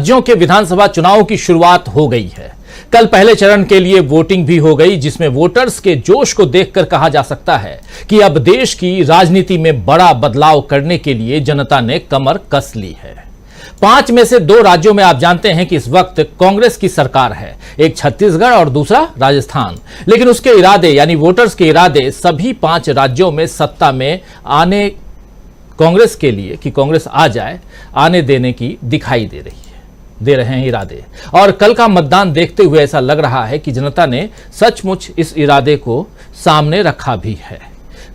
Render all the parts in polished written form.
राज्यों के विधानसभा चुनाव की शुरुआत हो गई है। कल पहले चरण के लिए वोटिंग भी हो गई, जिसमें वोटर्स के जोश को देखकर कहा जा सकता है कि अब देश की राजनीति में बड़ा बदलाव करने के लिए जनता ने कमर कस ली है। 5 में से 2 राज्यों में आप जानते हैं कि इस वक्त कांग्रेस की सरकार है, एक छत्तीसगढ़ और दूसरा राजस्थान। लेकिन उसके इरादे यानी वोटर्स के इरादे सभी 5 राज्यों में सत्ता में आने कांग्रेस के लिए कि कांग्रेस आ जाए आने देने की दिखाई दे रहे हैं इरादे। और कल का मतदान देखते हुए ऐसा लग रहा है कि जनता ने सचमुच इस इरादे को सामने रखा भी है।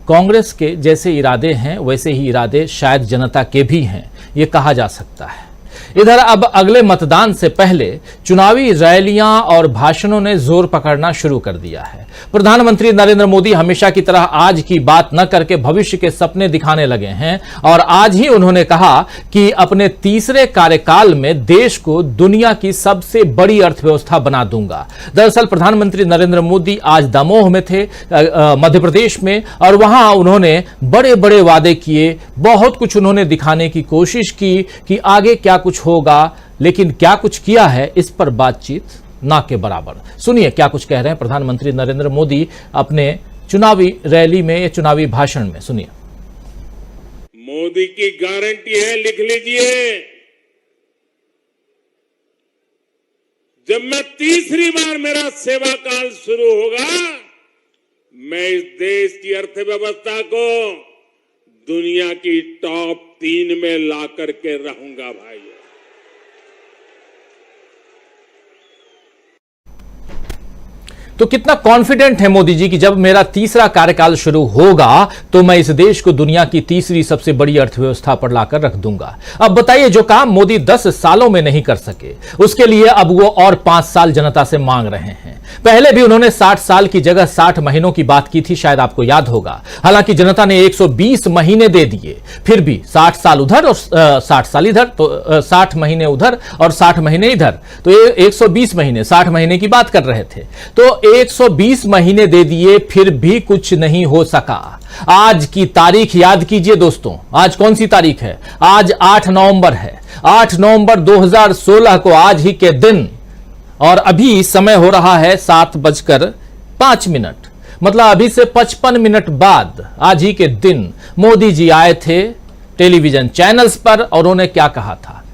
कांग्रेस के जैसे इरादे हैं वैसे ही इरादे शायद जनता के भी हैं, ये कहा जा सकता है। इधर अब अगले मतदान से पहले चुनावी रैलियां और भाषणों ने जोर पकड़ना शुरू कर दिया है। प्रधानमंत्री नरेंद्र मोदी हमेशा की तरह आज की बात न करके भविष्य के सपने दिखाने लगे हैं और आज ही उन्होंने कहा कि अपने तीसरे कार्यकाल में देश को दुनिया की सबसे बड़ी अर्थव्यवस्था बना दूंगा। दरअसल प्रधानमंत्री नरेंद्र मोदी आज दमोह में थे, मध्य प्रदेश में, और वहां उन्होंने बड़े बड़े वादे किए, बहुत कुछ उन्होंने दिखाने की कोशिश की कि आगे क्या कुछ होगा, लेकिन क्या कुछ किया है इस पर बातचीत ना के बराबर। सुनिए क्या कुछ कह रहे हैं प्रधानमंत्री नरेंद्र मोदी अपने चुनावी रैली में या चुनावी भाषण में। सुनिए। मोदी की गारंटी है, लिख लीजिए, जब मैं तीसरी बार मेरा सेवा काल शुरू होगा, मैं इस देश की अर्थव्यवस्था को दुनिया की टॉप 3 में ला करके रहूंगा भाई। तो कितना कॉन्फिडेंट है मोदी जी कि जब मेरा तीसरा कार्यकाल शुरू होगा तो मैं इस देश को दुनिया की तीसरी सबसे बड़ी अर्थव्यवस्था पर लाकर रख दूंगा। अब बताइए, जो काम मोदी 10 सालों में नहीं कर सके उसके लिए अब वो और 5 साल जनता से मांग रहे हैं। पहले भी उन्होंने 60 साल की जगह 60 महीनों की बात की थी, शायद आपको याद होगा। हालांकि जनता ने 120 महीने दे दिए, फिर भी 60 साल उधर और 60 साल इधर, तो 60 महीने उधर और 60 महीने इधर, तो 120 महीने 60 महीने की बात कर रहे थे। तो 120 महीने दे दिए, फिर भी कुछ नहीं हो सका। आज की तारीख याद कीजिए दोस्तों, आज कौन सी तारीख है? आज 8 नवंबर है। 8 नवंबर 2016 को आज ही के दिन, और अभी समय हो रहा है 7:05, मतलब अभी से 55 मिनट बाद आज ही के दिन मोदी जी आए थे टेलीविजन चैनल्स पर और उन्होंने क्या कहा था।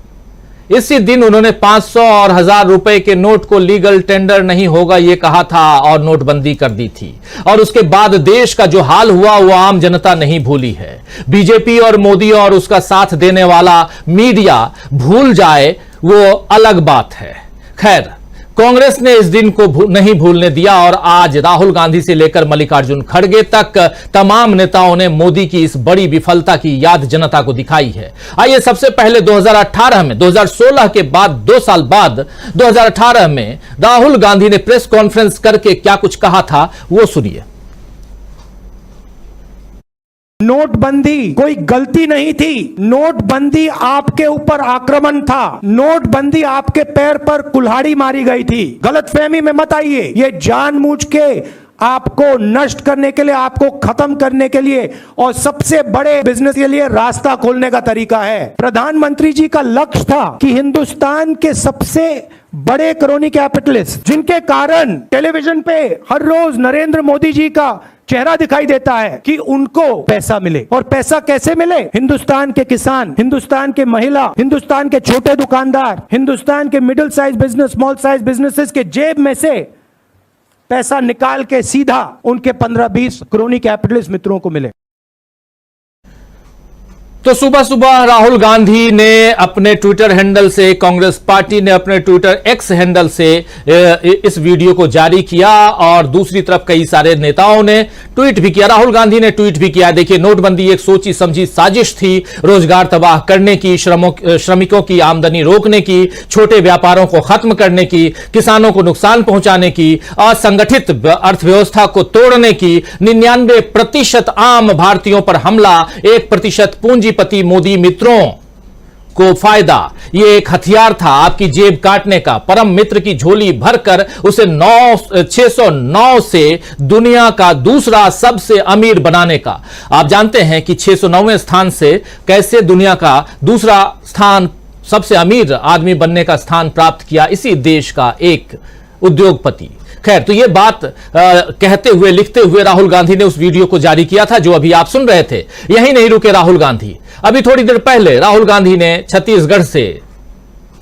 इसी दिन उन्होंने 500 और 1000 रुपए के नोट को लीगल टेंडर नहीं होगा ये कहा था और नोटबंदी कर दी थी। और उसके बाद देश का जो हाल हुआ वो आम जनता नहीं भूली है। बीजेपी और मोदी और उसका साथ देने वाला मीडिया भूल जाए वो अलग बात है। खैर, कांग्रेस ने इस दिन को नहीं भूलने दिया और आज राहुल गांधी से लेकर मल्लिकार्जुन खड़गे तक तमाम नेताओं ने मोदी की इस बड़ी विफलता की याद जनता को दिखाई है। आइए सबसे पहले 2018 में, 2016 के बाद 2 साल बाद 2018 में राहुल गांधी ने प्रेस कॉन्फ्रेंस करके क्या कुछ कहा था वो सुनिए। नोटबंदी कोई गलती नहीं थी, नोटबंदी आपके ऊपर आक्रमण था, नोटबंदी आपके पैर पर कुल्हाड़ी मारी गई थी। गलतफहमी में मत आइए, ये जानबूझ के आपको नष्ट करने के लिए, आपको खत्म करने के लिए और सबसे बड़े बिजनेस के लिए रास्ता खोलने का तरीका है। प्रधानमंत्री जी का लक्ष्य था कि हिंदुस्तान के सबसे बड़े क्रोनी कैपिटलिस्ट, जिनके कारण टेलीविजन पे हर रोज नरेंद्र मोदी जी का चेहरा दिखाई देता है, कि उनको पैसा मिले। और पैसा कैसे मिले? हिंदुस्तान के किसान, हिंदुस्तान के महिला, हिंदुस्तान के छोटे दुकानदार, हिंदुस्तान के middle size business, small size businesses के जेब में से पैसा निकाल के सीधा उनके 15-20 क्रोनी कैपिटलिस्ट मित्रों को मिले। तो सुबह सुबह राहुल गांधी ने अपने ट्विटर हैंडल से, कांग्रेस पार्टी ने अपने ट्विटर एक्स हैंडल से इस वीडियो को जारी किया और दूसरी तरफ कई सारे नेताओं ने ट्वीट भी किया। राहुल गांधी ने ट्वीट भी किया। देखिए, नोटबंदी एक सोची समझी साजिश थी, रोजगार तबाह करने की, श्रमिकों की आमदनी रोकने की, छोटे व्यापारों को खत्म करने की, किसानों को नुकसान पहुंचाने की, असंगठित अर्थव्यवस्था को तोड़ने की, 99% आम भारतीयों पर हमला, 1% पूंजीपति मोदी मित्रों को फायदा। यह एक हथियार था आपकी जेब काटने का, परम मित्र की झोली भरकर उसे 609 से दुनिया का दूसरा सबसे अमीर बनाने का। आप जानते हैं कि 609वें स्थान से कैसे दुनिया का दूसरा स्थान सबसे अमीर आदमी बनने का स्थान प्राप्त किया इसी देश का एक उद्योगपति। खैर, तो ये बात कहते हुए लिखते हुए राहुल गांधी ने उस वीडियो को जारी किया था जो अभी आप सुन रहे थे। यहीं नहीं रुके राहुल गांधी। अभी थोड़ी देर पहले राहुल गांधी ने छत्तीसगढ़ से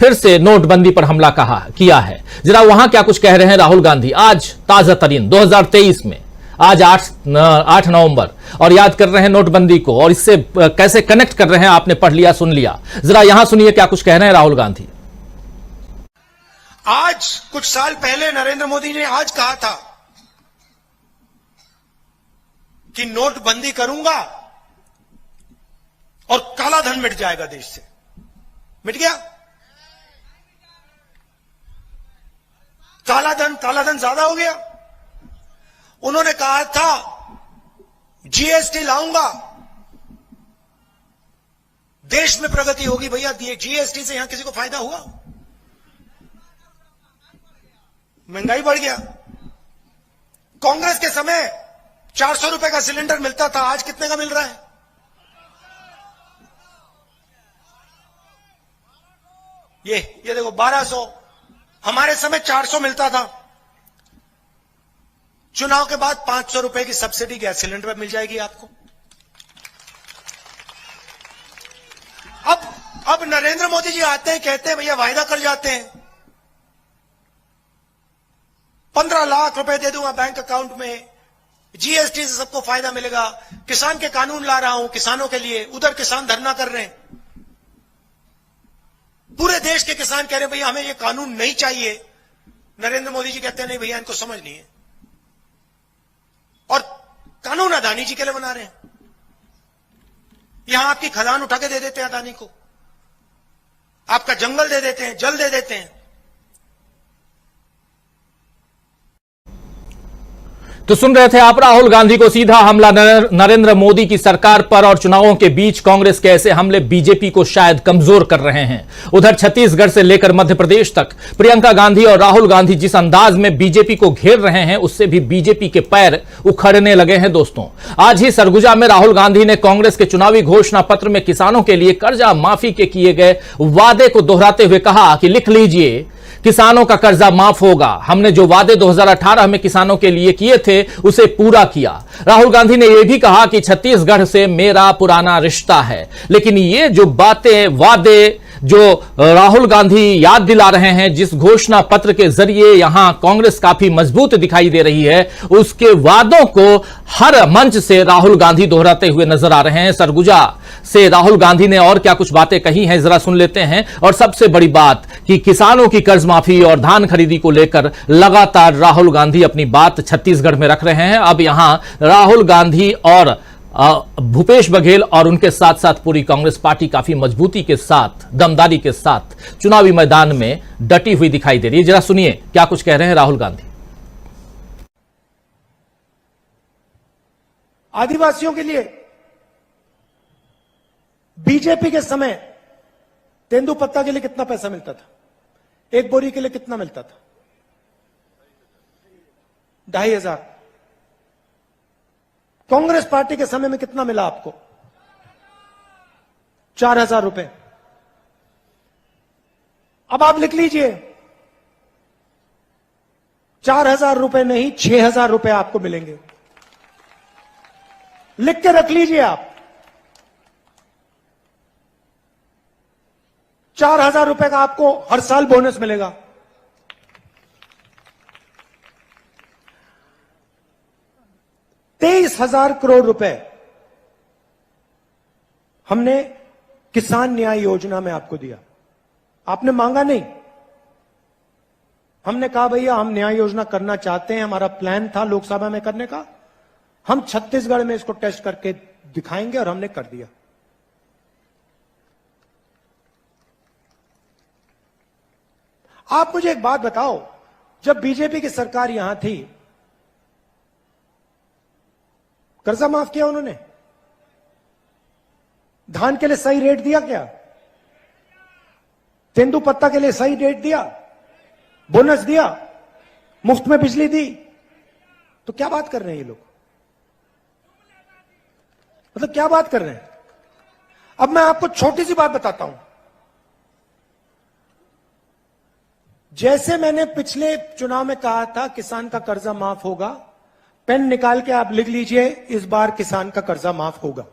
फिर से नोटबंदी पर हमला किया है। जरा वहां क्या कुछ कह रहे हैं राहुल गांधी आज ताजा तरीन 2023 में, आज 8 नवंबर, और याद कर रहे हैं नोटबंदी को और इससे कैसे कनेक्ट कर रहे हैं। आपने पढ़ लिया, सुन लिया, जरा यहां सुनिए क्या कुछ कह रहे हैं राहुल गांधी। आज कुछ साल पहले नरेंद्र मोदी ने आज कहा था कि नोटबंदी करूंगा और काला धन मिट जाएगा देश से। मिट गया? काला धन ज्यादा हो गया। उन्होंने कहा था जीएसटी लाऊंगा, देश में प्रगति होगी। भैया, जीएसटी से यहां किसी को फायदा हुआ? महंगाई बढ़ गया। कांग्रेस के समय 400 रुपए का सिलेंडर मिलता था, आज कितने का मिल रहा है? ये देखो 1200। हमारे समय 400 मिलता था। चुनाव के बाद 500 रुपए की सब्सिडी गैस सिलेंडर पर मिल जाएगी आपको। अब नरेंद्र मोदी जी आते हैं, कहते हैं भैया वायदा कर जाते हैं 15 लाख रुपए दे दूंगा बैंक अकाउंट में, जीएसटी से सबको फायदा मिलेगा, किसान के कानून ला रहा हूं किसानों के लिए। उधर किसान धरना कर रहे हैं, पूरे देश के किसान कह रहे हैं भैया हमें ये कानून नहीं चाहिए। नरेंद्र मोदी जी कहते हैं नहीं भैया इनको समझ नहीं है, और कानून अदानी जी के लिए बना रहे हैं। यहां आपकी खदान उठा के दे देते हैं अदानी को, आपका जंगल दे देते हैं, जल दे देते हैं। तो सुन रहे थे आप राहुल गांधी को सीधा हमला नरेंद्र मोदी की सरकार पर, और चुनावों के बीच कांग्रेस के ऐसे हमले बीजेपी को शायद कमजोर कर रहे हैं। उधर छत्तीसगढ़ से लेकर मध्य प्रदेश तक प्रियंका गांधी और राहुल गांधी जिस अंदाज में बीजेपी को घेर रहे हैं उससे भी बीजेपी के पैर उखड़ने लगे हैं। दोस्तों, आज ही सरगुजा में राहुल गांधी ने कांग्रेस के चुनावी घोषणा पत्र में किसानों के लिए कर्जा माफी के किए गए वादे को दोहराते हुए कहा कि लिख लीजिए किसानों का कर्जा माफ होगा। हमने जो वादे 2018 में किसानों के लिए किए थे उसे पूरा किया। राहुल गांधी ने यह भी कहा कि छत्तीसगढ़ से मेरा पुराना रिश्ता है। लेकिन ये जो बातें, वादे जो राहुल गांधी याद दिला रहे हैं, जिस घोषणा पत्र के जरिए यहां कांग्रेस काफी मजबूत दिखाई दे रही है, उसके वादों को हर मंच से राहुल गांधी दोहराते हुए नजर आ रहे हैं। सरगुजा से राहुल गांधी ने और क्या कुछ बातें कही हैं, जरा सुन लेते हैं। और सबसे बड़ी बात कि किसानों की कर्ज माफी और धान खरीदी को लेकर लगातार राहुल गांधी अपनी बात छत्तीसगढ़ में रख रहे हैं। अब यहां राहुल गांधी और भूपेश बघेल और उनके साथ साथ पूरी कांग्रेस पार्टी काफी मजबूती के साथ, दमदारी के साथ चुनावी मैदान में डटी हुई दिखाई दे रही है। जरा सुनिए क्या कुछ कह रहे हैं राहुल गांधी। आदिवासियों के लिए बीजेपी के समय तेंदुपत्ता के लिए कितना पैसा मिलता था? एक बोरी के लिए कितना मिलता था? 2500। कांग्रेस पार्टी के समय में कितना मिला आपको? 4000 रुपए। अब आप लिख लीजिए 4000 रुपए नहीं 6000 रुपए आपको मिलेंगे। लिख के रख लीजिए आप। 4000 रुपए का आपको हर साल बोनस मिलेगा। ₹23,000 करोड़ रुपए हमने किसान न्याय योजना में आपको दिया। आपने मांगा नहीं, हमने कहा भैया हम न्याय योजना करना चाहते हैं, हमारा प्लान था लोकसभा में करने का, हम छत्तीसगढ़ में इसको टेस्ट करके दिखाएंगे, और हमने कर दिया। आप मुझे एक बात बताओ, जब बीजेपी की सरकार यहां थी कर्जा माफ किया उन्होंने? धान के लिए सही रेट दिया क्या? तेंदुपत्ता के लिए सही रेट दिया? बोनस दिया? मुफ्त में बिजली दी? तो क्या बात कर रहे हैं ये लोग? मतलब क्या बात कर रहे हैं? अब मैं आपको छोटी सी बात बताता हूं। जैसे मैंने पिछले चुनाव में कहा था किसान का कर्जा माफ होगा, पेन निकाल के आप लिख लीजिए, इस बार किसान का कर्जा माफ होगा।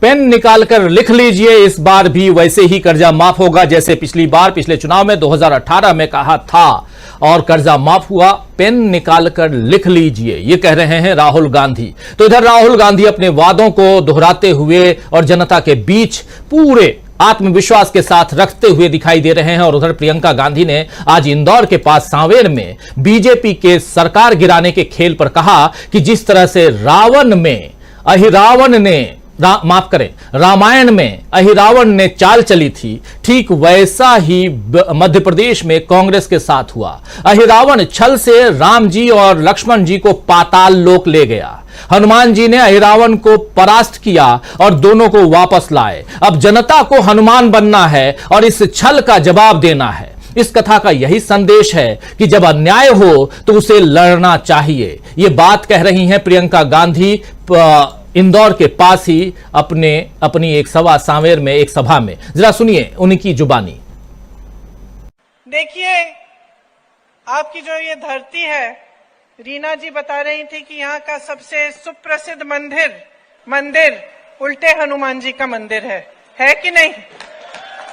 पेन निकालकर लिख लीजिए, इस बार भी वैसे ही कर्जा माफ होगा जैसे पिछली बार पिछले चुनाव में 2018 में कहा था और कर्जा माफ हुआ। पेन निकालकर लिख लीजिए, ये कह रहे हैं राहुल गांधी। तो इधर राहुल गांधी अपने वादों को दोहराते हुए और जनता के बीच पूरे आत्मविश्वास के साथ रखते हुए दिखाई दे रहे हैं। और उधर प्रियंका गांधी ने आज इंदौर के पास सांवेर में बीजेपी के सरकार गिराने के खेल पर कहा कि जिस तरह से रामायण में अहिरावण ने चाल चली थी, ठीक वैसा ही मध्य प्रदेश में कांग्रेस के साथ हुआ। अहिरावण छल से राम जी और लक्ष्मण जी को पाताल लोक ले गया। हनुमान जी ने अहिरावण को परास्त किया और दोनों को वापस लाए। अब जनता को हनुमान बनना है और इस छल का जवाब देना है। इस कथा का यही संदेश है कि जब अन्याय हो तो उसे लड़ना चाहिए। ये बात कह रही हैं प्रियंका गांधी इंदौर के पास ही अपनी एक सांवेर में एक सभा में। जरा सुनिए उनकी जुबानी। देखिए, आपकी जो ये धरती है, रीना जी बता रही थी कि यहाँ का सबसे सुप्रसिद्ध मंदिर उल्टे हनुमान जी का मंदिर है कि नहीं?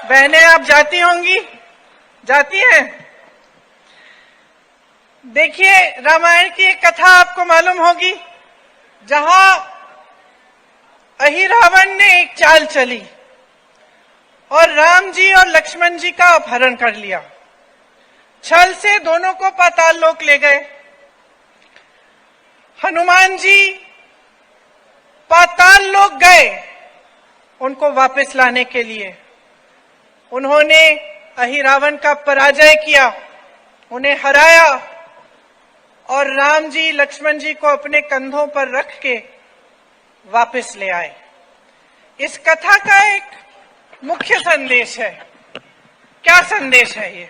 बहनें आप जाती होंगी, जाती हैं? देखिए, रामायण की एक कथा आपको मालूम होगी, जहां अहिरावण ने एक चाल चली और राम जी और लक्ष्मण जी का अपहरण कर लिया। छल से दोनों को पाताल लोक ले गए। हनुमान जी पाताल लोक गए उनको वापस लाने के लिए। उन्होंने अहिरावण का पराजय किया, उन्हें हराया और राम जी लक्ष्मण जी को अपने कंधों पर रख के वापस ले आए। इस कथा का एक मुख्य संदेश है। क्या संदेश है ये?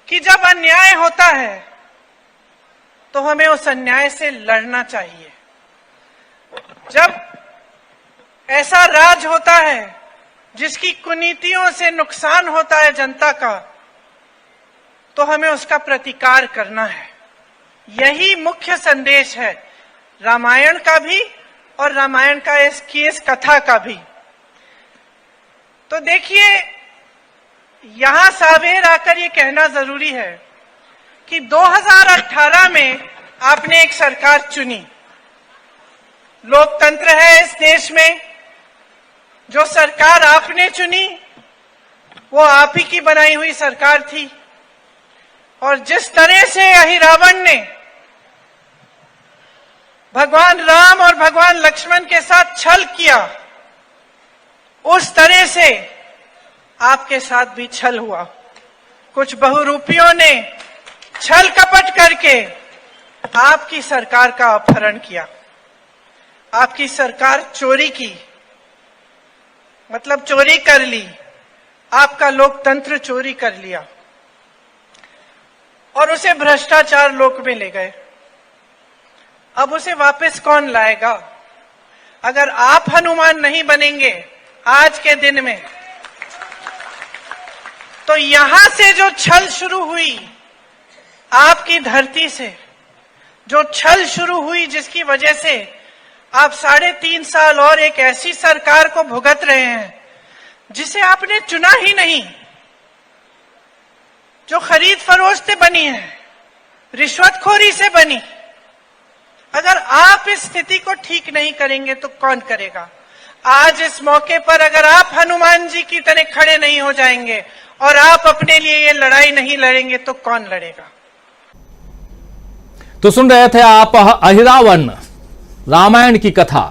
कि जब अन्याय होता है तो हमें उस अन्याय से लड़ना चाहिए। जब ऐसा राज होता है जिसकी कुनीतियों से नुकसान होता है जनता का, तो हमें उसका प्रतिकार करना है। यही मुख्य संदेश है रामायण का भी और रामायण का इस कथा का भी। तो देखिए, यहां सांवेर आकर ये कहना जरूरी है कि 2018 में आपने एक सरकार चुनी। लोकतंत्र है इस देश में। जो सरकार आपने चुनी वो आप ही की बनाई हुई सरकार थी। और जिस तरह से अहिरावण ने भगवान राम और भगवान लक्ष्मण के साथ छल किया, उस तरह से आपके साथ भी छल हुआ। कुछ बहुरूपियों ने छल कपट करके आपकी सरकार का अपहरण किया। आपकी सरकार चोरी की, मतलब चोरी कर ली। आपका लोकतंत्र चोरी कर लिया और उसे भ्रष्टाचार लोक में ले गए। अब उसे वापस कौन लाएगा? अगर आप हनुमान नहीं बनेंगे आज के दिन में, तो यहां से जो छल शुरू हुई, आपकी धरती से जो छल शुरू हुई, जिसकी वजह से आप 3.5 साल और एक ऐसी सरकार को भुगत रहे हैं जिसे आपने चुना ही नहीं, जो खरीद फरोख्त से बनी है, रिश्वतखोरी से बनी। अगर आप इस स्थिति को ठीक नहीं करेंगे तो कौन करेगा? आज इस मौके पर अगर आप हनुमान जी की तरह खड़े नहीं हो जाएंगे और आप अपने लिए ये लड़ाई नहीं लड़ेंगे तो कौन लड़ेगा? तो सुन रहे थे आप अहिरावण रामायण की कथा।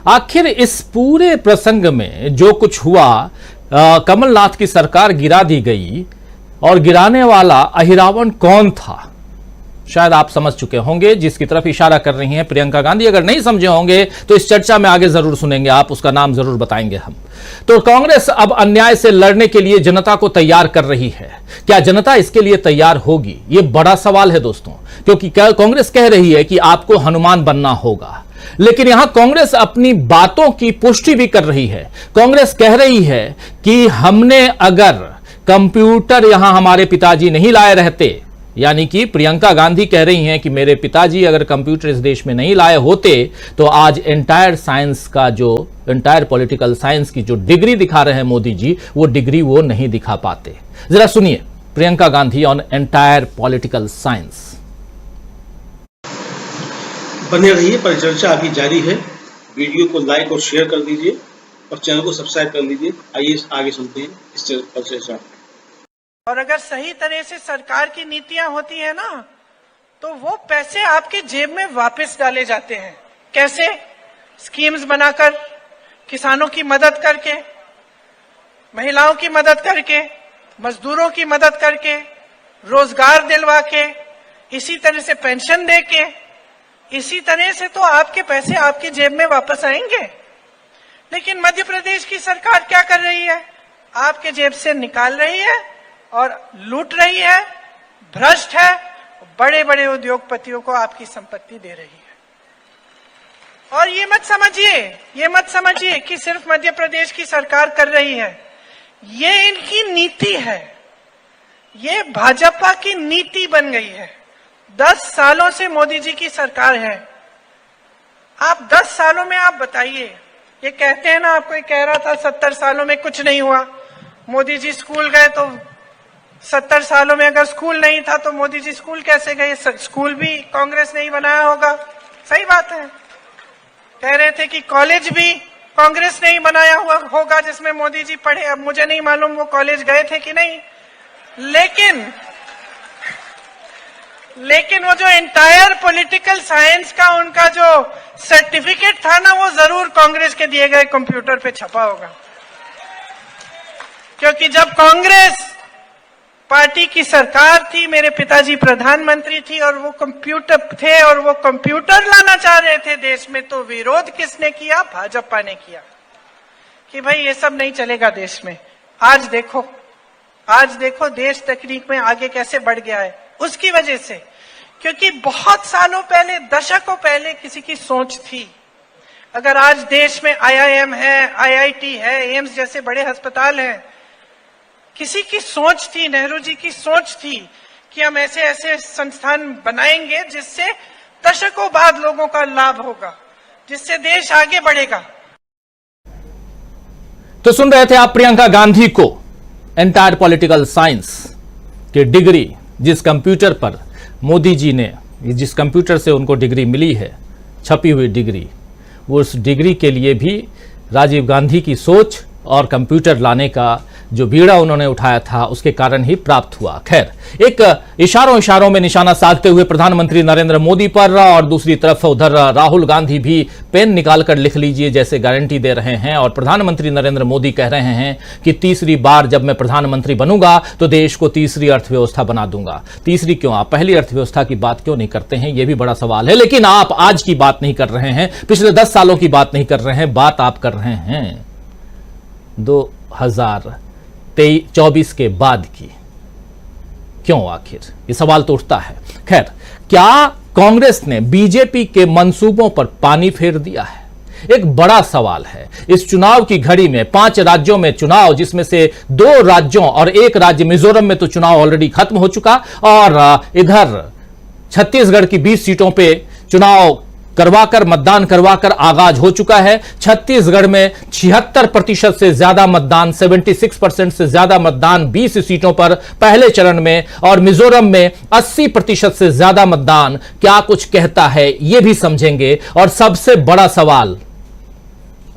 आखिर इस पूरे प्रसंग में जो कुछ हुआ, कमलनाथ की सरकार गिरा दी गई और गिराने वाला अहिरावण कौन था, शायद आप समझ चुके होंगे, जिसकी तरफ इशारा कर रही हैं प्रियंका गांधी। अगर नहीं समझे होंगे तो इस चर्चा में आगे जरूर सुनेंगे आप, उसका नाम जरूर बताएंगे हम। तो कांग्रेस अब अन्याय से लड़ने के लिए जनता को तैयार कर रही है। क्या जनता इसके लिए तैयार होगी? यह बड़ा सवाल है दोस्तों, क्योंकि कांग्रेस कह रही है कि आपको हनुमान बनना होगा। लेकिन यहां कांग्रेस अपनी बातों की पुष्टि भी कर रही है। कांग्रेस कह रही है कि हमने अगर कंप्यूटर यहां हमारे पिताजी नहीं लाए रहते, यानी कि प्रियंका गांधी कह रही हैं कि मेरे पिताजी अगर कंप्यूटर इस देश में नहीं लाए होते तो आज एंटायर साइंस का जो एंटायर पॉलिटिकल साइंस की जो डिग्री दिखा रहे हैं मोदी जी, वो डिग्री वो नहीं दिखा पाते। जरा सुनिए Priyanka Gandhi on entire political science. बने रहिए, परिचर्चा अभी जारी है। वीडियो को लाइक और शेयर कर दीजिए और चैनल को सब्सक्राइब कर लीजिए। आइए आगे सुनते हैं इस परिचर्चा। और अगर सही तरह से सरकार की नीतियां होती है ना, तो वो पैसे आपके जेब में वापस डाले जाते हैं। कैसे? स्कीम्स बनाकर, किसानों की मदद करके, महिलाओं की मदद करके, मजदूरों की मदद करके, रोजगार दिलवा के, इसी तरह से पेंशन दे के, इसी तरह से तो आपके पैसे आपकी जेब में वापस आएंगे। लेकिन मध्य प्रदेश की सरकार क्या कर रही है? आपके जेब से निकाल रही है और लूट रही है, भ्रष्ट है, बड़े बड़े उद्योगपतियों को आपकी संपत्ति दे रही है। और ये मत समझिए कि सिर्फ मध्य प्रदेश की सरकार कर रही है। ये इनकी नीति है, ये भाजपा की नीति बन गई है। 10 सालों से मोदी जी की सरकार है। आप 10 सालों में आप बताइए, ये कहते हैं ना, आपको ये कह रहा था 70 सालों में कुछ नहीं हुआ। मोदी जी स्कूल गए तो 70 सालों में अगर स्कूल नहीं था तो मोदी जी स्कूल कैसे गए? स्कूल भी कांग्रेस ने ही बनाया होगा। सही बात है। कह रहे थे कि कॉलेज भी कांग्रेस ने ही बनाया हुआ होगा जिसमें मोदी जी पढ़े। अब मुझे नहीं मालूम वो कॉलेज गए थे कि नहीं, लेकिन वो जो एंटायर पॉलिटिकल साइंस का उनका जो सर्टिफिकेट था ना, वो जरूर कांग्रेस के दिए गए कंप्यूटर पे छपा होगा। क्योंकि जब कांग्रेस पार्टी की सरकार थी, मेरे पिताजी प्रधानमंत्री थी और वो कंप्यूटर थे और वो कंप्यूटर लाना चाह रहे थे देश में, तो विरोध किसने किया? भाजपा ने किया कि भाई ये सब नहीं चलेगा देश में। आज देखो देश तकनीक में आगे कैसे बढ़ गया है। उसकी वजह से, क्योंकि बहुत सालों पहले, दशकों पहले किसी की सोच थी। अगर आज देश में IIM है, IIT है, एम्स जैसे बड़े अस्पताल हैं, किसी की सोच थी, नेहरू जी की सोच थी कि हम ऐसे ऐसे संस्थान बनाएंगे जिससे दशकों बाद लोगों का लाभ होगा, जिससे देश आगे बढ़ेगा। तो सुन रहे थे आप प्रियंका गांधी को, एंटायर पॉलिटिकल साइंस की डिग्री, जिस कंप्यूटर पर मोदी जी ने, जिस कंप्यूटर से उनको डिग्री मिली है, छपी हुई डिग्री, वो उस डिग्री के लिए भी राजीव गांधी की सोच और कंप्यूटर लाने का जो बीड़ा उन्होंने उठाया था उसके कारण ही प्राप्त हुआ। खैर, एक इशारों में निशाना साधते हुए प्रधानमंत्री नरेंद्र मोदी पर, और दूसरी तरफ उधर राहुल गांधी भी पेन निकालकर लिख लीजिए जैसे गारंटी दे रहे हैं। और प्रधानमंत्री नरेंद्र मोदी कह रहे हैं कि तीसरी बार जब मैं प्रधानमंत्री बनूंगा तो देश को तीसरी अर्थव्यवस्था बना दूंगा। तीसरी क्यों? आप पहली अर्थव्यवस्था की बात क्यों नहीं करते हैं? यह भी बड़ा सवाल है। लेकिन आप आज की बात नहीं कर रहे हैं, पिछले 10 सालों की बात नहीं कर रहे हैं, बात आप कर रहे हैं 2024 के बाद की। क्यों? आखिर ये सवाल तो उठता है। खैर, क्या कांग्रेस ने बीजेपी के मंसूबों पर पानी फेर दिया है? एक बड़ा सवाल है। इस चुनाव की घड़ी में 5 राज्यों में चुनाव, जिसमें से 2 राज्यों और 1 राज्य मिजोरम में तो चुनाव ऑलरेडी खत्म हो चुका, और इधर छत्तीसगढ़ की 20 सीटों पे चुनाव करवाकर, मतदान करवाकर आगाज हो चुका है। छत्तीसगढ़ में 76% से ज्यादा मतदान, 76% से ज्यादा मतदान 20 सीटों पर पहले चरण में, और मिजोरम में 80% से ज्यादा मतदान। क्या कुछ कहता है ये भी समझेंगे। और सबसे बड़ा सवाल,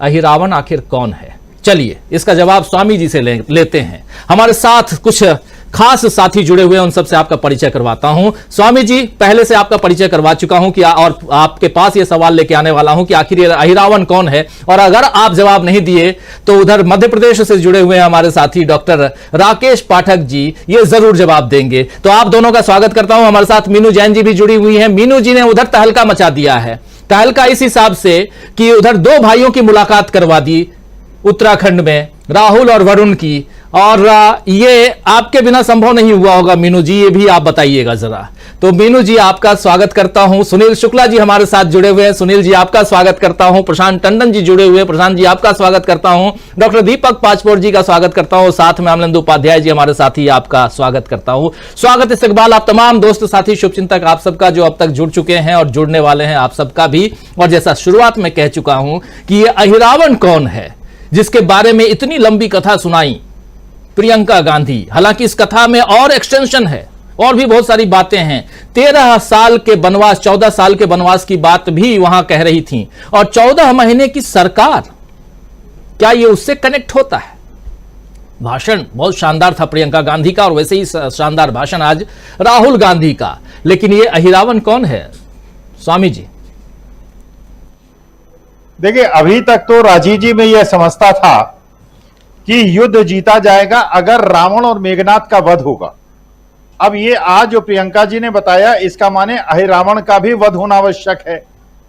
अहिरावण आखिर कौन है? चलिए इसका जवाब स्वामी जी से लेते हैं। हमारे साथ कुछ खास साथी जुड़े हुए हैं, उन सबसे आपका परिचय करवाता हूं। स्वामी जी, पहले से आपका परिचय करवा चुका हूं कि और आपके पास ये सवाल लेके आने वाला हूं कि आखिर ये अहिरावण कौन है। और अगर आप जवाब नहीं दिए तो उधर मध्य प्रदेश से जुड़े हुए हैं हमारे साथी डॉक्टर राकेश पाठक जी, ये जरूर जवाब देंगे। तो आप दोनों का स्वागत करता हूं। हमारे साथ मीनू जैन जी भी जुड़ी हुई है। मीनू जी ने उधर तहलका मचा दिया है। तहलका इस हिसाब से कि उधर 2 भाइयों की मुलाकात करवा दी उत्तराखंड में, राहुल और वरुण की, और ये आपके बिना संभव नहीं हुआ होगा मीनू जी, ये भी आप बताइएगा जरा। तो मीनू जी आपका स्वागत करता हूं, सुनील शुक्ला जी हमारे साथ जुड़े हुए हैं, सुनील जी आपका स्वागत करता हूं, प्रशांत टंडन जी जुड़े हुए हैं, प्रशांत जी आपका स्वागत करता हूं, डॉक्टर दीपक पाचपोर जी का स्वागत करता हूं, साथ में अमलेंदु उपाध्याय जी हमारे साथी आपका स्वागत करता हूं। स्वागत इस्तकबाल आप तमाम दोस्त साथी शुभचिंतक आप सबका जो अब तक जुड़ चुके हैं और जुड़ने वाले हैं आप सबका भी। और जैसा शुरुआत में कह चुका हूं कि ये अहिरावण कौन है जिसके बारे में इतनी लंबी कथा सुनाई प्रियंका गांधी। हालांकि इस कथा में और एक्सटेंशन है और भी बहुत सारी बातें हैं। 13 साल के वनवास 14 साल के वनवास की बात भी वहां कह रही थी और 14 महीने की सरकार, क्या ये उससे कनेक्ट होता है? भाषण बहुत शानदार था प्रियंका गांधी का और वैसे ही शानदार भाषण आज राहुल गांधी का। लेकिन ये अहिरावण कौन है स्वामी जी? देखिए, अभी तक तो राजीव जी में यह समझता था कि युद्ध जीता जाएगा अगर रावण और मेघनाथ का वध होगा। अब ये आज जो प्रियंका जी ने बताया इसका माने अहिरावण का भी वध होना आवश्यक है।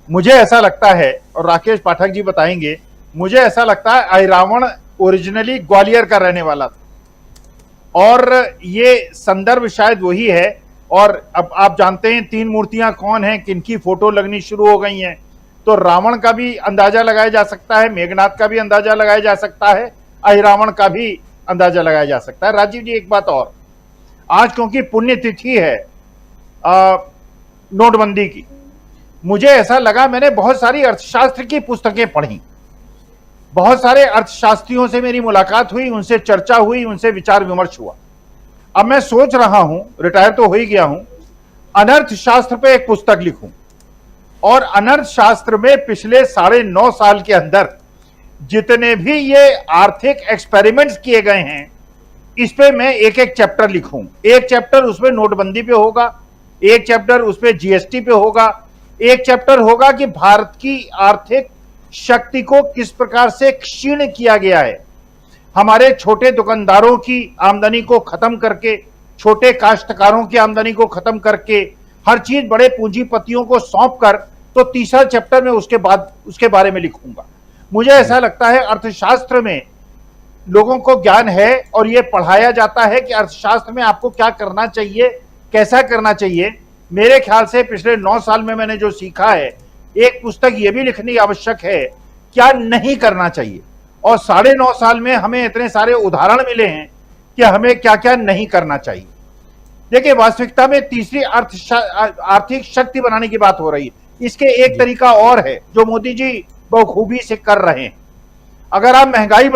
मुझे ऐसा लगता है, और राकेश पाठक जी बताएंगे, मुझे ऐसा लगता है अहिरावण ओरिजिनली ग्वालियर का रहने वाला था और ये संदर्भ शायद वही है। और अब आप जानते हैं 3 मूर्तियां कौन हैं, किनकी फोटो लगनी शुरू हो गई हैं, तो रावण का भी अंदाजा लगाया जा सकता है, मेघनाथ का भी अंदाजा लगाया जा सकता है, अहिरावण का भी अंदाजा लगाया जा सकता है। राजीव जी एक बात और, आज क्योंकि पुण्यतिथि है नोटबंदी की, मुझे ऐसा लगा, मैंने बहुत सारी अर्थशास्त्र की पुस्तकें पढ़ी, बहुत सारे अर्थशास्त्रियों से मेरी मुलाकात हुई, उनसे चर्चा हुई, उनसे विचार विमर्श हुआ। अब मैं सोच रहा हूं, रिटायर तो हो ही गया हूं, अनर्थ शास्त्र पे एक पुस्तक लिखूं और अनर्थ शास्त्र में पिछले 9.5 साल के अंदर जितने भी ये आर्थिक एक्सपेरिमेंट्स किए गए हैं इस पे मैं एक एक चैप्टर लिखूं। एक चैप्टर उसमें नोटबंदी पे होगा, एक चैप्टर उसपे जीएसटी पे होगा, एक चैप्टर होगा कि भारत की आर्थिक शक्ति को किस प्रकार से क्षीण किया गया है, हमारे छोटे दुकानदारों की आमदनी को खत्म करके, छोटे काश्तकारों की आमदनी को खत्म करके, हर चीज बड़े पूंजीपतियों को सौंप कर, तो तीसरा चैप्टर में उसके बारे में लिखूंगा। मुझे ऐसा लगता है अर्थशास्त्र में लोगों को ज्ञान है और यह पढ़ाया जाता है कि अर्थशास्त्र में आपको क्या करना चाहिए, कैसा करना चाहिए। मेरे ख्याल से पिछले 9 साल में मैंने जो सीखा है, एक पुस्तक यह भी लिखनी आवश्यक है क्या नहीं करना चाहिए, और 9.5 साल में हमें इतने सारे उदाहरण मिले हैं कि हमें क्या क्या नहीं करना चाहिए। देखिए, वास्तविकता में तीसरी आर्थिक शक्ति बनाने की बात हो रही है। इसके एक तरीका और है जो मोदी जी बखूबी से कर रहे हैं। अगर आप महंगाई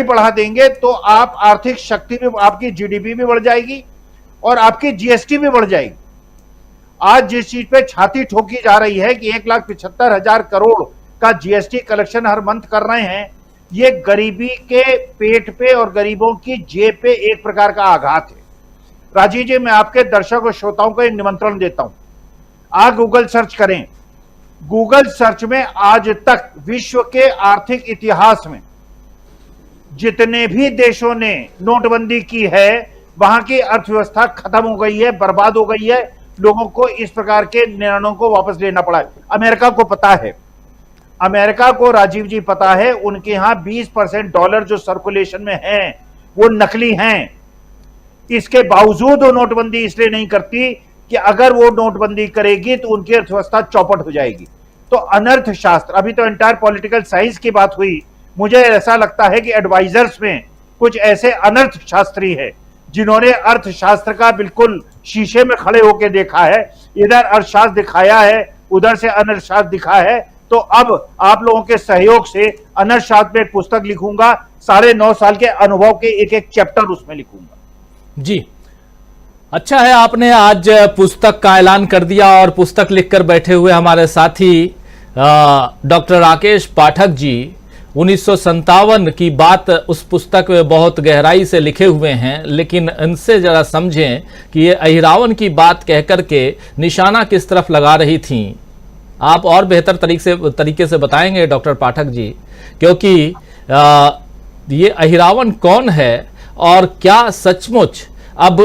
बढ़ा देंगे तो आप आर्थिक शक्ति भी, आपकी जीडीपी भी बढ़ जाएगी और आपकी जीएसटी भी बढ़ जाएगी। आज जिस चीज पे छाती ठोकी जा रही है कि 1,75,000 करोड़ का जीएसटी कलेक्शन हर मंथ कर रहे हैं, ये गरीबी के पेट पे और गरीबों की जेब पे एक प्रकार का आघात है। राजीव जी, मैं आपके दर्शक और श्रोताओं को एक निमंत्रण देता हूं, आप गूगल सर्च करें। गूगल सर्च में आज तक विश्व के आर्थिक इतिहास में जितने भी देशों ने नोटबंदी की है, वहां की अर्थव्यवस्था खत्म हो गई है, बर्बाद हो गई है, लोगों को इस प्रकार के निर्णयों को वापस लेना पड़ा है। अमेरिका को पता है, अमेरिका को राजीव जी पता है, उनके यहां 20% डॉलर जो सर्कुलेशन में हैं वो नकली हैं। इसके बावजूद वो नोटबंदी इसलिए नहीं करती कि अगर वो नोटबंदी करेगी तो उनकी अर्थव्यवस्था चौपट हो जाएगी। तो अनर्थ शास्त्र, अभी तो एंटायर पॉलिटिकल साइंस की बात हुई, मुझे ऐसा लगता है कि एडवाइजर्स में कुछ ऐसे अनर्थ शास्त्री है जिन्होंने अर्थशास्त्र का बिल्कुल शीशे में खड़े होकर देखा है, इधर अर्थशास्त्र दिखाया है, उधर से अनर्थशास्त्र दिखा है। तो अब आप लोगों के सहयोग से अनर्थशास्त्र में एक पुस्तक लिखूंगा, 9.5 साल के अनुभव के एक एक चैप्टर उसमें लिखूंगा। जी, अच्छा है आपने आज पुस्तक का ऐलान कर दिया और पुस्तक लिखकर बैठे हुए हमारे साथी डॉक्टर राकेश पाठक जी 1957 की बात उस पुस्तक में बहुत गहराई से लिखे हुए हैं, लेकिन इनसे जरा समझें कि ये अहिरावण की बात कहकर के निशाना किस तरफ लगा रही थी। आप और बेहतर तरीके से बताएंगे डॉक्टर पाठक जी, क्योंकि ये अहिरावण कौन है और क्या सचमुच अब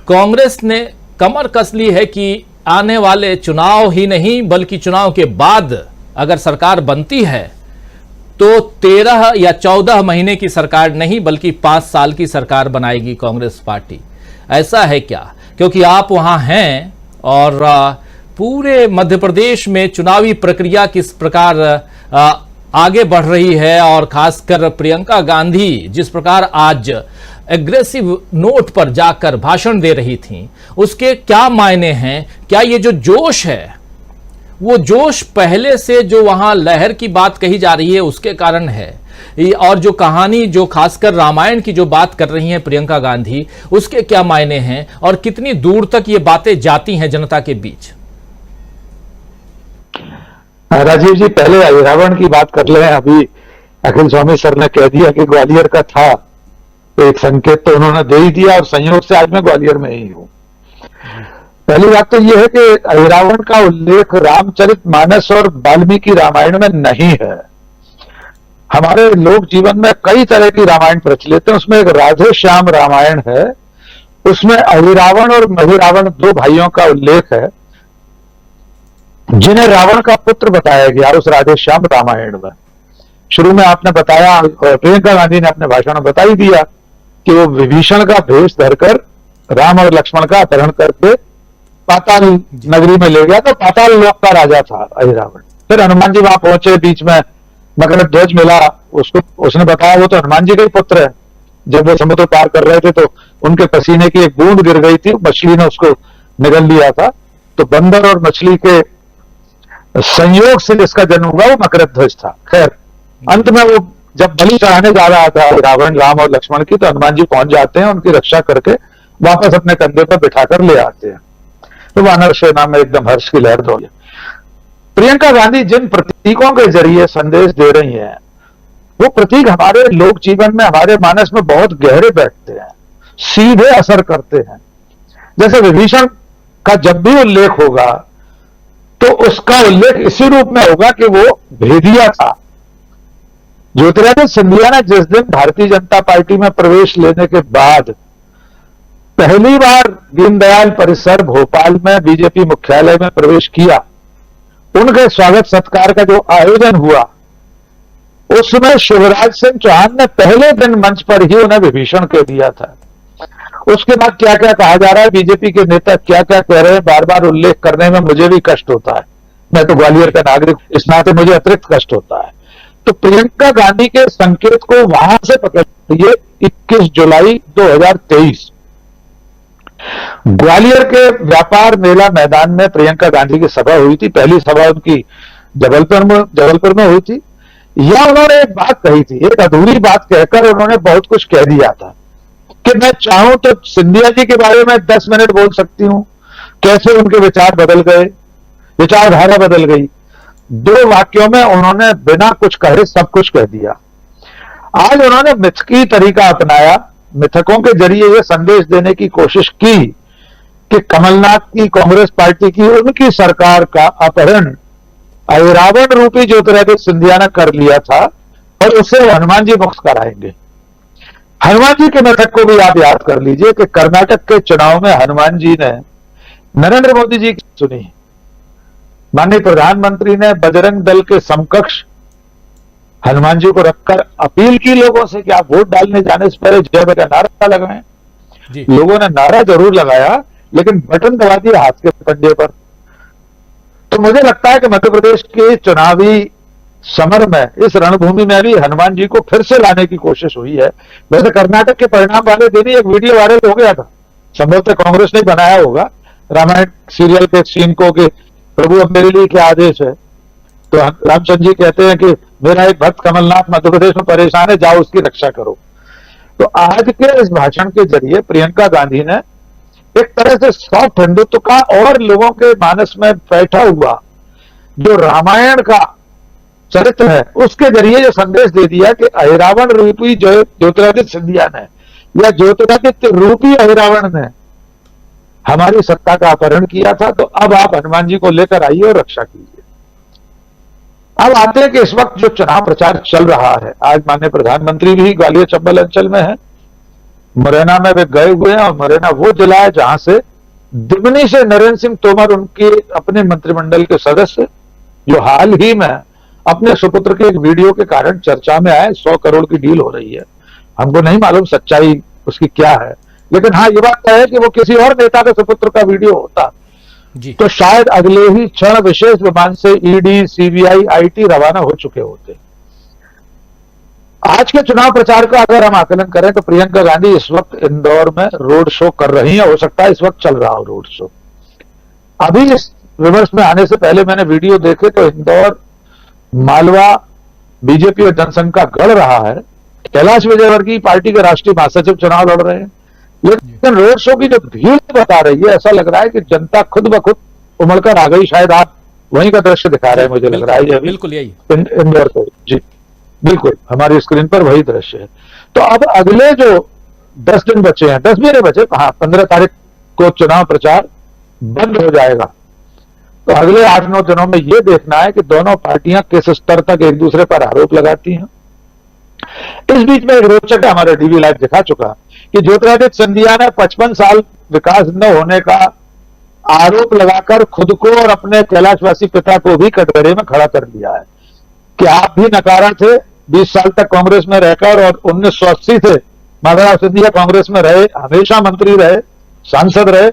कांग्रेस ने कमर कस ली है कि आने वाले चुनाव ही नहीं बल्कि चुनाव के बाद अगर सरकार बनती है तो 13 या 14 महीने की सरकार नहीं बल्कि 5 साल की सरकार बनाएगी कांग्रेस पार्टी। ऐसा है क्या? क्योंकि आप वहां हैं और पूरे मध्य प्रदेश में चुनावी प्रक्रिया किस प्रकार आगे बढ़ रही है और खासकर प्रियंका गांधी जिस प्रकार आज एग्रेसिव नोट पर जाकर भाषण दे रही थी, उसके क्या मायने हैं? क्या ये जो जोश है वो जोश पहले से जो वहां लहर की बात कही जा रही है उसके कारण है, और जो कहानी जो खासकर रामायण की जो बात कर रही हैं प्रियंका गांधी, उसके क्या मायने हैं और कितनी दूर तक ये बातें जाती हैं जनता के बीच? राजीव जी, पहले अहिरावण की बात कर लें। अभी अखिल स्वामी सर ने कह दिया कि ग्वालियर का था, तो एक संकेत तो उन्होंने दे ही दिया और संयोग से आज मैं ग्वालियर में ही हूं। पहली बात तो यह है कि अहिरावण का उल्लेख रामचरितमानस और वाल्मीकि रामायण में नहीं है। हमारे लोक जीवन में कई तरह की रामायण प्रचलित है, उसमें एक राधे श्याम रामायण है, उसमें अहिरावण और महिरावण दो भाइयों का उल्लेख है जिन्हें रावण का पुत्र बताया गया उस राधे श्याम रामायण में। शुरू में आपने बताया, प्रियंका गांधी ने अपने भाषण में बता ही दिया कि वो विभीषण का भेष धरकर राम और लक्ष्मण का अपहरण करके पाताल नगरी में ले गया, तो पाताल लोक का राजा था अहिरावण। फिर हनुमान जी वहां पहुंचे, बीच में मकर ध्वज मिला, उसको उसने बताया वो तो हनुमान जी का ही पुत्र है। जब वो समुद्र पार कर रहे थे तो उनके पसीने की एक बूंद गिर गई थी, मछली ने उसको निगल लिया था, तो बंदर और मछली के संयोग से जिसका जन्म हुआ वो मकर ध्वज था। खैर, अंत में वो जब बलि चढ़ाने जा रहा था रावण राम और लक्ष्मण की, तो हनुमान जी पहुंच जाते हैं, उनकी रक्षा करके वापस अपने कंधे पर बिठाकर ले आते हैं। तो वानर सेना में एकदम हर्ष की लहर दौड़ी। प्रियंका गांधी जिन प्रतीकों के जरिए संदेश दे रही हैं, वो प्रतीक हमारे लोक जीवन में, हमारे मानस में बहुत गहरे बैठते हैं, सीधे असर करते हैं। जैसे विभीषण का जब भी उल्लेख होगा तो उसका उल्लेख इसी रूप में होगा कि वो भेदिया था। ज्योतिरादित्य सिंधिया ने जिस दिन भारतीय जनता पार्टी में प्रवेश लेने के बाद पहली बार दीनदयाल परिसर भोपाल में बीजेपी मुख्यालय में प्रवेश किया, उनके स्वागत सत्कार का जो आयोजन हुआ, उसमें शिवराज सिंह चौहान ने पहले दिन मंच पर ही उन्हें विभीषण कह दिया था। उसके बाद क्या क्या कहा जा रहा है, बीजेपी के नेता क्या क्या कह रहे हैं, बार बार उल्लेख करने में मुझे भी कष्ट होता है। मैं तो ग्वालियर का नागरिक, इस नाते मुझे अतिरिक्त कष्ट होता है। तो प्रियंका गांधी के संकेत को वहां से पकड़िए। 21 जुलाई 2023 ग्वालियर के व्यापार मेला मैदान में प्रियंका गांधी की सभा हुई थी। पहली सभा उनकी जबलपुर में हुई थी। या उन्होंने एक बात कही थी, एक अधूरी बात कहकर उन्होंने बहुत कुछ कह दिया था कि मैं चाहूं तो सिंधिया जी के बारे में 10 मिनट बोल सकती हूं, कैसे उनके विचार बदल गए, विचारधारा बदल गई। 2 वाक्यों में उन्होंने बिना कुछ कहे सब कुछ कह दिया। आज उन्होंने मिथकी तरीका अपनाया, मिथकों के जरिए यह संदेश देने की कोशिश की कि कमलनाथ की कांग्रेस पार्टी की उनकी सरकार का अपहरण अहिरावण रूपी ज्योतिरादित्य सिंधिया ने कर लिया था और उसे हनुमान जी मुक्त कराएंगे। हनुमान जी के मिथक को भी आप याद कर लीजिए कि कर्नाटक के चुनाव में हनुमान जी ने नरेंद्र मोदी जी की सुनी। माननीय प्रधानमंत्री ने बजरंग दल के समकक्ष हनुमान जी को रखकर अपील की लोगों से कि आप वोट डालने जाने से पहले जय का नारा लगाएं। लोगों ने नारा जरूर लगाया, लेकिन बटन दबा दिया हाथ के पंजे पर। तो मुझे लगता है कि मध्य प्रदेश के चुनावी समर में, इस रणभूमि में भी हनुमान जी को फिर से लाने की कोशिश हुई है। वैसे कर्नाटक के परिणाम वाले दिन ही एक वीडियो वायरल हो गया था, संभवतः कांग्रेस ने बनाया होगा, रामायण सीरियल के सीन को कि प्रभु अब मेरे लिए क्या आदेश है। तो रामचंद्र जी कहते हैं कि मेरा एक भक्त कमलनाथ मध्य प्रदेश में परेशान है, जाओ उसकी रक्षा करो। तो आज के इस भाषण के जरिए प्रियंका गांधी ने एक तरह से सॉफ्ट हिंदुत्व का और लोगों के मानस में बैठा हुआ जो रामायण का चरित्र है, उसके जरिए जो संदेश दे दिया कि अहिरावण रूपी ज्योतिरादित्य सिंधिया ने या ज्योतिरादित्य रूपी अहिरावण ने हमारी सत्ता का अपहरण किया था, तो अब आप हनुमान जी को लेकर आइए और रक्षा कीजिए। अब आते हैं कि इस वक्त जो चुनाव प्रचार चल रहा है, आज माननीय प्रधानमंत्री भी ग्वालियर चंबल अंचल में है, मुरैना में वे गए हुए हैं और मुरैना वो जिला है जहां से दुगनी से नरेंद्र सिंह तोमर उनके अपने मंत्रिमंडल के सदस्य, जो हाल ही में अपने सुपुत्र के एक वीडियो के कारण चर्चा में आए, 100 करोड़ की डील हो रही है। हमको नहीं मालूम सच्चाई उसकी क्या है, लेकिन हाँ, ये बात है कि वो किसी और नेता के सुपुत्र का वीडियो होता जी तो शायद अगले ही क्षण विशेष विमान से ईडी, सीबीआई, आईटी रवाना हो चुके होते। आज के चुनाव प्रचार का अगर हम आकलन करें तो प्रियंका गांधी इस वक्त इंदौर में रोड शो कर रही है। हो सकता है इस वक्त चल रहा हो रोड शो। अभी इस रिवर्स में आने से पहले मैंने वीडियो देखे तो इंदौर, मालवा बीजेपी और जनसंघ का गढ़ रहा है। कैलाश विजयवर्गीय पार्टी के राष्ट्रीय महासचिव चुनाव लड़ रहे हैं, लेकिन रोड शो की जो भीड़ बता रही है, ऐसा लग रहा है कि जनता खुद ब खुद उमड़कर आ गई। शायद आप वहीं का दृश्य दिखा रहे हैं, मुझे लग रहा है ये बिल्कुल यही इंदौर को। जी बिल्कुल, हमारी स्क्रीन पर वही दृश्य है। तो अब अगले जो 10 दिन बचे हैं, 10 भी नहीं बचे, हाँ 15 तारीख को चुनाव प्रचार बंद हो जाएगा। तो अगले 8-9 दिनों में यह देखना है कि दोनों पार्टियां किस स्तर तक एक दूसरे पर आरोप लगाती हैं। इस बीच में एक रोचक हमारे डीवी लाइव दिखा चुका कि ज्योतिरादित्य सिंधिया ने 55 साल विकास न होने का आरोप लगाकर खुद को और अपने कैलाशवासी पिता को भी कटघरे में खड़ा कर दिया है कि आप भी नकारा थे 20 साल तक कांग्रेस में रहकर, और 1980 से माधवराव सिंधिया कांग्रेस में रहे, हमेशा मंत्री रहे, सांसद रहे,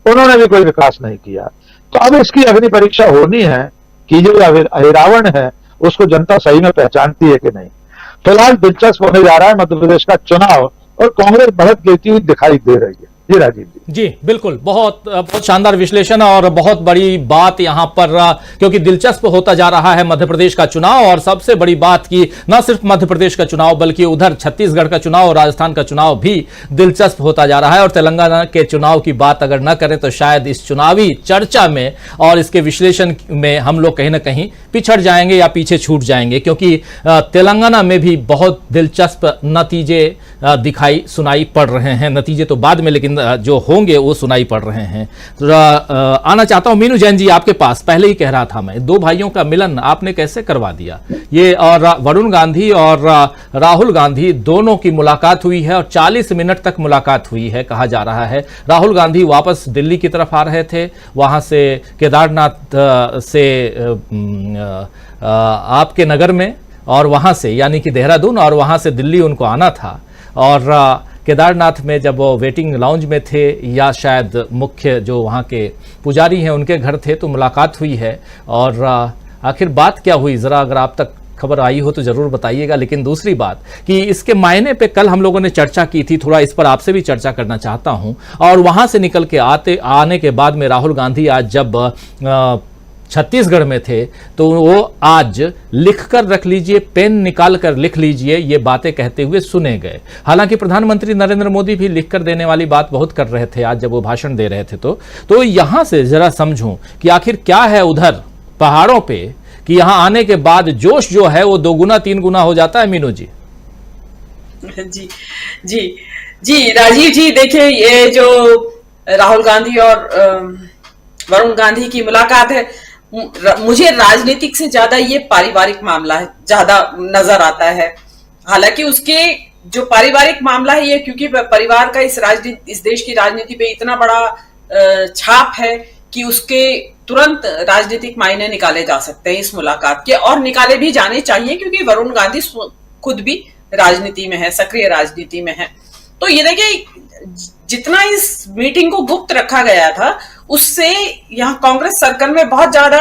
उन्होंने भी कोई विकास नहीं किया। तो अब इसकी अग्नि परीक्षा होनी है कि जो अहिरावण है उसको जनता सही में पहचानती है कि नहीं। फिलहाल दिलचस्प होने जा रहा है मध्य प्रदेश का चुनाव, और कांग्रेस बढ़त गिरती हुई दिखाई दे रही है। जी राजीव जी बिल्कुल, बहुत शानदार विश्लेषण और बहुत बड़ी बात यहां पर, क्योंकि दिलचस्प होता जा रहा है मध्य प्रदेश का चुनाव। और सबसे बड़ी बात कि न सिर्फ मध्य प्रदेश का चुनाव बल्कि उधर छत्तीसगढ़ का चुनाव और राजस्थान का चुनाव भी दिलचस्प होता जा रहा है। और तेलंगाना के चुनाव की बात अगर न करें तो शायद इस चुनावी चर्चा में और इसके विश्लेषण में हम लोग कहीं ना कहीं पिछड़ जाएंगे या पीछे छूट जाएंगे, क्योंकि तेलंगाना में भी बहुत दिलचस्प नतीजे दिखाई सुनाई पड़ रहे हैं। नतीजे तो बाद में, लेकिन जो होंगे वो सुनाई पड़ रहे हैं। तो आना चाहता हूं मीनू जैन जी आपके पास। पहले ही कह रहा था मैं, दो भाइयों का मिलन आपने कैसे करवा दिया ये। और वरुण गांधी और राहुल गांधी दोनों की मुलाकात हुई है और 40 मिनट तक मुलाकात हुई है कहा जा रहा है। राहुल गांधी वापस दिल्ली की तरफ आ रहे थे, वहां से केदारनाथ से आपके नगर में, और वहां से यानी कि देहरादून, और वहां से दिल्ली उनको आना था। और केदारनाथ में जब वो वेटिंग लाउंज में थे या शायद मुख्य जो वहाँ के पुजारी हैं उनके घर थे, तो मुलाकात हुई है। और आखिर बात क्या हुई, ज़रा अगर आप तक खबर आई हो तो ज़रूर बताइएगा। लेकिन दूसरी बात कि इसके मायने पे कल हम लोगों ने चर्चा की थी, थोड़ा इस पर आपसे भी चर्चा करना चाहता हूँ। और वहाँ से निकल के आने के बाद में राहुल गांधी आज जब छत्तीसगढ़ में थे तो वो आज लिख कर रख लीजिए, पेन निकाल कर लिख लीजिए, ये बातें कहते हुए सुने गए। हालांकि प्रधानमंत्री नरेंद्र मोदी भी लिख कर देने वाली बात बहुत कर रहे थे आज जब वो भाषण दे रहे थे। तो यहां से जरा समझूं कि आखिर क्या है उधर पहाड़ों पे कि यहां आने के बाद जोश जो है वो 2 गुना 3 गुना हो जाता है। मीनू जी जी जी जी राजीव जी, देखिए ये जो राहुल गांधी और वरुण गांधी की मुलाकात है, मुझे राजनीतिक से ज्यादा ये पारिवारिक मामला है ज्यादा नजर आता है। हालांकि उसके जो पारिवारिक मामला है ये, क्योंकि परिवार का इस देश की राजनीति पे इतना बड़ा छाप है कि उसके तुरंत राजनीतिक मायने निकाले जा सकते हैं इस मुलाकात के, और निकाले भी जाने चाहिए, क्योंकि वरुण गांधी खुद भी राजनीति में है, सक्रिय राजनीति में है। तो ये देखिए, जितना इस मीटिंग को गुप्त रखा गया था उससे यहाँ कांग्रेस सर्कल में बहुत ज्यादा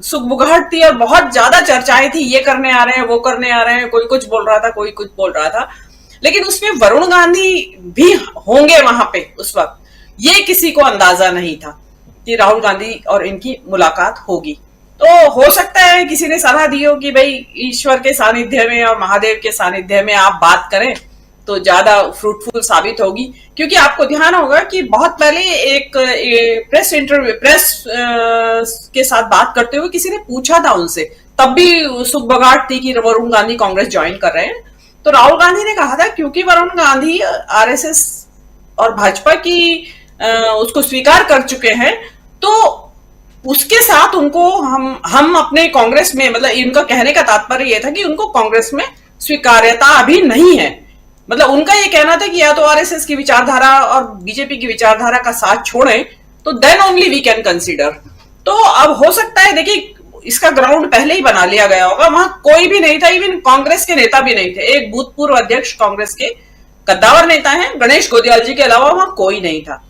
सुगबुगाहट थी और बहुत ज्यादा चर्चाएं थी, ये करने आ रहे हैं, वो करने आ रहे हैं, कोई कुछ बोल रहा था, कोई कुछ बोल रहा था। लेकिन उसमें वरुण गांधी भी होंगे वहां पे उस वक्त, ये किसी को अंदाजा नहीं था कि राहुल गांधी और इनकी मुलाकात होगी। तो हो सकता है किसी ने सलाह दी हो कि भाई ईश्वर के सानिध्य में और महादेव के सानिध्य में आप बात करें तो ज्यादा फ्रूटफुल साबित होगी। क्योंकि आपको ध्यान होगा कि बहुत पहले एक प्रेस के साथ बात करते हुए किसी ने पूछा था उनसे, तब भी सुगबुगाहट थी कि वरुण गांधी कांग्रेस ज्वाइन कर रहे हैं। तो राहुल गांधी ने कहा था क्योंकि वरुण गांधी आरएसएस और भाजपा की उसको स्वीकार कर चुके हैं, तो उसके साथ उनको हम अपने कांग्रेस में, मतलब इनका कहने का तात्पर्य यह था कि उनको कांग्रेस में स्वीकार्यता अभी नहीं है। मतलब उनका ये कहना था कि या तो आरएसएस की विचारधारा और बीजेपी की विचारधारा का साथ छोड़ें तो then only we can consider. तो अब हो सकता है, देखिए इसका ग्राउंड पहले ही बना लिया गया होगा, वहां कोई भी नहीं था, इवन कांग्रेस के नेता भी नहीं थे। एक भूतपूर्व अध्यक्ष कांग्रेस के कद्दावर नेता हैं, गणेश गोदियाल जी के अलावा वहां कोई नहीं था।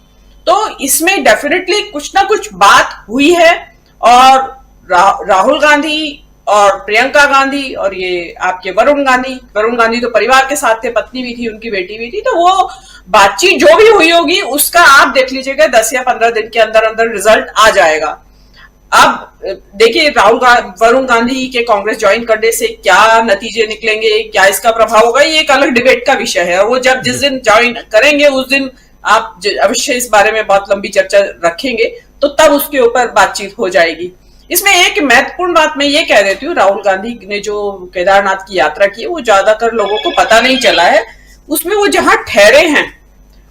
तो इसमें डेफिनेटली कुछ ना कुछ बात हुई है, और राहुल गांधी और प्रियंका गांधी और ये आपके वरुण गांधी तो परिवार के साथ थे, पत्नी भी थी, उनकी बेटी भी थी, तो वो बातचीत जो भी हुई होगी उसका आप देख लीजिएगा 10 या 15 दिन के अंदर अंदर रिजल्ट आ जाएगा। अब देखिए वरुण गांधी के कांग्रेस ज्वाइन करने से क्या नतीजे निकलेंगे, क्या इसका प्रभाव होगा, ये एक अलग डिबेट का विषय है। वो जब जिस दिन ज्वाइन करेंगे उस दिन आप अवश्य इस बारे में बहुत लंबी चर्चा रखेंगे, तो तब उसके ऊपर बातचीत हो जाएगी। इसमें एक महत्वपूर्ण बात मैं ये कह देती हूँ, राहुल गांधी ने जो केदारनाथ की यात्रा की है वो ज्यादातर लोगों को पता नहीं चला है। उसमें वो जहां ठहरे हैं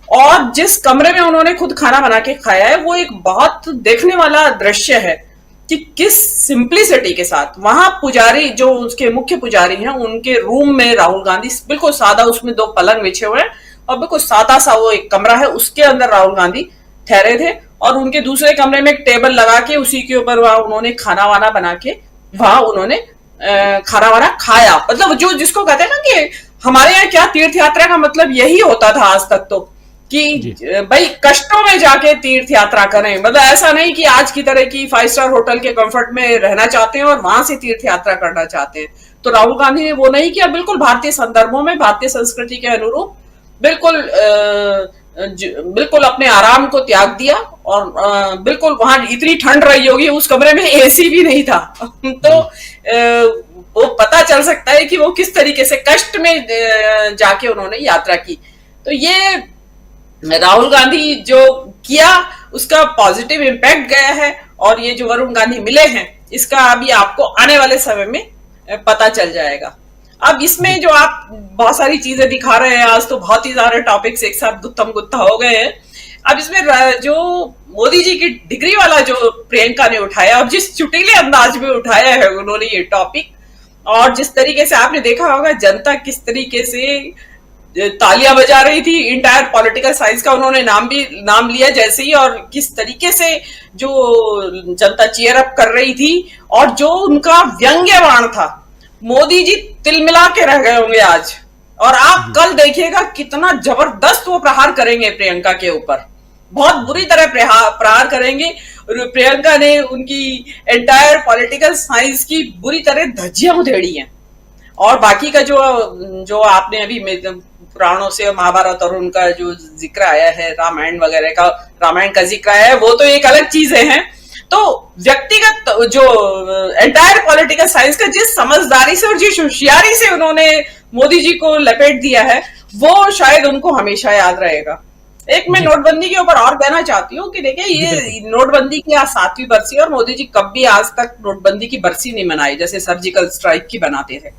और जिस कमरे में उन्होंने खुद खाना बना के खाया है, वो एक बहुत देखने वाला दृश्य है कि किस सिंप्लिसिटी के साथ वहां पुजारी, जो उसके मुख्य पुजारी हैं, उनके रूम में राहुल गांधी बिल्कुल सादा, उसमें 2 पलंग बिछे हुए हैं और बिल्कुल सादा सा वो एक कमरा है, उसके अंदर राहुल गांधी ठहरे थे। और उनके दूसरे कमरे में एक टेबल लगा के उसी के ऊपर वहां उन्होंने खाना वाना बना के वहां उन्होंने खाना वाना खाया। मतलब जो जिसको कहते हैं ना कि हमारे यहाँ क्या तीर्थ यात्रा का मतलब यही होता था आज तक, तो कि भाई कष्टों में जाके तीर्थ यात्रा करें। मतलब ऐसा नहीं कि आज की तरह की 5 स्टार होटल के कंफर्ट में रहना चाहते हैं और वहां से तीर्थ यात्रा करना चाहते हैं। तो राहुल गांधी ने वो नहीं किया, बिल्कुल भारतीय संदर्भों में, भारतीय संस्कृति के अनुरूप बिल्कुल अपने आराम को त्याग दिया। और बिल्कुल वहां इतनी ठंड रही होगी, उस कमरे में एसी भी नहीं था तो वो पता चल सकता है कि वो किस तरीके से कष्ट में जाके उन्होंने यात्रा की। तो ये राहुल गांधी जो किया उसका पॉजिटिव इम्पैक्ट गया है, और ये जो वरुण गांधी मिले हैं इसका अभी आपको आने वाले समय में पता चल जाएगा। अब इसमें जो आप बहुत सारी चीजें दिखा रहे हैं, आज तो बहुत ही सारे टॉपिक्स एक साथ गुत्थम गुत्था हो गए हैं। अब इसमें जो मोदी जी की डिग्री वाला जो प्रियंका ने उठाया और जिस चुटीले अंदाज में उठाया है उन्होंने ये टॉपिक, और जिस तरीके से आपने देखा होगा जनता किस तरीके से तालियां बजा रही थी, इंटायर पॉलिटिकल साइंस का उन्होंने नाम लिया जैसे ही, और किस तरीके से जो जनता चीयर अप कर रही थी, और जो उनका व्यंग्यवाण था, मोदी जी तिलमिला के रह गए होंगे आज। और आप कल देखिएगा कितना जबरदस्त वो प्रहार करेंगे प्रियंका के ऊपर, बहुत बुरी तरह प्रहार करेंगे। प्रियंका ने उनकी एंटायर पॉलिटिकल साइंस की बुरी तरह धज्जियां उधेड़ी हैं। और बाकी का जो आपने अभी पुराणों से महाभारत और उनका जो जिक्र आया है, रामायण का जिक्र आया है, वो तो एक अलग चीजें हैं। तो व्यक्तिगत जो एंटायर पॉलिटिकल साइंस का जिस समझदारी से और जिस होशियारी से उन्होंने मोदी जी को लपेट दिया है, वो शायद उनको हमेशा याद रहेगा। एक मैं नोटबंदी के ऊपर और कहना चाहती हूँ कि देखिए ये नोटबंदी की आज 7वीं बरसी, और मोदी जी कब भी आज तक नोटबंदी की बरसी नहीं मनाई जैसे सर्जिकल स्ट्राइक की बनाते थे।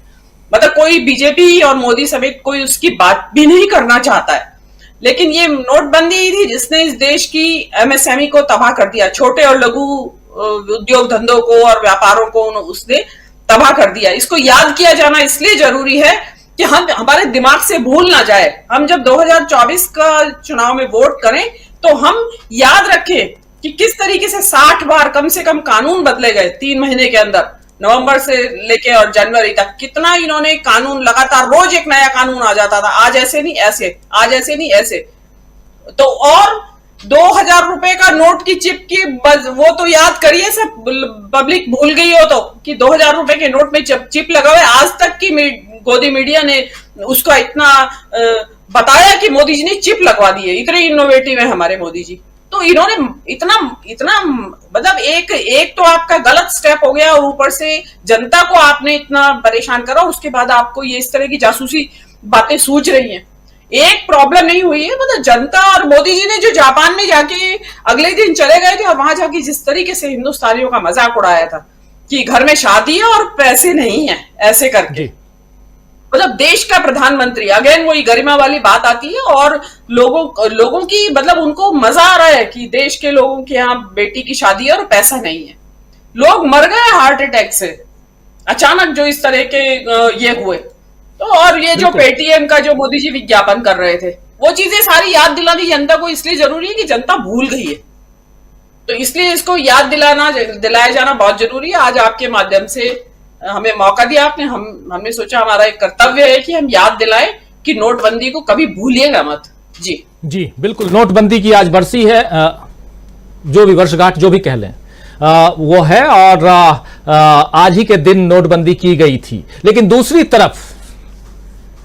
मतलब कोई बीजेपी और मोदी समेत कोई उसकी बात भी नहीं करना चाहता है, लेकिन ये नोटबंदी ही थी जिसने इस देश की एमएसएमई को तबाह कर दिया, छोटे और लघु उद्योग धंधों को और व्यापारों को उसने तबाह कर दिया। इसको याद किया जाना इसलिए जरूरी है कि हमारे दिमाग से भूल ना जाए। हम जब 2024 का चुनाव में वोट करें तो हम याद रखें कि किस तरीके से 60 बार कम से कम कानून बदले गए 3 महीने के अंदर, नवंबर से लेके और जनवरी तक। कितना इन्होंने कानून, लगातार रोज एक नया कानून आ जाता था, आज ऐसे नहीं ऐसे, आज ऐसे नहीं ऐसे। तो और 2000 रुपए का नोट की चिप की वो तो याद करिए, सब पब्लिक भूल गई हो तो कि 2000 रुपए के नोट में चिप लगा हुआ है। आज तक की गोदी मीडिया ने उसका इतना बताया कि मोदी जी ने चिप लगवा दी है, इतने इनोवेटिव है हमारे मोदी जी। तो इन्होंने इतना मतलब एक तो आपका गलत स्टेप हो गया, और ऊपर से जनता को आपने इतना परेशान करा, उसके बाद आपको ये इस तरह की जासूसी बातें सूझ रही हैं। एक प्रॉब्लम नहीं हुई है, मतलब जनता और मोदी जी ने जो जापान में जाके अगले दिन चले गए थे और वहां जाके जिस तरीके से हिंदुस्तानियों का मजाक उड़ाया था कि घर में शादी है और पैसे नहीं है, ऐसे करके। मतलब देश का प्रधानमंत्री, अगेन वही गरिमा वाली बात आती है, और लोगों की मतलब उनको मजा आ रहा है कि देश के लोगों के यहाँ बेटी की शादी है और पैसा नहीं है। लोग मर गए हार्ट अटैक से अचानक जो इस तरह के ये हुए। तो और ये जो पेटीएम का जो मोदी जी विज्ञापन कर रहे थे, वो चीजें सारी याद दिलानी जनता को इसलिए जरूरी है कि जनता भूल गई है। तो इसलिए इसको याद दिलाया जाना बहुत जरूरी है। आज आपके माध्यम से हमें मौका दिया आपने, हमने सोचा हमारा एक कर्तव्य है कि हम याद दिलाएं कि नोटबंदी को कभी भूलिएगा मत। जी जी बिल्कुल, नोटबंदी की आज बरसी है, जो भी वर्षगांठ जो भी कह लें वो है, और आज ही के दिन नोटबंदी की गई थी। लेकिन दूसरी तरफ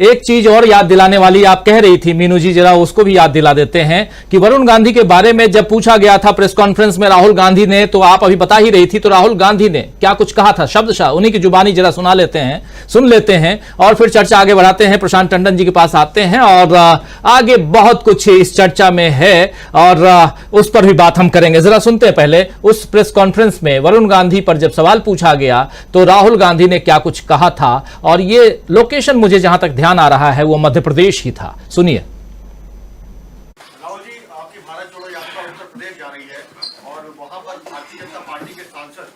एक चीज और याद दिलाने वाली आप कह रही थी मीनू जी, जरा उसको भी याद दिला देते हैं कि वरुण गांधी के बारे में जब पूछा गया था प्रेस कॉन्फ्रेंस में राहुल गांधी ने, तो आप अभी बता ही रही थी, तो राहुल गांधी ने क्या कुछ कहा था शब्दशः, उन्हीं की जुबानी जरा सुन लेते हैं और फिर चर्चा आगे बढ़ाते हैं। प्रशांत टंडन जी के पास आते हैं और आगे बहुत कुछ इस चर्चा में है और उस पर भी बात हम करेंगे। जरा सुनते हैं पहले उस प्रेस कॉन्फ्रेंस में वरुण गांधी पर जब सवाल पूछा गया तो राहुल गांधी ने क्या कुछ कहा था, और ये लोकेशन मुझे जहां तक ध्यान आ रहा है वो मध्य प्रदेश ही था। सुनिए। राहुल जी, आपकी भारत जोड़ो यात्रा उत्तर प्रदेश जा रही है और वहां पर भारतीय जनता पार्टी के सांसद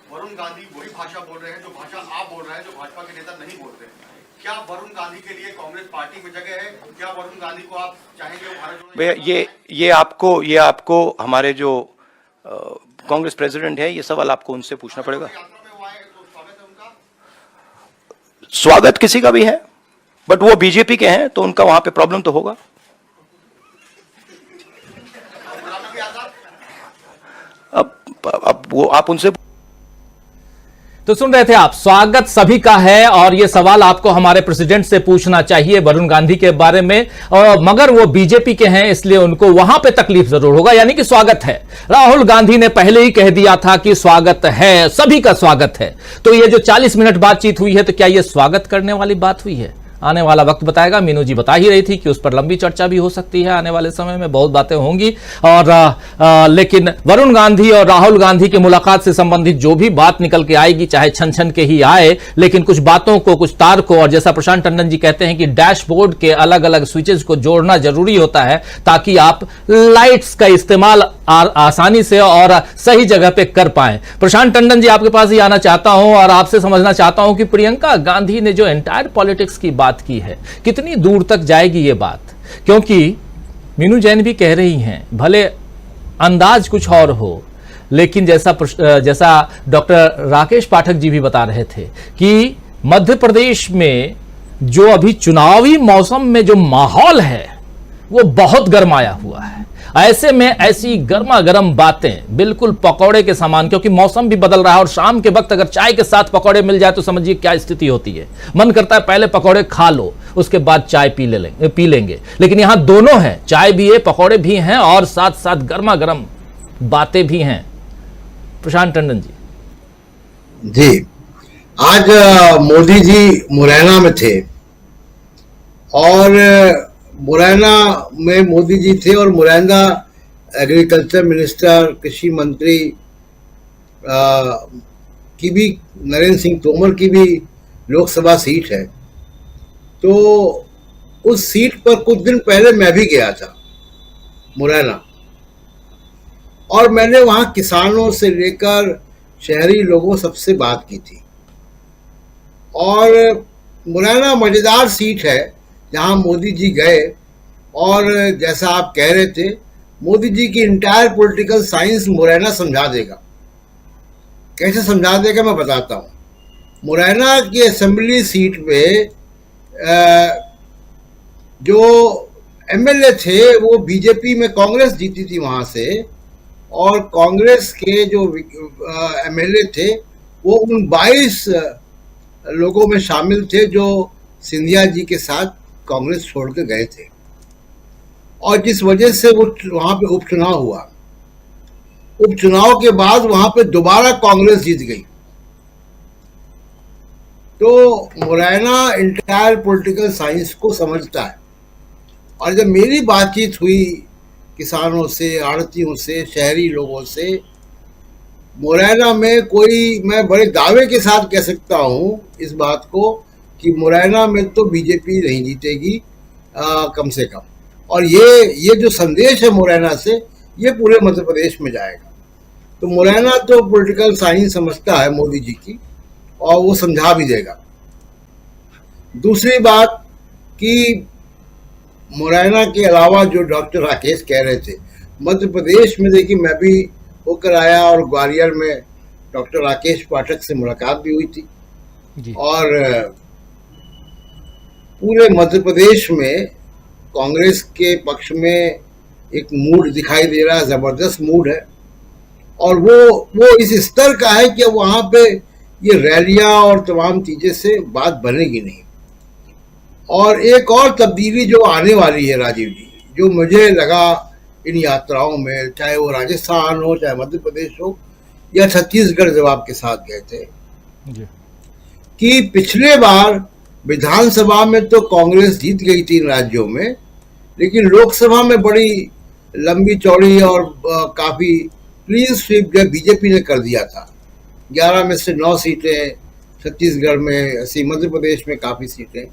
वरुण गांधी वही भाषा बोल रहे हैं जो भाषा आप बोल रहे हैं, जो भाजपा के नेता नहीं बोलते। क्या वरुण गांधी के लिए कांग्रेस पार्टी में जगह है? क्या वरुण गांधी को आप चाहेंगे वो भारत जोड़ो? ये आपको हमारे जो कांग्रेस प्रेसिडेंट है, ये सवाल आपको उनसे पूछना पड़ेगा। यात्रा में वो आए तो स्वागत है उनका। स्वागत किसी का भी है, बट वो बीजेपी के हैं तो उनका वहां पे प्रॉब्लम तो होगा। अब वो आप उनसे तो सुन रहे थे आप, स्वागत सभी का है और ये सवाल आपको हमारे प्रेसिडेंट से पूछना चाहिए वरुण गांधी के बारे में, और मगर वो बीजेपी के हैं इसलिए उनको वहां पे तकलीफ जरूर होगा, यानी कि स्वागत है। राहुल गांधी ने पहले ही कह दिया था कि स्वागत है, सभी का स्वागत है। तो ये जो 40 मिनट बातचीत हुई है, तो क्या ये स्वागत करने वाली बात हुई है? आने वाला वक्त बताएगा। मीनू जी बता ही रही थी कि उस पर लंबी चर्चा भी हो सकती है, आने वाले समय में बहुत बातें होंगी। और लेकिन वरुण गांधी और राहुल गांधी की मुलाकात से संबंधित जो भी बात निकल के आएगी, चाहे छन छन के ही आए, लेकिन कुछ बातों को, कुछ तार को, और जैसा प्रशांत टंडन जी कहते हैं कि डैशबोर्ड के अलग अलग स्विचेस को जोड़ना जरूरी होता है ताकि आप लाइट्स का इस्तेमाल आसानी से और सही जगह पे कर पाए। प्रशांत टंडन जी, आपके पास ही आना चाहता हूं और आपसे समझना चाहता हूं कि प्रियंका गांधी ने जो एंटायर पॉलिटिक्स की बात की है, कितनी दूर तक जाएगी ये बात? क्योंकि मीनू जैन भी कह रही हैं, भले अंदाज कुछ और हो, लेकिन जैसा डॉक्टर राकेश पाठक जी भी बता रहे थे कि मध्य प्रदेश में जो अभी चुनावी मौसम में जो माहौल है वो बहुत गरमाया हुआ है। ऐसे में ऐसी गर्मा गर्म बातें बिल्कुल पकौड़े के समान, क्योंकि मौसम भी बदल रहा है और शाम के वक्त अगर चाय के साथ पकौड़े मिल जाए तो समझिए क्या स्थिति होती है। मन करता है पहले पकौड़े खा लो, उसके बाद चाय पी लेंगे। लेकिन यहां दोनों हैं, चाय भी है, पकौड़े भी हैं और साथ साथ गर्मा गर्म बातें भी हैं। प्रशांत टंडन जी, आज मोदी जी मुरैना में थे और मुरैना में मोदी जी थे और मुरैना एग्रीकल्चर मिनिस्टर, कृषि मंत्री की भी, नरेंद्र सिंह तोमर की भी लोकसभा सीट है। तो उस सीट पर कुछ दिन पहले मैं भी गया था मुरैना, और मैंने वहां किसानों से लेकर शहरी लोगों सबसे बात की थी। और मुरैना मजेदार सीट है जहां मोदी जी गए, और जैसा आप कह रहे थे, मोदी जी की इंटायर पॉलिटिकल साइंस मुरैना समझा देगा। कैसे समझा देगा मैं बताता हूं। मुरैना की असेंबली सीट पे जो एमएलए थे वो बीजेपी में, कांग्रेस जीती थी वहां से, और कांग्रेस के जो एमएलए थे वो उन 22 लोगों में शामिल थे जो सिंधिया जी के साथ कांग्रेस छोड़ के गए थे, और जिस वजह से वो वहां पे उपचुनाव हुआ। उपचुनाव के बाद वहां पे दोबारा कांग्रेस जीत गई। तो मुरैना इंटायर पॉलिटिकल साइंस को समझता है। और जब मेरी बातचीत हुई किसानों से, आड़तियों से, शहरी लोगों से, मुरैना में कोई, मैं बड़े दावे के साथ कह सकता हूं इस बात को कि मुरैना में तो बीजेपी नहीं जीतेगी कम से कम। और ये जो संदेश है मुरैना से, ये पूरे मध्य प्रदेश में जाएगा। तो मुरैना तो पॉलिटिकल साइंस समझता है मोदी जी की, और वो समझा भी देगा। दूसरी बात कि मुरैना के अलावा जो डॉक्टर राकेश कह रहे थे, मध्य प्रदेश में देखिए मैं भी होकर आया और ग्वालियर में डॉक्टर राकेश पाठक से मुलाकात भी हुई थी। और पूरे मध्य प्रदेश में कांग्रेस के पक्ष में एक मूड दिखाई दे रहा है, जबरदस्त मूड है, और वो इस स्तर का है कि वहां पे ये रैलियां और तमाम चीजें से बात बनेगी नहीं। और एक और तब्दीली जो आने वाली है राजीव जी, जो मुझे लगा इन यात्राओं में, चाहे वो राजस्थान हो, चाहे मध्य प्रदेश हो या छत्तीसगढ़ जब आपके साथ गए थे, कि पिछले बार विधानसभा में तो कांग्रेस जीत गई 3 राज्यों में, लेकिन लोकसभा में बड़ी लंबी चौड़ी और काफी क्लीन स्वीप जो बीजेपी ने कर दिया था। 11 में से 9 सीटें छत्तीसगढ़ में, 80 मध्य प्रदेश में काफी सीटें,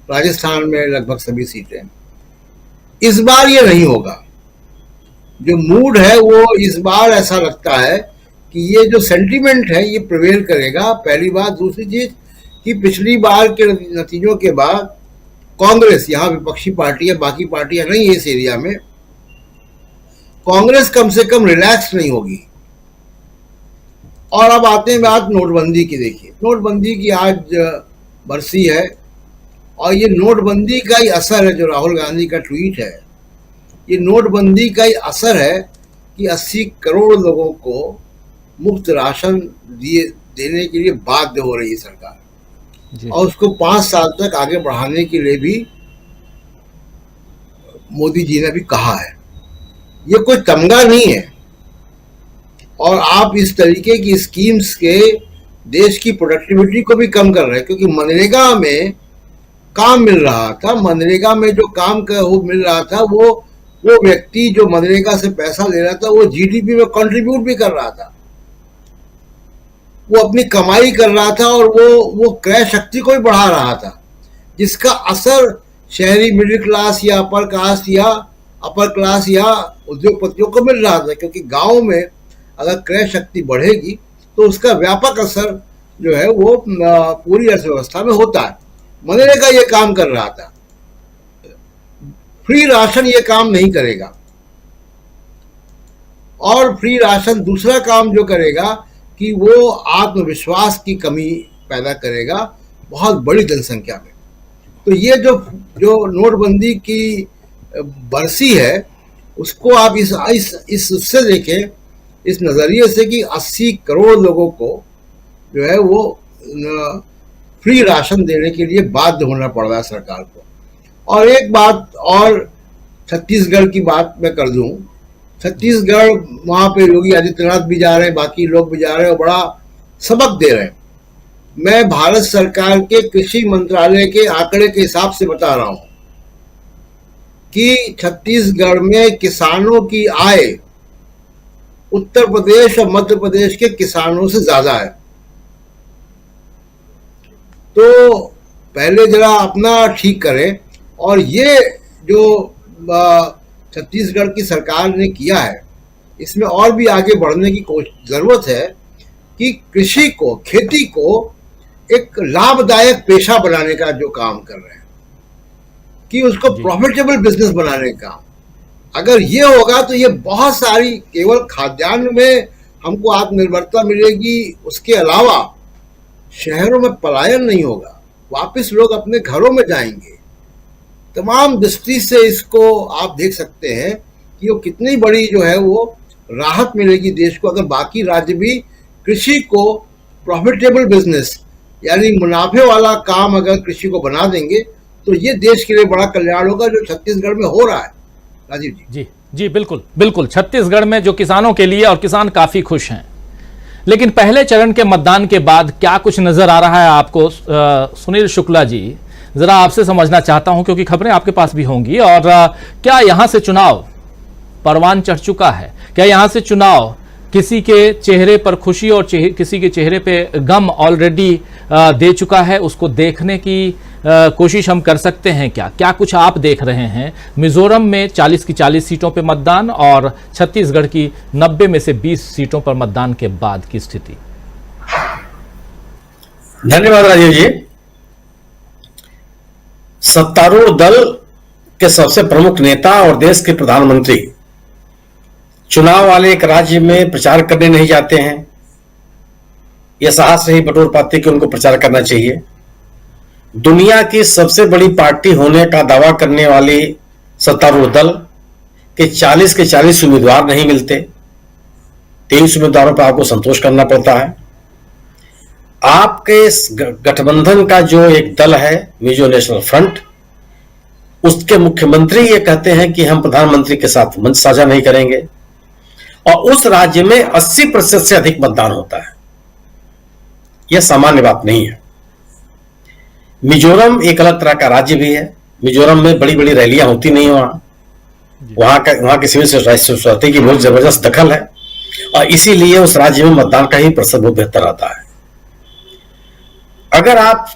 राजस्थान में लगभग सभी सीटें। इस बार ये नहीं होगा। जो मूड है वो इस बार ऐसा लगता है कि ये जो सेंटीमेंट है ये प्रिवेल करेगा, पहली बात। दूसरी चीज कि पिछली बार के नतीजों के बाद कांग्रेस, यहाँ विपक्षी पार्टी है, बाकी पार्टियां नहीं है इस एरिया में, कांग्रेस कम से कम रिलैक्स नहीं होगी। और अब आते हैं बात नोटबंदी की। देखिए, नोटबंदी की आज बरसी है, और ये नोटबंदी का ही असर है, जो राहुल गांधी का ट्वीट है, ये नोटबंदी का ही असर है कि 80 करोड़ लोगों को मुफ्त राशन देने के लिए बाध्य हो रही है सरकार, और उसको 5 साल तक आगे बढ़ाने के लिए भी मोदी जी ने भी कहा है। ये कोई तमगा नहीं है, और आप इस तरीके की स्कीम्स के देश की प्रोडक्टिविटी को भी कम कर रहे हैं, क्योंकि मनरेगा में काम मिल रहा था, मनरेगा में जो काम मिल रहा था, वो व्यक्ति जो मनरेगा से पैसा ले रहा था वो जीडीपी में कंट्रीब्यूट भी कर रहा था, वो अपनी कमाई कर रहा था, और वो क्रय शक्ति को भी बढ़ा रहा था, जिसका असर शहरी मिडिल क्लास या अपर क्लास या उद्योगपतियों को मिल रहा था। क्योंकि गांव में अगर क्रय शक्ति बढ़ेगी तो उसका व्यापक असर जो है वो पूरी अर्थव्यवस्था में होता है। मनरेगा ये काम कर रहा था, फ्री राशन ये काम नहीं करेगा। और फ्री राशन दूसरा काम जो करेगा कि वो आत्मविश्वास की कमी पैदा करेगा बहुत बड़ी जनसंख्या में। तो ये जो नोटबंदी की बरसी है, उसको आप इस उससे देखें, इस नजरिए से कि 80 करोड़ लोगों को जो है वो फ्री राशन देने के लिए बाध्य होना पड़ रहा है सरकार को। और एक बात और छत्तीसगढ़ की बात मैं कर दूं, छत्तीसगढ़ वहां पे योगी आदित्यनाथ भी जा रहे हैं, बाकी लोग भी जा रहे हैं, और बड़ा सबक दे रहे हैं। मैं भारत सरकार के कृषि मंत्रालय के आंकड़े के हिसाब से बता रहा हूं कि छत्तीसगढ़ में किसानों की आय उत्तर प्रदेश और मध्य प्रदेश के किसानों से ज्यादा है। तो पहले जरा अपना ठीक करें, और ये जो छत्तीसगढ़ की सरकार ने किया है, इसमें और भी आगे बढ़ने की जरूरत है कि कृषि को, खेती को एक लाभदायक पेशा बनाने का जो काम कर रहे हैं, कि उसको प्रॉफिटेबल बिजनेस बनाने का। अगर ये होगा तो ये बहुत सारी, केवल खाद्यान्न में हमको आत्मनिर्भरता मिलेगी, उसके अलावा शहरों में पलायन नहीं होगा, वापस लोग अपने घरों में जाएंगे। तमाम दृष्टि से इसको आप देख सकते हैं कि वो कितनी बड़ी जो है वो राहत मिलेगी देश को, अगर बाकी राज्य भी कृषि को प्रॉफिटेबल बिजनेस यानी मुनाफे वाला काम अगर कृषि को बना देंगे तो ये देश के लिए बड़ा कल्याण होगा, जो छत्तीसगढ़ में हो रहा है। राजीव जी जी बिल्कुल बिल्कुल, छत्तीसगढ़ में जो किसानों के लिए, और किसान काफी खुश हैं। लेकिन पहले चरण के मतदान के बाद क्या कुछ नजर आ रहा है आपको? सुनील शुक्ला जी, जरा आपसे समझना चाहता हूं, क्योंकि खबरें आपके पास भी होंगी। और क्या यहां से चुनाव परवान चढ़ चुका है? क्या यहां से चुनाव किसी के चेहरे पर खुशी और किसी के चेहरे पे गम ऑलरेडी दे चुका है? उसको देखने की कोशिश हम कर सकते हैं क्या? क्या कुछ आप देख रहे हैं? मिजोरम में 40 की 40 सीटों पे मतदान, और छत्तीसगढ़ की 90 में से 20 सीटों पर मतदान के बाद की स्थिति। धन्यवाद राजीव जी। सत्तारूढ़ दल के सबसे प्रमुख नेता और देश के प्रधानमंत्री चुनाव वाले एक राज्य में प्रचार करने नहीं जाते हैं। यह साहस नहीं बटोर पाते कि उनको प्रचार करना चाहिए। दुनिया की सबसे बड़ी पार्टी होने का दावा करने वाली सत्तारूढ़ दल के 40 उम्मीदवार नहीं मिलते। 23 उम्मीदवारों पर आपको संतोष करना पड़ता है। आपके गठबंधन का जो एक दल है मिजो नेशनल फ्रंट, उसके मुख्यमंत्री ये कहते हैं कि हम प्रधानमंत्री के साथ मंच साझा नहीं करेंगे, और उस राज्य में 80% से अधिक मतदान होता है। यह सामान्य बात नहीं है। मिजोरम एक अलग तरह का राज्य भी है। मिजोरम में बड़ी बड़ी रैलियां होती नहीं, वहां की सिविल सोसाइटी की बहुत जबरदस्त दखल है, और इसीलिए उस राज्य में मतदान का ही प्रतिशत बहुत बेहतर आता है। अगर आप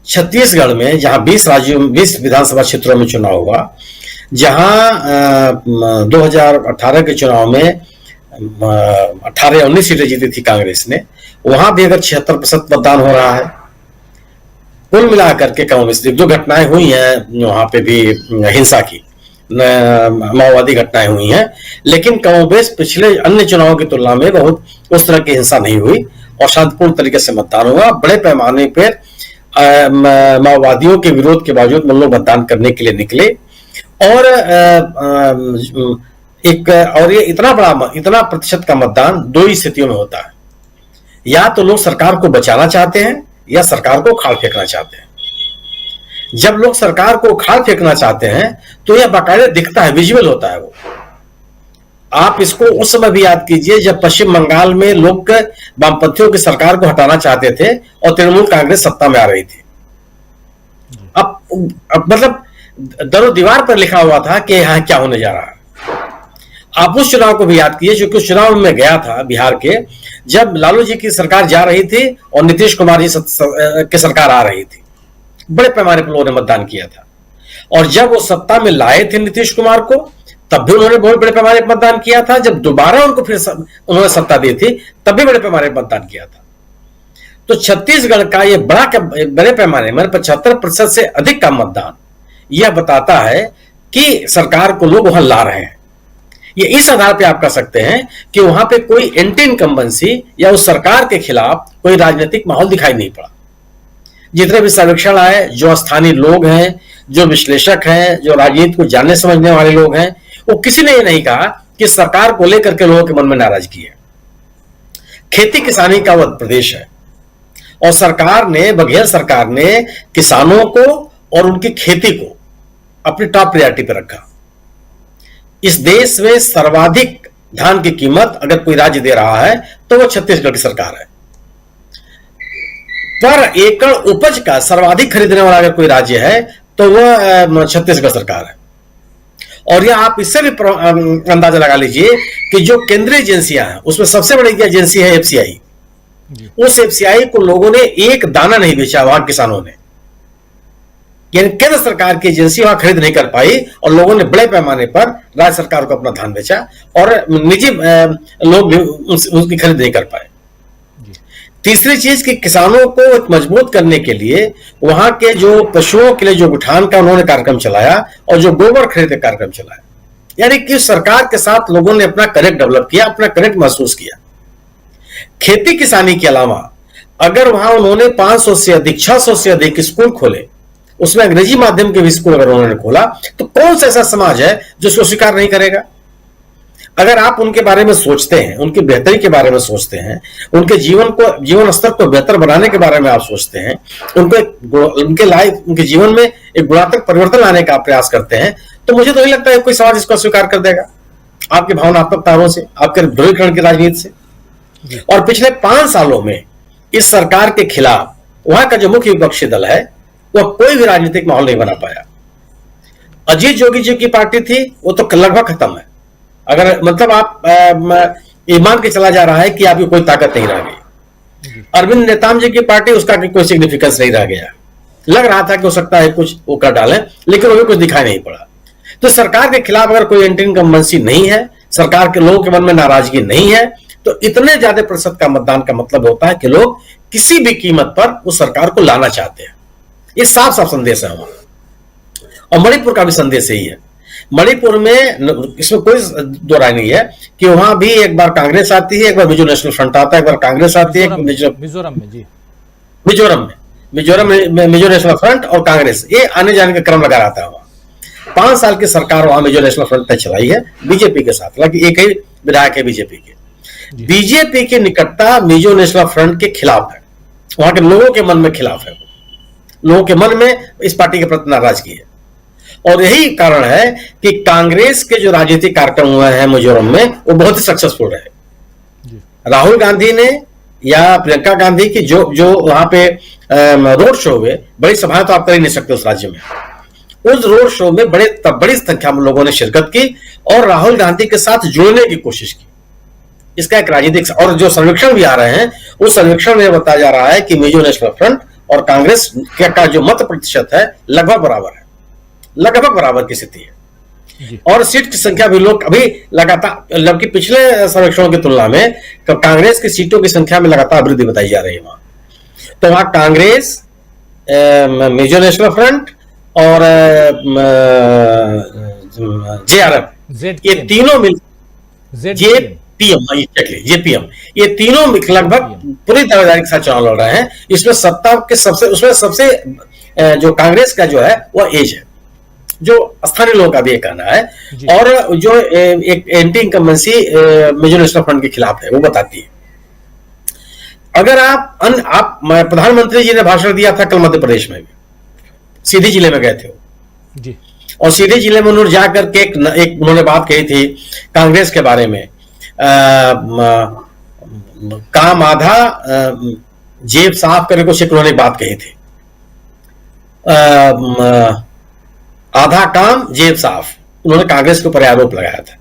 छत्तीसगढ़ में, जहां 20 विधानसभा क्षेत्रों में चुनाव हुआ, जहां 2018 के चुनाव में 18-19 सीटें जीती थी कांग्रेस ने, वहां भी अगर 76% मतदान हो रहा है, कुल मिलाकर के कम से जो घटनाएं हुई हैं वहां पे भी हिंसा की, माओवादी घटनाएं हुई हैं, लेकिन कमोबेश पिछले अन्य चुनावों की तुलना में बहुत उस तरह की हिंसा नहीं हुई और शांतिपूर्ण तरीके से मतदान हुआ। बड़े पैमाने पर माओवादियों के विरोध के बावजूद लोग मतदान करने के लिए निकले, और ये इतना प्रतिशत का मतदान दो ही स्थितियों में होता है। या तो लोग सरकार को बचाना चाहते हैं या सरकार को उखाड़ फेंकना चाहते हैं। जब लोग सरकार को उखाड़ फेंकना चाहते हैं तो यह बाकायदा दिखता है, विजुअल होता है वो। आप इसको उस समय भी याद कीजिए जब पश्चिम बंगाल में लोग वामपंथियों की सरकार को हटाना चाहते थे और तृणमूल कांग्रेस सत्ता में आ रही थी। अब मतलब दरो दीवार पर लिखा हुआ था कि यहां क्या होने जा रहा है। आप उस चुनाव को भी याद कीजिए, क्योंकि उस चुनाव में गया था बिहार के, जब लालू जी की सरकार जा रही थी और नीतीश कुमार जी की सरकार आ रही थी। बड़े पैमाने पर लोगों ने मतदान किया था, और जब वो सत्ता में लाए थे नीतीश कुमार को, तब भी उन्होंने बहुत बड़े पैमाने पर मतदान किया था। जब दोबारा उनको फिर उन्होंने सत्ता दी थी, तब भी बड़े पैमाने पर मतदान किया था। तो छत्तीसगढ़ का ये बड़े पैमाने में 75% से अधिक का मतदान यह बताता है कि सरकार को लोग वहां ला रहे हैं। ये इस आधार पे आप कह सकते हैं कि वहां पे कोई एंटी इनकम्बेंसी या उस सरकार के खिलाफ कोई राजनीतिक माहौल दिखाई नहीं पड़ा। जितने भी सर्वेक्षण आए, जो स्थानीय लोग हैं, जो विश्लेषक हैं, जो राजनीति को जानने समझने वाले लोग हैं, वो किसी ने ये नहीं कहा कि सरकार को लेकर के लोगों के मन में नाराजगी है। खेती किसानी का वह प्रदेश है, और बघेल सरकार ने किसानों को और उनकी खेती को अपनी टॉप प्रायोरिटी पर रखा। इस देश में सर्वाधिक धान की कीमत अगर कोई राज्य दे रहा है तो वह छत्तीसगढ़ की सरकार है। पर एकड़ उपज का सर्वाधिक खरीदने वाला अगर कोई राज्य है तो वह छत्तीसगढ़ सरकार है। और यह आप इससे भी अंदाजा लगा लीजिए कि जो केंद्रीय एजेंसियां हैं उसमें सबसे बड़ी एजेंसी है एफसीआई। उस एफसीआई को लोगों ने एक दाना नहीं बेचा वहां किसानों ने, यानी केंद्र सरकार की एजेंसी वहां खरीद नहीं कर पाई, और लोगों ने बड़े पैमाने पर राज्य सरकार को अपना धान बेचा, और निजी लोग भी उसकी खरीद नहीं कर पाए। तीसरी चीज कि किसानों को मजबूत करने के लिए वहां के जो पशुओं के लिए जो गुठान का उन्होंने कार्यक्रम चलाया और जो गोबर खरीद का कार्यक्रम चलाया, यानी कि सरकार के साथ लोगों ने अपना कनेक्ट डेवलप किया, अपना कनेक्ट महसूस किया। खेती किसानी के अलावा अगर वहां उन्होंने 500 से अधिक 600 से अधिक स्कूल खोले, उसमें अंग्रेजी माध्यम के भी स्कूल अगर उन्होंने खोला, तो कौन सा ऐसा समाज है जो उसको स्वीकार नहीं करेगा। अगर आप उनके बारे में सोचते हैं, उनकी बेहतरी के बारे में सोचते हैं, उनके जीवन स्तर को बेहतर बनाने के बारे में आप सोचते हैं, उनके जीवन में एक गुणात्मक परिवर्तन लाने का प्रयास करते हैं, तो मुझे तो नहीं लगता है कोई समाज इसको स्वीकार कर देगा आपके भावनात्मक तारों से, आपके ध्रुवीकरण की राजनीति से। और पिछले 5 सालों में इस सरकार के खिलाफ वहां का जो मुख्य विपक्षी दल है वह कोई भी राजनीतिक माहौल नहीं बना पाया। अजीत जोगी जी की पार्टी थी, वो तो लगभग खत्म है। अगर मतलब आप ये मान के चला जा रहा है कि आपकी कोई ताकत नहीं रह गई। अरविंद नेताम जी की पार्टी, उसका कोई सिग्निफिकेंस नहीं रह गया। लग रहा था कि हो सकता है कुछ वो कर डालें, लेकिन वो भी कुछ दिखाई नहीं पड़ा। तो सरकार के खिलाफ अगर कोई एंटी इनकम्बेंसी नहीं है, सरकार के लोगों के मन में नाराजगी नहीं है, तो इतने ज्यादा प्रतिशत का मतदान का मतलब होता है कि लोग किसी भी कीमत पर उस सरकार को लाना चाहते हैं। ये साफ साफ संदेश है वहां। और मणिपुर का भी संदेश यही है। मणिपुर में इसमें कोई दो राय नहीं है कि वहां भी एक बार कांग्रेस आती है, एक बार मिजो नेशनल फ्रंट आता है, एक बार कांग्रेस आती है, मिजोरम में मिजोरम में मिजो नेशनल फ्रंट और कांग्रेस, ये आने जाने का क्रम लगा रहता है वहां। 5 साल की सरकार वहां मिजो नेशनल फ्रंट ने चलाई है बीजेपी के साथ, हालांकि एक ही विधायक है बीजेपी के। बीजेपी की निकटता मिजो नेशनल फ्रंट के खिलाफ है, वहां के लोगों के मन में खिलाफ है, लोगों के मन में इस पार्टी के प्रति नाराजगी है। और यही कारण है कि कांग्रेस के जो राजनीतिक कार्यक्रम हुए हैं मिजोरम में वो बहुत ही सक्सेसफुल रहे। राहुल गांधी ने या प्रियंका गांधी की जो वहां पे रोड शो हुए, बड़ी सभाएं तो आप कर ही नहीं सकते उस राज्य में, उस रोड शो में बड़ी संख्या में लोगों ने शिरकत की और राहुल गांधी के साथ जुड़ने की कोशिश की। इसका एक राजनीतिक, और जो सर्वेक्षण भी आ रहे हैं उस सर्वेक्षण में बताया जा रहा है कि मिजो नेशनल फ्रंट और कांग्रेस का जो मत प्रतिशत है लगभग बराबर है, लगभग बराबर की स्थिति है। और सीट की संख्या भी लोग अभी लगातार, जबकि पिछले सर्वेक्षणों की तुलना में कांग्रेस की सीटों की संख्या में लगातार वृद्धि बताई जा रही है वहां। तो वहां कांग्रेस, मिजो नेशनल फ्रंट और जेआरएम, ये तीनों मिल जेपीएम, ये तीनों लगभग पूरी दावेदारी के साथ चुनाव लड़ रहे हैं। इसमें सत्ता के सबसे जो कांग्रेस का जो है वह एज है, जो स्थानीय लोगों का भी एक कहना है, और जो एक anti incumbency Mizo national front के खिलाफ है वो बताती है। अगर आप प्रधानमंत्री जी ने भाषण दिया था कल मध्य प्रदेश में भी, सीधी जिले में गए थे जी, और सीधी जिले में उन्होंने जाकर के एक उन्होंने बात कही थी कांग्रेस के बारे में, काम आधा जेब साफ करने को शिक उन्होंने बात कही थी, आधा काम जेब साफ, उन्होंने कांग्रेस के ऊपर आरोप लगाया था।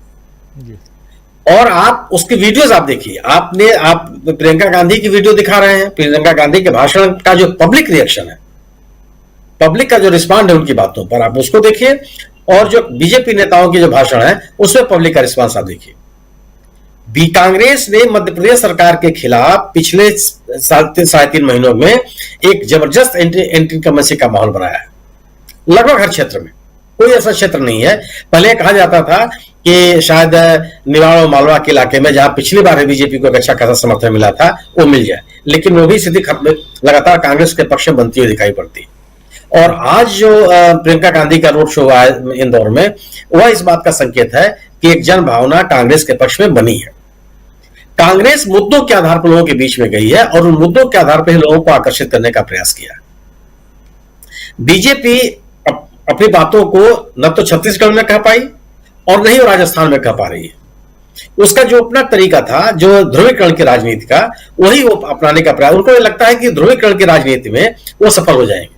और आप उसकी वीडियोस आप देखिए, आप प्रियंका गांधी की वीडियो दिखा रहे हैं, प्रियंका गांधी के भाषण का जो पब्लिक रिएक्शन है, पब्लिक का जो रिस्पॉन्ड है उनकी बातों पर, आप उसको देखिए, और जो बीजेपी नेताओं की जो भाषण है उसमें पब्लिक का रिस्पॉन्स आप देखिए। कांग्रेस ने मध्य प्रदेश सरकार के खिलाफ पिछले 3.5 महीनों में एक जबरदस्त एंटी इनकम्बेंसी का माहौल बनाया है, लगभग हर क्षेत्र में। कोई ऐसा क्षेत्र नहीं है, पहले कहा जाता था कि शायद निवाड़ और मालवा के इलाके में जहां पिछली बार बीजेपी को एक अच्छा खासा समर्थन मिला था वो मिल जाए, लेकिन वो भी स्थिति लगातार कांग्रेस के पक्ष में बनती हुई दिखाई पड़ती। और आज जो प्रियंका गांधी का रोड शो हुआ है इंदौर में, वह इस बात का संकेत है कि एक जन भावना कांग्रेस के पक्ष में बनी है। कांग्रेस मुद्दों के आधार पर लोगों के बीच में गई है और उन मुद्दों के आधार पर लोगों को आकर्षित करने का प्रयास किया। बीजेपी अपनी बातों को न तो छत्तीसगढ़ में कह पाई और न ही राजस्थान में कह पा रही है। उसका जो अपना तरीका था, जो ध्रुवीकरण की राजनीति का, वही वो अपनाने का प्रयास, उनको लगता है कि ध्रुवीकरण की राजनीति में वो सफल हो जाएंगे,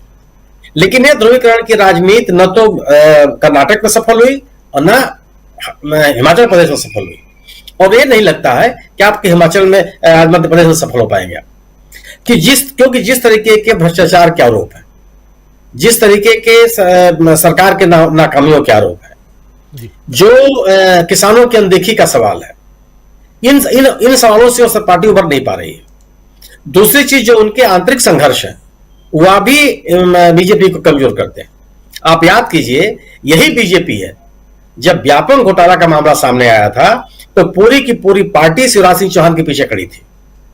लेकिन यह ध्रुवीकरण की राजनीति न तो कर्नाटक में सफल हुई और न हिमाचल प्रदेश में सफल हुई, और ये नहीं लगता है कि आपके हिमाचल में मध्य प्रदेश में सफल हो पाएंगे कि क्योंकि जिस तरीके के भ्रष्टाचार के आरोप है, जिस तरीके के सरकार के नाकामियों के आरोप है, जो किसानों की अनदेखी का सवाल है, इन सवालों से वो पार्टी उभर नहीं पा रही है। दूसरी चीज जो उनके आंतरिक संघर्ष है वह भी बीजेपी को कमजोर करते हैं। आप याद कीजिए, यही बीजेपी है जब व्यापम घोटाला का मामला सामने आया था तो पूरी की पूरी पार्टी शिवराज सिंह चौहान के पीछे खड़ी थी।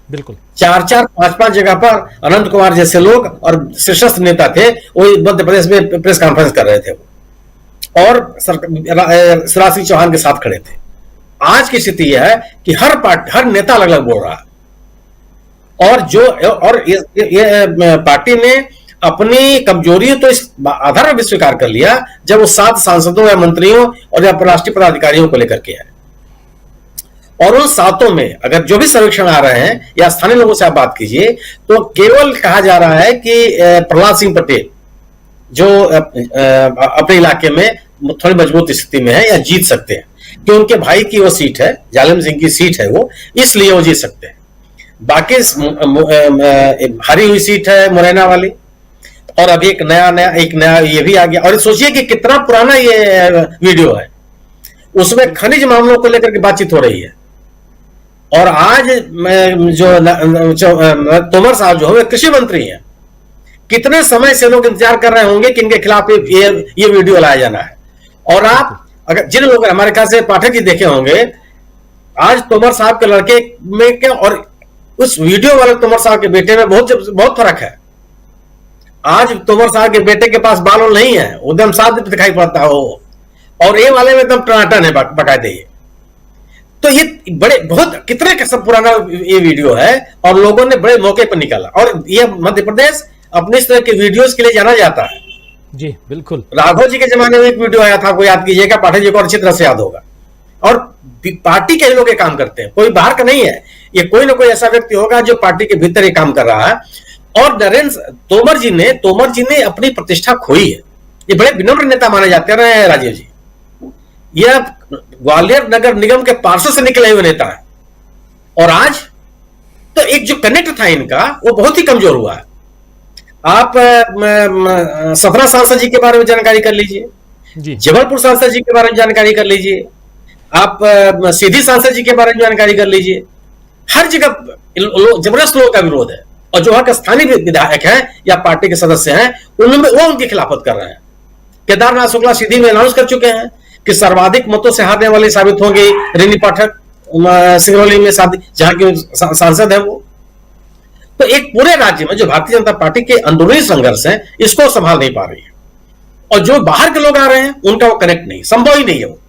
बिल्कुल 4-4, 5-5 जगह पर अनंत कुमार जैसे लोग और शीर्षस्थ नेता थे, वो मध्य प्रदेश में प्रेस कॉन्फ्रेंस कर रहे थे और शिवराज सिंह चौहान के साथ खड़े थे। आज की स्थिति यह है कि हर नेता अलग अलग बोल रहा है, और ये पार्टी ने अपनी कमजोरियों तो इस आधार पर भी स्वीकार कर लिया जब वो 7 सांसदों या मंत्रियों और या राष्ट्रीय पदाधिकारियों को लेकर के आए। और उन 7 में अगर जो भी सर्वेक्षण आ रहे हैं या स्थानीय लोगों से आप बात कीजिए तो केवल कहा जा रहा है कि प्रहलाद सिंह पटेल जो अपने इलाके में थोड़ी मजबूत स्थिति में है या जीत सकते हैं, कि उनके भाई की वो सीट है, जालिम सिंह की सीट है वो, इसलिए वो जीत सकते हैं। बाकी हारी हुई सीट है मुरैना वाली, और अभी एक नया ये भी आ गया। और सोचिए कि कितना पुराना ये वीडियो है, उसमें खनिज मामलों को लेकर के बातचीत हो रही है। और आज जो तोमर साहब जो है कृषि मंत्री हैं, कितने समय से लोग इंतजार कर रहे होंगे कि इनके खिलाफ ये वीडियो लाया जाना है। और आप अगर जिन लोग हमारे ख्याल से पाठक जी देखे होंगे, आज तोमर साहब के लड़के में क्या और उस वीडियो वाले तोमर साहब के बेटे में बहुत फर्क है। आज तोमर साहब के बेटे के पास बाल नहीं है, उदम साहब भी दिखाई पड़ता है वो, और ये वाले में एकदम टनाटन है बकायदे। तो ये बड़े बहुत कितने का सब पुराना ये वीडियो है और लोगों ने बड़े मौके पर निकाला। और ये मध्य प्रदेश अपने इस तरह के वीडियोस के लिए जाना जाता है। जी बिल्कुल। राघव जी के जमाने में एक वीडियो आया था, आपको याद कीजिएगा, पाठक जी को अच्छी तरह से याद होगा। और पार्टी के लोग ये काम करते हैं, कोई बाहर का नहीं है, ये कोई ना कोई ऐसा व्यक्ति होगा जो पार्टी के भीतर ये काम कर रहा है। और नरेंद्र तोमर जी ने अपनी प्रतिष्ठा खोई है। ये बड़े विनम्र नेता माने जाते हैं राजीव जी। यह ग्वालियर नगर निगम के पार्षद से निकले हुए नेता है, और आज तो एक जो कनेक्ट था इनका वो बहुत ही कमजोर हुआ है। आप सतना सांसद जी के बारे में जानकारी कर लीजिए, जबलपुर सांसद जी के बारे में जानकारी कर लीजिए, आप सीधी सांसद जी के बारे में जानकारी कर लीजिए। हर जगह जबरदस्त लोगों का विरोध है, और जो वहां के स्थानीय विधायक हैं या पार्टी के सदस्य हैं उनमें वो उनकी खिलाफत कर रहे हैं। केदारनाथ शुक्ला सीधी में अनाउंस कर चुके हैं कि सर्वाधिक मतों से हारने वाली साबित होंगी रिनी पाठक सिंगरौली में, जहां की सांसद है वो। तो एक पूरे राज्य में जो भारतीय जनता पार्टी के अंदरूनी संघर्ष है इसको संभाल नहीं पा रही है, और जो बाहर के लोग आ रहे हैं उनका वो कनेक्ट नहीं, संभव ही नहीं है वो।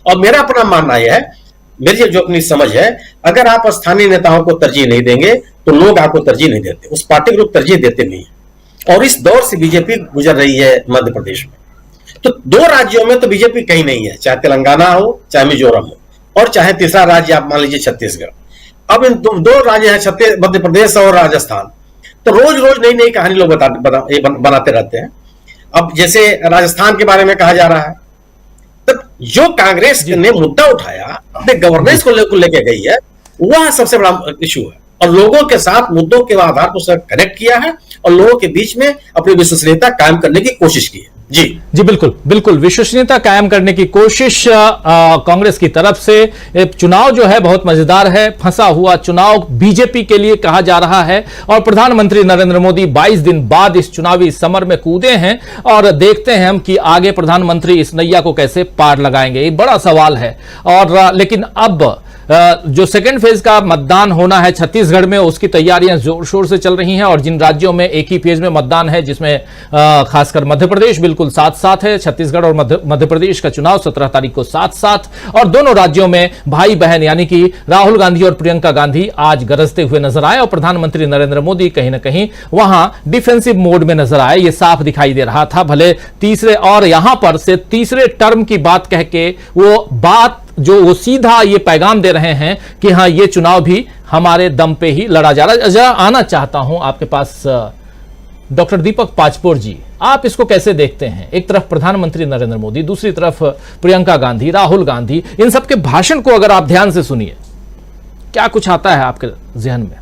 और मेरा अपना मानना यह है, मेरी जो अपनी समझ है, अगर आप स्थानीय नेताओं को तरजीह नहीं देंगे तो लोग आपको तरजीह नहीं देते, उस पार्टी को लोग तरजीह देते नहीं। और इस दौर से बीजेपी गुजर रही है मध्य प्रदेश में। तो दो राज्यों में तो बीजेपी कहीं नहीं है, चाहे तेलंगाना हो, चाहे मिजोरम हो, और चाहे तीसरा राज्य आप मान लीजिए छत्तीसगढ़। अब इन दो राज्य हैं मध्य प्रदेश और राजस्थान। तो रोज रोज नई नई कहानी लोग बनाते रहते हैं। अब जैसे राजस्थान के बारे में कहा जा रहा है, तो जो कांग्रेस ने मुद्दा उठाया अपने गवर्नेंस को लेके गई है, वह सबसे बड़ा इशू है, और लोगों के साथ मुद्दों के आधार पर कनेक्ट किया है और लोगों के बीच में अपनी विश्वसनीयता कायम करने की कोशिश की है। जी बिल्कुल बिल्कुल, विश्वसनीयता कायम करने की कोशिश कांग्रेस की तरफ से। चुनाव जो है बहुत मजेदार है, फंसा हुआ चुनाव बीजेपी के लिए कहा जा रहा है, और प्रधानमंत्री नरेंद्र मोदी 22 दिन बाद इस चुनावी समर में कूदे हैं, और देखते हैं हम कि आगे प्रधानमंत्री इस नैया को कैसे पार लगाएंगे, ये बड़ा सवाल है। और लेकिन अब जो सेकेंड फेज का मतदान होना है छत्तीसगढ़ में, उसकी तैयारियां जोर शोर से चल रही हैं, और जिन राज्यों में एक ही फेज में मतदान है, जिसमें खासकर मध्य प्रदेश बिल्कुल साथ साथ है, छत्तीसगढ़ और मध्य प्रदेश का चुनाव 17 तारीख को साथ साथ, और दोनों राज्यों में भाई बहन यानी कि राहुल गांधी और प्रियंका गांधी आज गरजते हुए नजर आए, और प्रधानमंत्री नरेंद्र मोदी कहीं ना कहीं वहां डिफेंसिव मोड में नजर आए, ये साफ दिखाई दे रहा था। भले तीसरे और यहां पर से तीसरे टर्म की बात कह के वो सीधा ये पैगाम दे रहे हैं कि हाँ, ये चुनाव भी हमारे दम पे ही लड़ा जा रहा है। जरा आना चाहता हूं आपके पास डॉक्टर दीपक पाचपोर जी, आप इसको कैसे देखते हैं? एक तरफ प्रधानमंत्री नरेंद्र मोदी, दूसरी तरफ प्रियंका गांधी, राहुल गांधी, इन सबके भाषण को अगर आप ध्यान से सुनिए, क्या कुछ आता है आपके जहन में?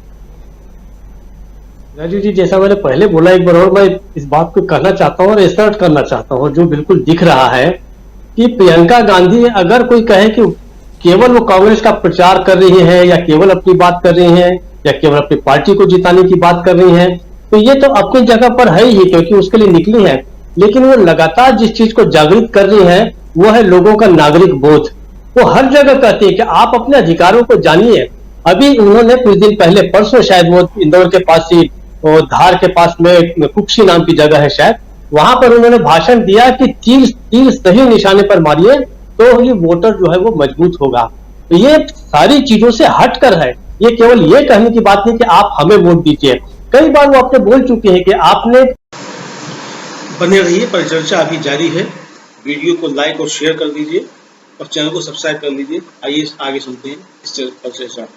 राजीव जी, जैसा मैंने पहले बोला, एक बार और मैं इस बात को कहना चाहता हूँ और एसर्ट करना चाहता हूँ, जो बिल्कुल दिख रहा है कि प्रियंका गांधी, अगर कोई कहे कि केवल वो कांग्रेस का प्रचार कर रही है, या केवल अपनी बात कर रही है, या केवल अपनी पार्टी को जिताने की बात कर रही है, तो ये तो अपनी जगह पर है ही, क्योंकि उसके लिए निकली है। लेकिन वो लगातार जिस चीज को जागृत कर रही है वो है लोगों का नागरिक बोध। वो हर जगह कहती है कि आप अपने अधिकारों को जानिए। अभी उन्होंने कुछ दिन पहले, परसों शायद, वो इंदौर के पास ही, धार के पास में कुक्षी नाम की जगह है शायद, वहां पर उन्होंने भाषण दिया कि तीर सही निशाने पर मारिए तो ये वोटर जो है वो मजबूत होगा। तो ये सारी चीजों से हटकर है, ये केवल ये कहने की बात नहीं कि आप हमें वोट दीजिए। कई बार वो आपने बोल चुके हैं कि आपने। बने रहिए, परिचर्चा अभी जारी है। वीडियो को लाइक और शेयर कर दीजिए और चैनल को सब्सक्राइब कर लीजिए। आइए आगे सुनते हैं इस परिचर्चा।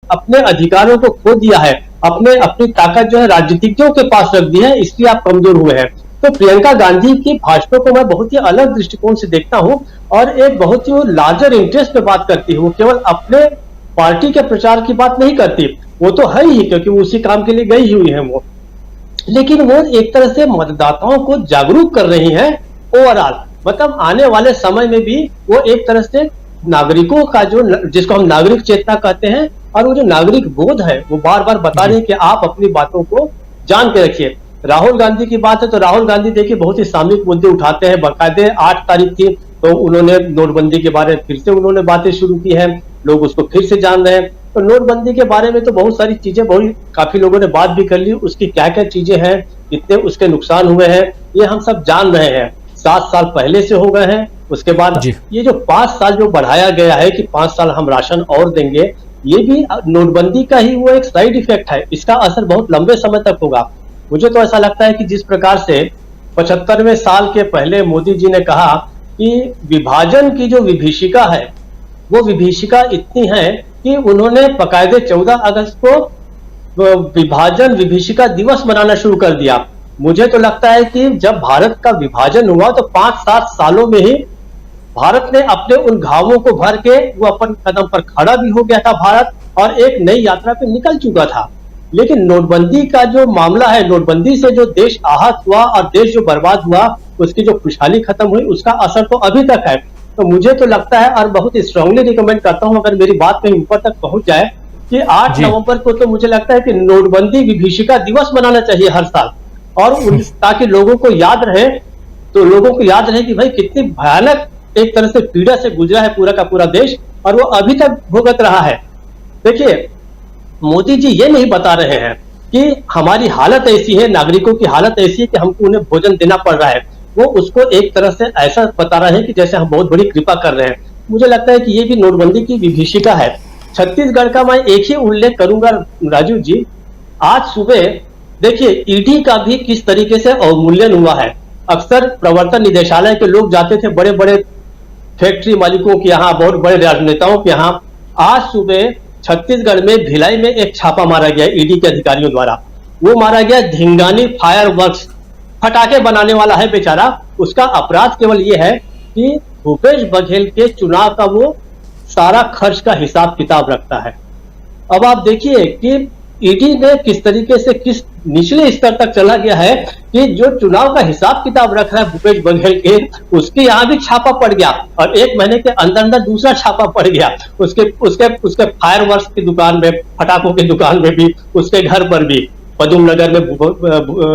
अपने अधिकारों को खो दिया है, अपनी ताकत जो है राजनीतिज्ञों के पास रख दी है, इसलिए आप कमजोर हुए हैं। तो प्रियंका गांधी की भाषणों को मैं बहुत ही अलग दृष्टिकोण से देखता हूं, और एक बहुत ही लार्जर इंटरेस्ट पे बात करती है। वो केवल अपने पार्टी के प्रचार की बात नहीं करती, वो तो है ही, क्योंकि वो उसी काम के लिए गई हुई है वो, लेकिन वो एक तरह से मतदाताओं को जागरूक कर रही है ओवरऑल। मतलब आने वाले समय में भी वो एक तरह से नागरिकों का जो, जिसको हम नागरिक चेतना कहते हैं, और वो जो नागरिक बोध है, वो बार बार बता रहे हैं कि आप अपनी बातों को जान के रखिए। राहुल गांधी की बात है तो राहुल गांधी देखिए बहुत ही सामयिक मुद्दे उठाते हैं। बाकायदे 8 तारीख थी तो उन्होंने नोटबंदी के बारे में फिर से उन्होंने बातें शुरू की है, लोग उसको फिर से जान रहे हैं। तो नोटबंदी के बारे में तो बहुत सारी चीजें काफी लोगों ने बात भी कर ली, उसकी क्या क्या चीजें हैं, कितने उसके नुकसान हुए हैं, ये हम सब जान रहे हैं। 7 साल पहले से हो गए हैं, उसके बाद ये जो 5 साल जो बढ़ाया गया है कि 5 साल हम राशन और देंगे, ये भी नोटबंदी का ही वो एक साइड इफेक्ट है। इसका असर बहुत लंबे समय तक होगा। मुझे तो ऐसा लगता है कि जिस प्रकार से 75वें साल के पहले मोदी जी ने कहा कि विभाजन की जो विभीषिका है, वो विभीषिका इतनी है कि उन्होंने बकायदे 14 अगस्त को विभाजन विभीषिका दिवस मनाना शुरू कर दिया। मुझे तो लगता है कि जब भारत का विभाजन हुआ तो 5-7 सालों में ही भारत ने अपने उन घावों को भर के वो अपन कदम पर खड़ा भी हो गया था भारत, और एक नई यात्रा पे निकल चुका था। लेकिन नोटबंदी का जो मामला है, नोटबंदी से जो देश आहत हुआ और देश जो बर्बाद हुआ, उसकी जो खुशहाली खत्म हुई, उसका असर तो अभी तक है। तो मुझे तो लगता है और बहुत स्ट्रांगली रिकमेंड करता हूं, अगर मेरी बात कहीं ऊपर तक पहुंच जाए, कि 8 नवंबर को तो मुझे लगता है कि नोटबंदी विभीषिका दिवस मनाना चाहिए हर साल, और ताकि लोगों को याद रहे, तो लोगों को याद रहे कि भाई कितनी भयानक एक तरह से पीड़ा से गुजरा है पूरा का पूरा देश, और वो अभी तक भुगत रहा है। देखिए, मोदी जी ये नहीं बता रहे हैं कि हमारी हालत ऐसी है, नागरिकों की हालत ऐसी है कि हमको उन्हें भोजन देना पड़ रहा है। वो उसको एक तरह से ऐसा बता रहे हैं कि जैसे हम बहुत बड़ी कृपा कर रहे हैं। मुझे लगता है कि ये भी नोटबंदी की विभीषिका है। छत्तीसगढ़ का मैं एक ही उल्लेख करूंगा राजीव जी। आज सुबह देखिए ईडी का भी किस तरीके से अवमूल्यन हुआ है। अक्सर प्रवर्तन निदेशालय के लोग जाते थे बड़े बड़े फैक्ट्री मालिकों के यहाँ, बहुत बड़े राजनेताओं के यहाँ। आज सुबह छत्तीसगढ़ में भिलाई में एक छापा मारा गया ईडी के अधिकारियों द्वारा। वो मारा गया धिंगानी फायर वर्क्स, फटाके बनाने वाला है बेचारा। उसका अपराध केवल ये है कि भूपेश बघेल के चुनाव का वो सारा खर्च का हिसाब किताब रखता है। अब आप देखिए कि ईडी ने किस तरीके से किस निचले स्तर तक चला गया है कि जो चुनाव का हिसाब किताब रख रहा है भूपेश बघेल के, उसके यहाँ भी छापा पड़ गया, और 1 महीने के अंदर अंदर दूसरा छापा पड़ गया उसके फायर वर्क्स की दुकान में, फटाकों की दुकान में भी, उसके घर पर भी, पदुम नगर में,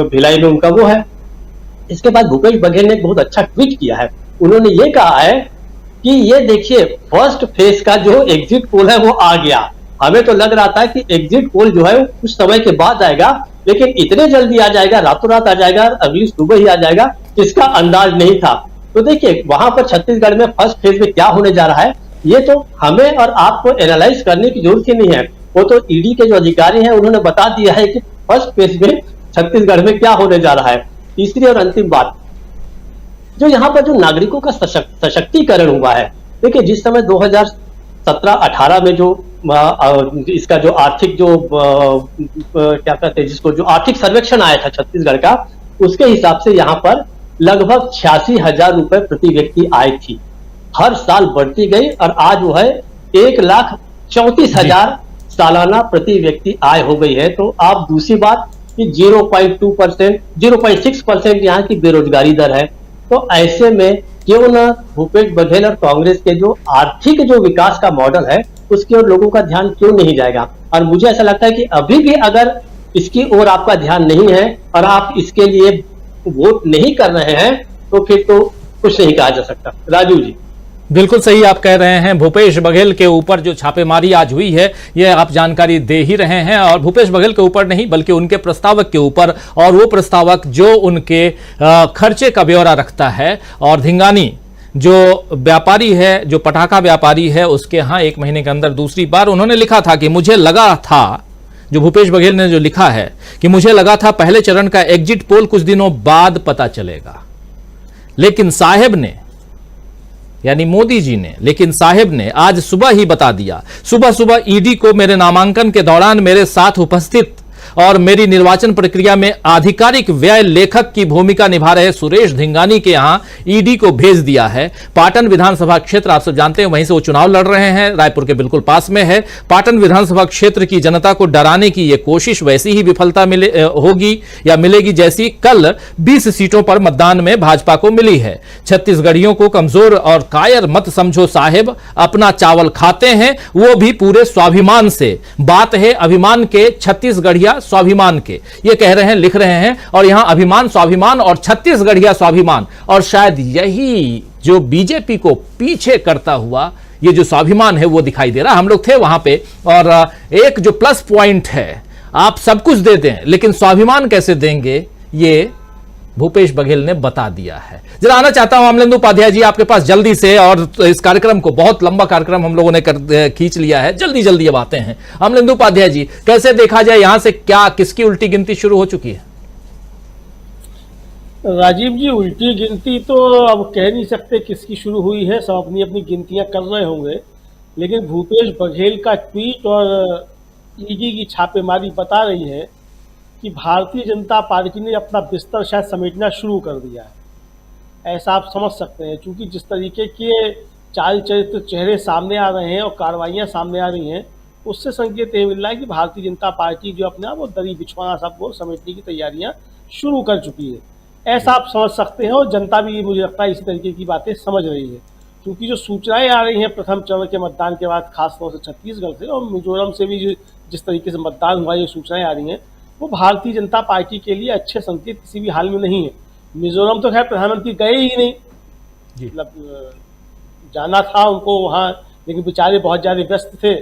भिलाई में उनका वो है। इसके बाद भूपेश बघेल ने एक बहुत अच्छा ट्वीट किया है। उन्होंने ये कहा है कि ये देखिए फर्स्ट फेज का जो एग्जिट पोल है वो आ गया। हमें तो लग रहा था कि एग्जिट पोल जो है कुछ समय के बाद आएगा, लेकिन इतने जल्दी आ जाएगा, रातों रात आ जाएगा, अगली सुबह ही आ जाएगा, इसका अंदाज नहीं था। तो देखिए वहां पर छत्तीसगढ़ में फर्स्ट फेज में क्या होने जा रहा है, ये तो हमें और आपको एनालाइज करने की जरूरत ही नहीं है। वो तो ईडी के जो अधिकारी हैं उन्होंने बता दिया है कि फर्स्ट फेज में छत्तीसगढ़ में क्या होने जा रहा है। तीसरी और अंतिम बात, जो यहाँ पर जो नागरिकों का सशक्तिकरण हुआ है, देखिए जिस समय 2017-18 में जो इसका जो आर्थिक जो क्या कहते हैं जिसको, जो आर्थिक सर्वेक्षण आया था छत्तीसगढ़ का, उसके हिसाब से यहाँ पर लगभग 86,000 रुपए प्रति व्यक्ति आय थी। हर साल बढ़ती गई और आज वो है 1,34,000 सालाना प्रति व्यक्ति आय हो गई है। तो आप दूसरी बात कि 0.2%, 0.6% यहाँ की बेरोजगारी दर है। तो ऐसे में क्यों ना भूपेश बघेल और कांग्रेस के जो आर्थिक जो विकास का मॉडल है उसकी ओर लोगों का ध्यान क्यों नहीं जाएगा। और मुझे ऐसा लगता है कि अभी भी अगर इसकी ओर आपका ध्यान नहीं है और आप इसके लिए वोट नहीं कर रहे हैं तो फिर तो कुछ नहीं कहा जा सकता। राजू जी बिल्कुल सही आप कह रहे हैं। भूपेश बघेल के ऊपर जो छापेमारी आज हुई है ये आप जानकारी दे ही रहे हैं, और भूपेश बघेल के ऊपर नहीं बल्कि उनके प्रस्तावक के ऊपर, और वो प्रस्तावक जो उनके खर्चे का ब्यौरा रखता है। और धिंगानी जो व्यापारी है, जो पटाखा व्यापारी है, उसके यहाँ 1 महीने के अंदर दूसरी बार उन्होंने लिखा था कि मुझे लगा था, जो भूपेश बघेल ने जो लिखा है कि मुझे लगा था पहले चरण का एग्जिट पोल कुछ दिनों बाद पता चलेगा, लेकिन साहेब ने, यानी मोदी जी ने, लेकिन साहेब ने आज सुबह ही बता दिया। सुबह सुबह ईडी को मेरे नामांकन के दौरान मेरे साथ उपस्थित और मेरी निर्वाचन प्रक्रिया में आधिकारिक व्यय लेखक की भूमिका निभा रहे सुरेश धिंगानी के यहां ईडी को भेज दिया है। पाटन विधानसभा क्षेत्र आप सब जानते हैं, वहीं से वो चुनाव लड़ रहे हैं, रायपुर के बिल्कुल पास में है। पाटन विधानसभा क्षेत्र की जनता को डराने की यह कोशिश वैसी ही विफलता होगी या मिलेगी जैसी कल 20 सीटों पर मतदान में भाजपा को मिली है। छत्तीसगढ़ियों को कमजोर और कायर मत समझो साहेब, अपना चावल खाते हैं वो भी पूरे स्वाभिमान से। बात है अभिमान के, छत्तीसगढ़िया स्वाभिमान के, ये कह रहे हैं, लिख रहे हैं। और यहां अभिमान, स्वाभिमान और छत्तीसगढ़िया स्वाभिमान, और शायद यही जो बीजेपी को पीछे करता हुआ ये जो स्वाभिमान है वो दिखाई दे रहा। हम लोग थे वहां पे, और एक जो प्लस पॉइंट है, आप सब कुछ देते हैं लेकिन स्वाभिमान कैसे देंगे, ये भूपेश बघेल ने बता दिया है। जरा आना चाहता हूं अमलेंदु उपाध्याय जी आपके पास जल्दी से, और इस कार्यक्रम को, बहुत लंबा कार्यक्रम हम लोगों ने खींच लिया है, जल्दी जल्दी अब आते हैं। अमलेंदु उपाध्याय जी, कैसे देखा जाए, यहां से क्या, किसकी उल्टी गिनती शुरू हो चुकी है? राजीव जी, उल्टी गिनती तो अब कह नहीं सकते किसकी शुरू हुई है, सब अपनी अपनी गिनतियां कर रहे होंगे, लेकिन भूपेश बघेल का ट्वीट और ईडी की छापेमारी बता रही है कि भारतीय जनता पार्टी ने अपना बिस्तर शायद समेटना शुरू कर दिया है, ऐसा आप समझ सकते हैं। क्योंकि जिस तरीके के चाल चरित्र चेहरे सामने आ रहे हैं और कार्रवाइयाँ सामने आ रही हैं, उससे संकेत ये मिल रहा है कि भारतीय जनता पार्टी जो अपना वो दरी बिछवाना सबको समेटने की तैयारियां शुरू कर चुकी है, ऐसा आप समझ सकते हैं। और जनता भी मुझे लगता है इसी तरीके की बातें समझ रही है, क्योंकि जो सूचनाएं आ रही हैं प्रथम चरण के मतदान के बाद, खासतौर से छत्तीसगढ़ से और मिजोरम से भी जिस तरीके से मतदान हुआ, ये सूचनाएं आ रही हैं, वो भारतीय जनता पार्टी के लिए अच्छे संकेत किसी भी हाल में नहीं है। मिजोरम तो खैर प्रधानमंत्री गए ही नहीं, मतलब जाना था उनको वहाँ, लेकिन बेचारे बहुत ज़्यादा व्यस्त थे,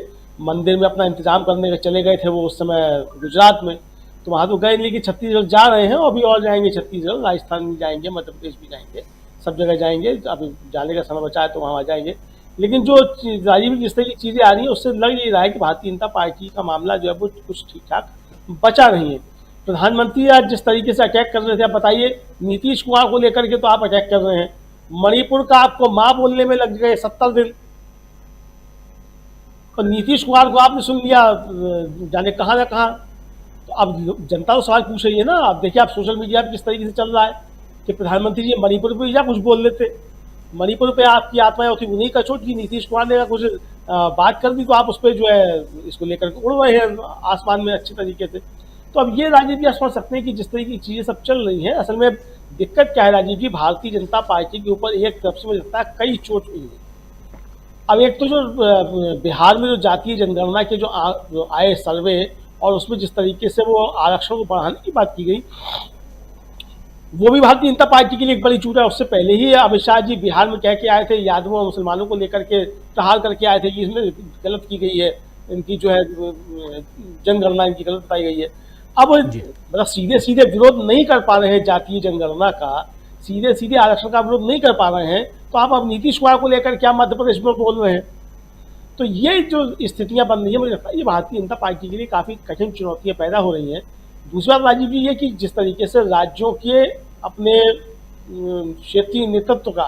मंदिर में अपना इंतजाम करने के चले गए थे वो उस समय गुजरात में, तो वहाँ तो गए नहीं। लेकिन छत्तीसगढ़ जा रहे हैं, और अभी और जाएंगे छत्तीसगढ़, राजस्थान भी जाएंगे, मध्य प्रदेश भी जाएंगे, सब जगह जाएंगे। अभी जाने का समय बचा है तो वहाँ जाएंगे। लेकिन जो राजीव जिस तरह की चीज़ें आ रही हैं, उससे लग नहीं रहा है कि भारतीय जनता पार्टी का मामला जो है वो कुछ ठीक ठाक बचा नहीं है। प्रधानमंत्री आज जिस तरीके से अटैक कर रहे थे, आप बताइए, नीतीश कुमार को लेकर के तो आप अटैक कर रहे हैं, मणिपुर का आपको मां बोलने में लग गए 70 दिन, और नीतीश कुमार को आपने सुन लिया जाने कहाँ ना कहाँ। तो अब जनता तो सवाल पूछ रही है ना। आप देखिए, आप सोशल मीडिया पर किस तरीके से चल रहा है कि प्रधानमंत्री जी मणिपुर पर या कुछ बोल लेते, मणिपुर पे आपकी आत्माएं होती उन्हीं का चोट की, नीतीश कुमार ने कुछ बात कर दी तो आप उस पर जो है इसको लेकर उड़ रहे हैं आसमान में अच्छे तरीके से। तो अब ये राजीव जी समझ सकते हैं कि जिस तरह की चीज़ें सब चल रही हैं, असल में दिक्कत क्या है राजीव जी, भारतीय जनता पार्टी के ऊपर एक तरफ से मुझे लगता है कई चोट हुई है। अब एक तो जो बिहार में जो जातीय जनगणना के जो आए सर्वे, और उसमें जिस तरीके से वो आरक्षण को बढ़ाने की बात की गई, वो भी भारतीय जनता पार्टी के लिए एक बड़ी चूट है। उससे पहले ही अमित शाह जी बिहार में कह के आए थे, यादवों और मुसलमानों को लेकर के प्रहार करके आए थे कि इसमें गलत की गई है, इनकी जो है जनगणना इनकी गलत बताई गई है। अब मतलब सीधे सीधे विरोध नहीं कर पा रहे हैं जातीय जनगणना का, सीधे सीधे आरक्षण का विरोध नहीं कर पा रहे हैं, तो आप अब नीतीश कुमार को लेकर क्या मध्य प्रदेश में बोल रहे हैं। तो ये जो स्थितियां बन रही है, मुझे लगता है ये भारतीय जनता पार्टी के लिए काफ़ी कठिन चुनौतियां पैदा हो रही हैं। दूसरी बात राजीव जी ये कि जिस तरीके से राज्यों के अपने क्षेत्रीय नेतृत्व का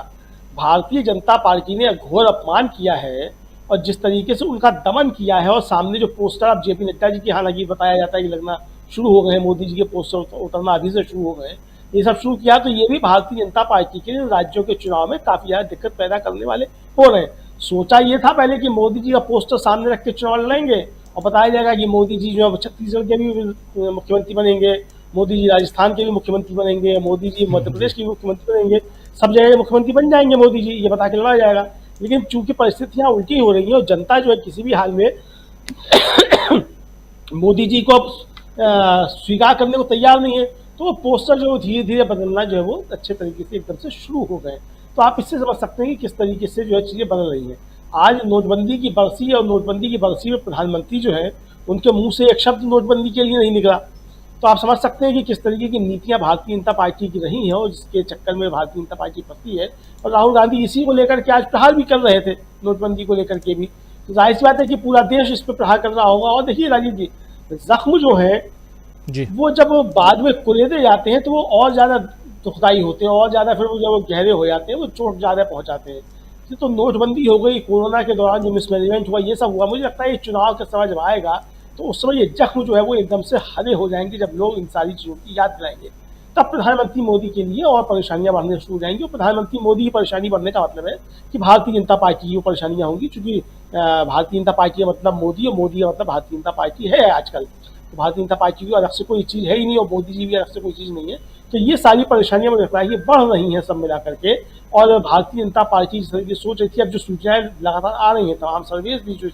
भारतीय जनता पार्टी ने घोर अपमान किया है, और जिस तरीके से उनका दमन किया है, और सामने जो पोस्टर अब जेपी नड्डा जी की, हालांकि बताया जाता है कि लगना शुरू हो गए हैं, मोदी जी के पोस्टर उतरना अभी से शुरू हो गए, ये सब शुरू किया, तो ये भी भारतीय जनता पार्टी के लिए राज्यों के चुनाव में काफ़ी ज़्यादा दिक्कत पैदा करने वाले हो रहे हैं। सोचा ये था पहले कि मोदी जी का पोस्टर सामने रख के चुनाव लड़ेंगे और बताया जाएगा कि मोदी जी जो है छत्तीसगढ़ के भी मुख्यमंत्री बनेंगे, मोदी जी राजस्थान के भी मुख्यमंत्री बनेंगे, मोदी जी मध्य प्रदेश के भी मुख्यमंत्री बनेंगे, सब जगह मुख्यमंत्री बन जाएंगे मोदी जी, ये बता के लड़ा जाएगा। लेकिन चूंकि परिस्थितियां उल्टी हो रही हैं और जनता जो है किसी भी हाल में मोदी जी को स्वीकार करने को तैयार नहीं है, तो वो पोस्टर जो धीरे धीरे बदलना जो है वो अच्छे तरीके से एकदम से शुरू हो गए। तो आप इससे समझ सकते हैं कि किस तरीके से जो है चीज़ें बदल रही हैं। आज नोटबंदी की बरसी है, और नोटबंदी की बरसी में प्रधानमंत्री जो है उनके मुंह से एक शब्द नोटबंदी के लिए नहीं निकला। तो आप समझ सकते हैं कि किस तरीके की नीतियां भारतीय जनता पार्टी की रही हैं, और जिसके चक्कर में भारतीय जनता पार्टी फंसी है। और राहुल गांधी इसी को लेकर के आज प्रहार भी कर रहे थे, नोटबंदी को लेकर के भी। तो जाहिर सी बात है कि पूरा देश इस पर प्रहार कर रहा होगा। और देखिए राजीव जी, जख्म जो है वो जब बाद में कुरेदे जाते हैं तो वो और ज़्यादा दुखदाई होते हैं, और ज़्यादा फिर वो जब वो गहरे हो जाते हैं, वो चोट ज़्यादा पहुँचाते हैं। तो नोटबंदी हो गई, कोरोना के दौरान जो मिसमैनेजमेंट हुआ, ये सब हुआ। मुझे लगता है ये चुनाव का समय जब आएगा तो उस समय ये जख्म जो है वो एकदम से हरे हो जाएंगे, जब लोग इन सारी चीज़ों की याद दिलाएंगे। तब प्रधानमंत्री मोदी के लिए और परेशानियां बढ़ने शुरू हो जाएंगी। और प्रधानमंत्री मोदी की परेशानी बढ़ने का मतलब है कि भारतीय जनता पार्टी की वो परेशानियां होंगी, क्योंकि भारतीय जनता पार्टी का मतलब मोदी, और मोदी का मतलब भारतीय जनता पार्टी है आजकल। तो भारतीय जनता पार्टी की अलग से कोई चीज़ है ही नहीं, और मोदी जी भी अलग से कोई चीज़ नहीं है। तो ये सारी परेशानियां मुझे लगता है कि बढ़ रही हैं सब मिला करके। और भारतीय जनता पार्टी जिस तरीके से सोच रही थी, अब जो सूचनाएं लगातार आ रही हैं, तमाम सर्वे भी जो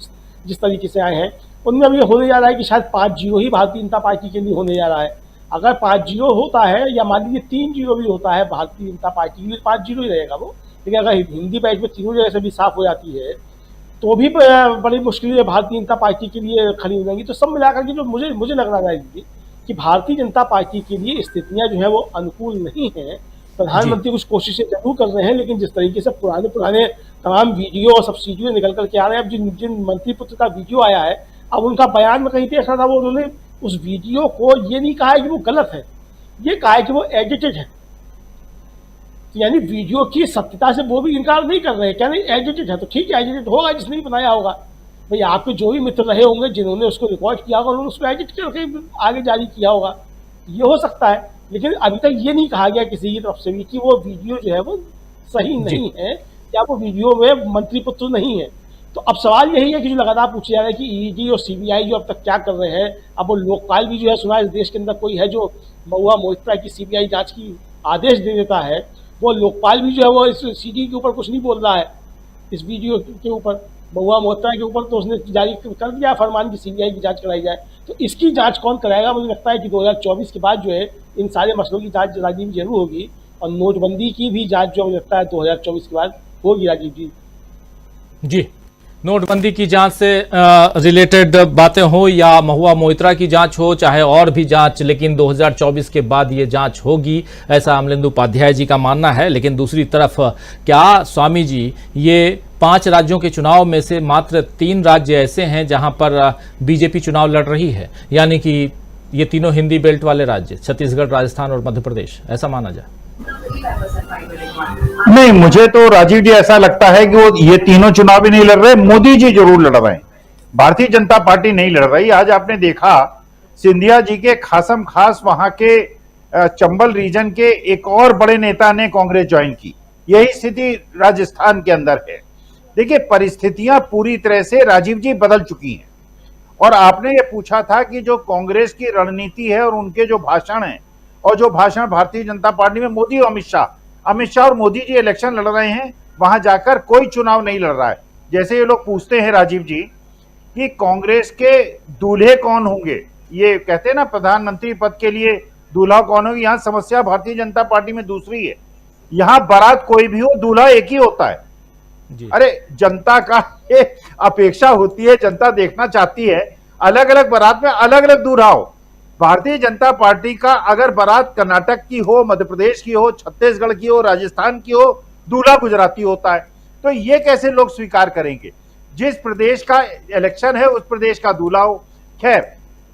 जिस तरीके से आए हैं, उनमें अब ये होने जा रहा है कि शायद 5-0 ही भारतीय जनता पार्टी के लिए होने जा रहा है। अगर 5-0 होता है, या मान लीजिए 3-0 भी होता है भारतीय जनता पार्टी के लिए, 5-0 ही रहेगा वो। लेकिन अगर हिंदी मैच में तीनों जगह से भी साफ हो जाती है तो भी बड़ी मुश्किल है भारतीय जनता पार्टी के लिए खड़ी हो जाएंगी। तो सब मिलाकर के जो मुझे लग रहा है कि भारतीय जनता पार्टी के लिए स्थितियां जो है वो अनुकूल नहीं है। प्रधानमंत्री कुछ कोशिशें जरूर कर रहे हैं, लेकिन जिस तरीके से पुराने तमाम वीडियो और सब्सिडियो निकल करके आ रहे हैं, अब जिन मंत्री पुत्र का वीडियो आया है, अब उनका बयान में कहीं पे ऐसा था, वो उन्होंने उस वीडियो को ये नहीं कहा है कि वो गलत है, ये कहा है कि वो एडिटेड है। तो यानी वीडियो की सत्यता से वो भी इनकार नहीं कर रहे हैं, क्या नहीं एडिटेड है, तो ठीक है एडिटेड होगा, जिसने भी बनाया होगा। भाई आपके जो भी मित्र रहे होंगे जिन्होंने उसको रिकॉर्ड किया होगा, उन्होंने उसको एडिट करके आगे जारी किया होगा, ये हो सकता है। लेकिन अभी तक ये नहीं कहा गया किसी की तरफ से भी कि वो वीडियो जो है वो सही नहीं है या वो वीडियो में मंत्री पुत्र नहीं है। तो अब सवाल यही है कि जो लगातार पूछा जा रहा है कि ईडी और सीबीआई जो अब तक क्या कर रहे हैं, अब वो लोकपाल भी जो है सुना इस देश के अंदर कोई है जो महुआ मोहित्रा की सीबीआई जांच की आदेश दे देता है, वो लोकपाल भी जो है वो इस सीडी के ऊपर कुछ नहीं बोल रहा है, इस वीडियो के ऊपर महुआ मोहित्रा के ऊपर तो उसने जारी कर दिया फरमान की सीबीआई की जांच कराई जाए। तो इसकी जांच कौन कराएगा? मुझे लगता है कि 2024 के बाद जो है इन सारे मसलों की जांच राजीव जरूर होगी, और नोटबंदी की भी जांच जो मुझे लगता है 2024 के बाद होगी राजीव जी। जी, नोटबंदी की जांच से रिलेटेड बातें हो या महुआ मोहित्रा की जांच हो, चाहे और भी जांच, लेकिन 2024 के बाद ये जांच होगी, ऐसा अमलेंदु उपाध्याय जी का मानना है। लेकिन दूसरी तरफ क्या स्वामी जी, ये 5 राज्यों के चुनाव में से मात्र 3 राज्य ऐसे हैं जहां पर बीजेपी चुनाव लड़ रही है, यानी कि ये तीनों हिंदी बेल्ट वाले राज्य, छत्तीसगढ़, राजस्थान और मध्य प्रदेश, ऐसा माना जाए? नहीं, मुझे तो राजीव जी ऐसा लगता है कि वो ये तीनों चुनाव भी नहीं लड़ रहे, मोदी जी जरूर लड़ रहे हैं, भारतीय जनता पार्टी नहीं लड़ रही। आज आपने देखा सिंधिया जी के खासम खास वहां के चंबल रीजन के एक और बड़े नेता ने कांग्रेस ज्वाइन की। यही स्थिति राजस्थान के अंदर है। देखिए, परिस्थितियां पूरी तरह से राजीव जी बदल चुकी हैं। और आपने ये पूछा था कि जो कांग्रेस की रणनीति है और उनके जो भाषण है, और जो भाषण भारतीय जनता पार्टी में मोदी और अमित शाह और मोदी जी इलेक्शन लड़ रहे हैं, वहां जाकर कोई चुनाव नहीं लड़ रहा है। जैसे ये लोग पूछते हैं राजीव जी कि कांग्रेस के दूल्हे कौन होंगे, ये कहते हैं ना प्रधानमंत्री पद के लिए दूल्हा कौन होगी, यहां समस्या भारतीय जनता पार्टी में दूसरी है। यहां बारात कोई भी हो, दूल्हा एक ही होता है। अरे जनता का एक अपेक्षा होती है, जनता देखना चाहती है अलग अलग बारात में अलग अलग दूल्हा हो। भारतीय जनता पार्टी का अगर बारात कर्नाटक की हो, मध्य प्रदेश की हो, छत्तीसगढ़ की हो, राजस्थान की हो, दूल्हा गुजराती होता है। तो ये कैसे लोग स्वीकार करेंगे? जिस प्रदेश का इलेक्शन है उस प्रदेश का दूल्हा हो। खैर,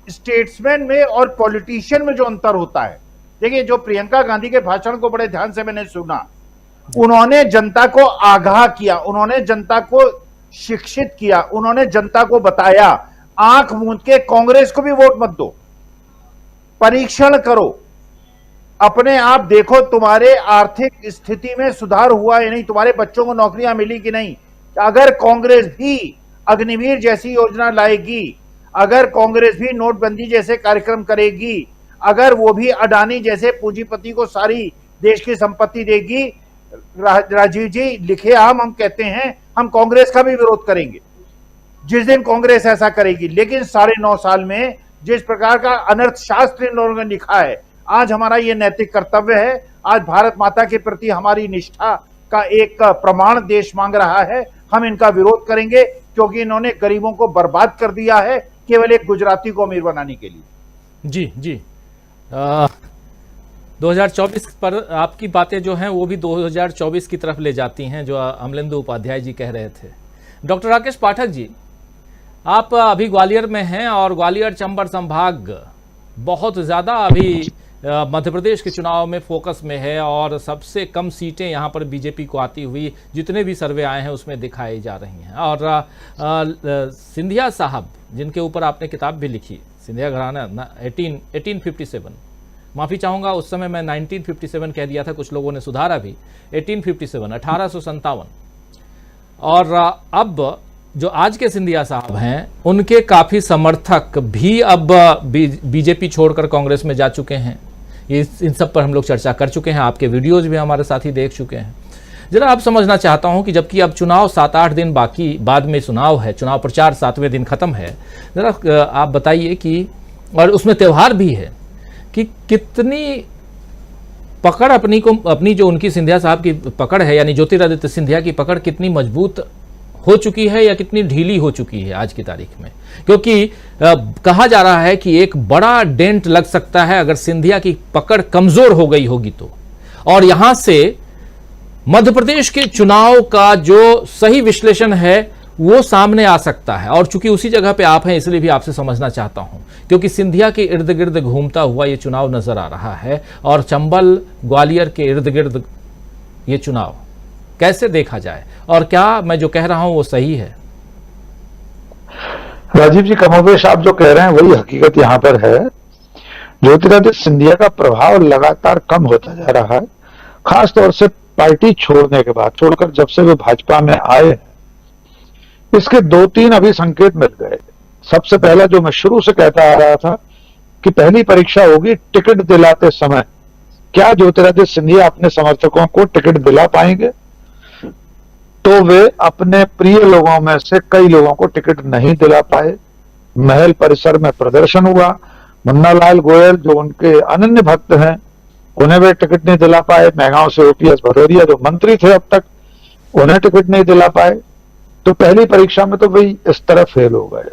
स्टेट्समैन में और पॉलिटिशियन में जो अंतर होता है, देखिए जो प्रियंका गांधी के भाषण को बड़े ध्यान से मैंने सुना, उन्होंने जनता को आगाह किया, उन्होंने जनता को शिक्षित किया, उन्होंने जनता को बताया आंख मूंद के कांग्रेस को भी वोट मत दो, परीक्षण करो, अपने आप देखो तुम्हारे आर्थिक स्थिति में सुधार हुआ या नहीं, तुम्हारे बच्चों को नौकरियां मिली कि नहीं। अगर कांग्रेस भी अग्निवीर जैसी योजना लाएगी, अगर कांग्रेस भी नोटबंदी जैसे कार्यक्रम करेगी, अगर वो भी अडानी जैसे पूंजीपति को सारी देश की संपत्ति देगी, राजीव जी लिखे हम कहते हैं हम कांग्रेस का भी विरोध करेंगे जिस दिन कांग्रेस ऐसा करेगी। लेकिन 9.5 साल में जिस प्रकार का अनर्थ शास्त्र इन लोगों ने लिखा है, आज हमारा ये नैतिक कर्तव्य है, आज भारत माता के प्रति हमारी निष्ठा का एक प्रमाण देश मांग रहा है, हम इनका विरोध करेंगे क्योंकि इन्होंने गरीबों को बर्बाद कर दिया है केवल एक गुजराती को अमीर बनाने के लिए। जी 2024 पर आपकी बातें जो हैं वो भी 2024 की तरफ ले जाती हैं, जो अमलेंदु उपाध्याय जी कह रहे थे। डॉक्टर राकेश पाठक जी, आप अभी ग्वालियर में हैं और ग्वालियर चंबल संभाग बहुत ज़्यादा अभी मध्य प्रदेश के चुनाव में फोकस में है और सबसे कम सीटें यहाँ पर बीजेपी को आती हुई जितने भी सर्वे आए हैं उसमें दिखाई जा रही हैं। और सिंधिया साहब जिनके ऊपर आपने किताब भी लिखी, सिंधिया घराना 1857, माफ़ी चाहूँगा उस समय मैं 1957 कह दिया था, कुछ लोगों ने सुधारा भी, 1857 और अब जो आज के सिंधिया साहब हैं उनके काफ़ी समर्थक भी अब बीजेपी छोड़कर कांग्रेस में जा चुके हैं। इन सब पर हम लोग चर्चा कर चुके हैं, आपके वीडियोज़ भी हमारे साथी देख चुके हैं। जरा आप समझना चाहता हूं कि जबकि अब चुनाव 7-8 दिन बाकी बाद में चुनाव है, चुनाव प्रचार 7वें दिन खत्म है, जरा आप बताइए कि, और उसमें त्यौहार भी है, कि कितनी पकड़ अपनी जो उनकी सिंधिया साहब की पकड़ है, यानी ज्योतिरादित्य सिंधिया की पकड़ कितनी मजबूत हो चुकी है या कितनी ढीली हो चुकी है आज की तारीख में? क्योंकि कहा जा रहा है कि एक बड़ा डेंट लग सकता है अगर सिंधिया की पकड़ कमजोर हो गई होगी तो, और यहां से मध्य प्रदेश के चुनाव का जो सही विश्लेषण है वो सामने आ सकता है। और चूंकि उसी जगह पे आप हैं इसलिए भी आपसे समझना चाहता हूं, क्योंकि सिंधिया के इर्द गिर्द घूमता हुआ ये चुनाव नजर आ रहा है और चंबल ग्वालियर के इर्द गिर्द ये चुनाव कैसे देखा जाए, और क्या मैं जो कह रहा हूं वो सही है? राजीव जी, कमोबेश आप जो कह रहे हैं वही हकीकत यहां पर है। ज्योतिरादित्य सिंधिया का प्रभाव लगातार कम होता जा रहा है, खासतौर से पार्टी छोड़ने के बाद, छोड़कर जब से वे भाजपा में आए इसके 2-3 अभी संकेत मिल गए। सबसे पहला जो मैं शुरू से कहता आ रहा था कि पहली परीक्षा होगी टिकट दिलाते समय, क्या ज्योतिरादित्य सिंधिया अपने समर्थकों को टिकट दिला पाएंगे? तो वे अपने प्रिय लोगों में से कई लोगों को टिकट नहीं दिला पाए। महल परिसर में प्रदर्शन हुआ, मुन्ना लाल गोयल जो उनके अनन्य भक्त हैं उन्हें वे टिकट नहीं दिला पाए। मैगांव से ओपीएस भदौरिया जो मंत्री थे अब तक, उन्हें टिकट नहीं दिला पाए। तो पहली परीक्षा में तो वही इस तरह फेल हो गए।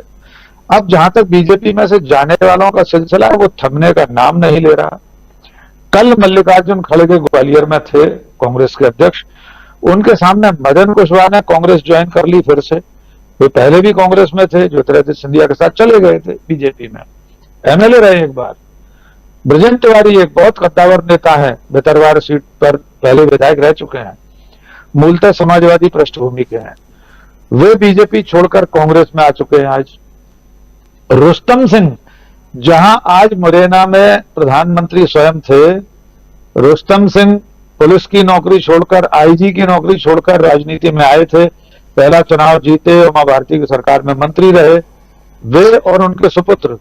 अब जहां तक बीजेपी में से जाने वालों का सिलसिला है वो थमने का नाम नहीं ले रहा। कल मल्लिकार्जुन खड़गे ग्वालियर में थे, कांग्रेस के अध्यक्ष, उनके सामने मदन कुशवाहा ने कांग्रेस ज्वाइन कर ली फिर से। वे पहले भी कांग्रेस में थे, ज्योतिरादित्य सिंधिया के साथ चले गए थे बीजेपी में, एमएलए रहे एक बार। ब्रजेंद्र तिवारी एक बहुत कद्दावर नेता है, भितरवार सीट पर पहले विधायक रह चुके हैं, मूलतः समाजवादी पृष्ठभूमि के हैं, वे बीजेपी छोड़कर कांग्रेस में आ चुके हैं आज। रुस्तम सिंह, जहां आज मुरैना में प्रधानमंत्री स्वयं थे, रुस्तम सिंह पुलिस की नौकरी छोड़कर, आईजी की नौकरी छोड़कर राजनीति में आए थे, पहला चुनाव जीते, उमा भारती की सरकार में मंत्री रहे। वे और उनके सुपुत्र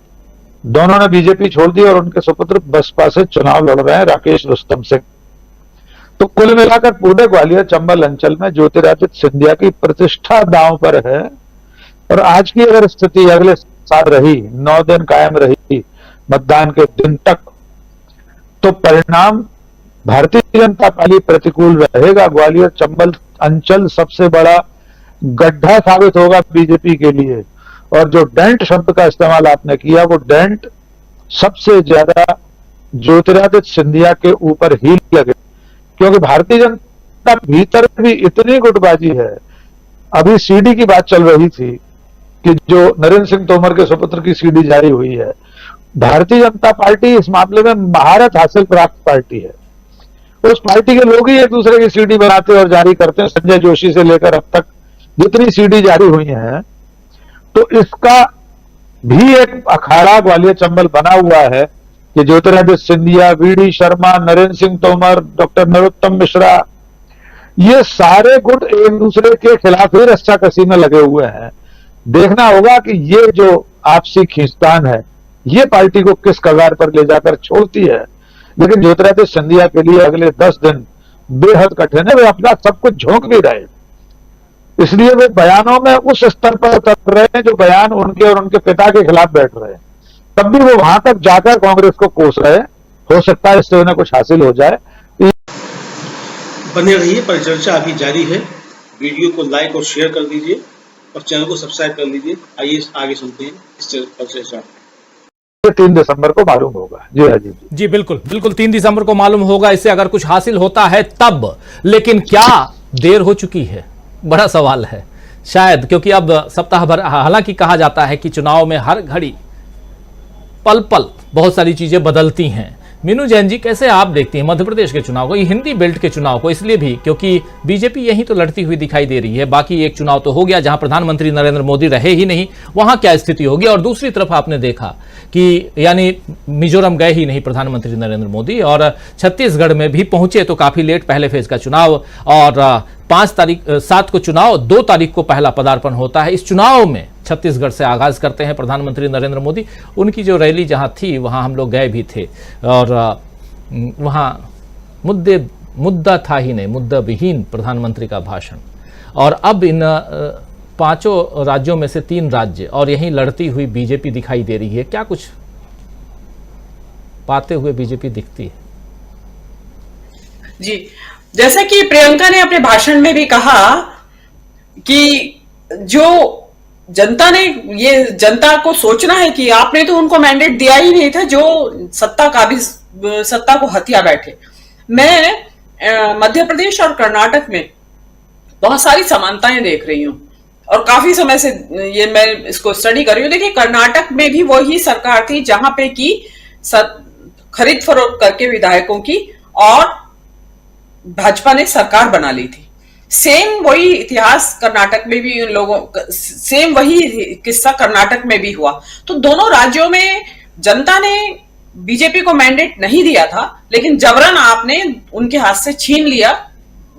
दोनों ने बीजेपी छोड़ दी और उनके सुपुत्र बसपा से चुनाव लड़ रहे हैं, राकेश रुस्तम सिंह। तो कुल मिलाकर पूरे ग्वालियर चंबल अंचल में ज्योतिरादित्य सिंधिया की प्रतिष्ठा दांव पर है। और आज की अगर स्थिति अगले साल रही, 9 दिन कायम रही मतदान के दिन तक, तो परिणाम भारतीय जनता पार्टी प्रतिकूल रहेगा। ग्वालियर चंबल अंचल सबसे बड़ा गड्ढा साबित होगा बीजेपी के लिए। और जो डेंट शब्द का इस्तेमाल आपने किया, वो डेंट सबसे ज्यादा ज्योतिरादित्य सिंधिया के ऊपर ही लगे, क्योंकि भारतीय जनता भीतर भी इतनी गुटबाजी है। अभी सीडी की बात चल रही थी कि जो नरेंद्र सिंह तोमर के सुपुत्र की सीडी जारी हुई है, भारतीय जनता पार्टी इस मामले में महारत हासिल प्राप्त पार्टी है। उस पार्टी के लोग ही एक दूसरे की सीडी बनाते और जारी करते हैं। संजय जोशी से लेकर अब तक जितनी सीडी जारी हुई हैं, तो इसका भी एक अखाड़ा ग्वालियर चंबल बना हुआ है कि ज्योतिरादित्य सिंधिया, वीडी शर्मा, नरेंद्र सिंह तोमर, डॉक्टर नरोत्तम मिश्रा, ये सारे गुट एक दूसरे के खिलाफ ही रस्साकसी में लगे हुए हैं। देखना होगा कि ये जो आपसी खींचतान है ये पार्टी को किस कगार पर ले जाकर छोड़ती है। लेकिन ज्योतिरादित्य सिंधिया के लिए अगले 10 दिन बेहद कठिन है। वे अपना सब कुछ झोंक भी रहे, इसलिए वे बयानों में उस स्तर पर उतर रहे हैं जो बयान उनके और उनके पिता के खिलाफ बैठ रहे हैं। तब भी वो वहां तक जाकर कांग्रेस को कोस रहे हैं। हो सकता है इससे उन्हें कुछ हासिल हो जाए। बने रहिए, परिचर्चा अभी जारी है। वीडियो को लाइक और शेयर कर दीजिए और चैनल को सब्सक्राइब कर लीजिए। आइए आगे सुनते हैं इस परिचर्चा। 3 दिसंबर को मालूम होगा। जी राजीव जी, बिल्कुल बिल्कुल 3 दिसंबर को मालूम होगा, इससे अगर कुछ हासिल होता है तब। लेकिन क्या देर हो चुकी है, बड़ा सवाल है शायद, क्योंकि अब सप्ताह भर, हालांकि कहा जाता है कि चुनाव में हर घड़ी पल पल बहुत सारी चीजें बदलती हैं। मीनू जैन जी, कैसे आप देखती हैं मध्य प्रदेश के चुनाव को, ये हिंदी बेल्ट के चुनाव को? इसलिए भी क्योंकि बीजेपी यहीं तो लड़ती हुई दिखाई दे रही है। बाकी एक चुनाव तो हो गया जहां प्रधानमंत्री नरेंद्र मोदी रहे ही नहीं, वहां क्या स्थिति होगी? और दूसरी तरफ आपने देखा कि यानी मिजोरम गए ही नहीं प्रधानमंत्री नरेंद्र मोदी, और छत्तीसगढ़ में भी पहुंचे तो काफी लेट, पहले फेज का चुनाव, और 7 को चुनाव, 2 तारीख को पहला पदार्पण होता है। इस चुनाव में छत्तीसगढ़ से आगाज करते हैं प्रधानमंत्री नरेंद्र मोदी। उनकी जो रैली जहां थी वहां हम लोग गए भी थे, और वहां मुद्दा था ही नहीं, मुद्दा विहीन प्रधानमंत्री का भाषण। और अब इन 5 राज्यों में से 3 राज्य और यहीं लड़ती हुई बीजेपी दिखाई दे रही है। क्या कुछ पाते हुए बीजेपी दिखती है? जी, जैसा कि प्रियंका ने अपने भाषण में भी कहा कि जो जनता ने, ये जनता को सोचना है कि आपने तो उनको मैंडेट दिया ही नहीं था जो सत्ता को हथिया बैठे। मैं मध्य प्रदेश और कर्नाटक में बहुत सारी समानताएं देख रही हूं और काफी समय से ये मैं इसको स्टडी कर रही हूं। देखिए, कर्नाटक में भी वही सरकार थी जहां पे की खरीद फरोख्त करके विधायकों की और भाजपा ने सरकार बना ली थी। सेम वही इतिहास कर्नाटक में भी, उन लोगों सेम वही किस्सा कर्नाटक में भी हुआ। तो दोनों राज्यों में जनता ने बीजेपी को मैंडेट नहीं दिया था, लेकिन जबरन आपने उनके हाथ से छीन लिया।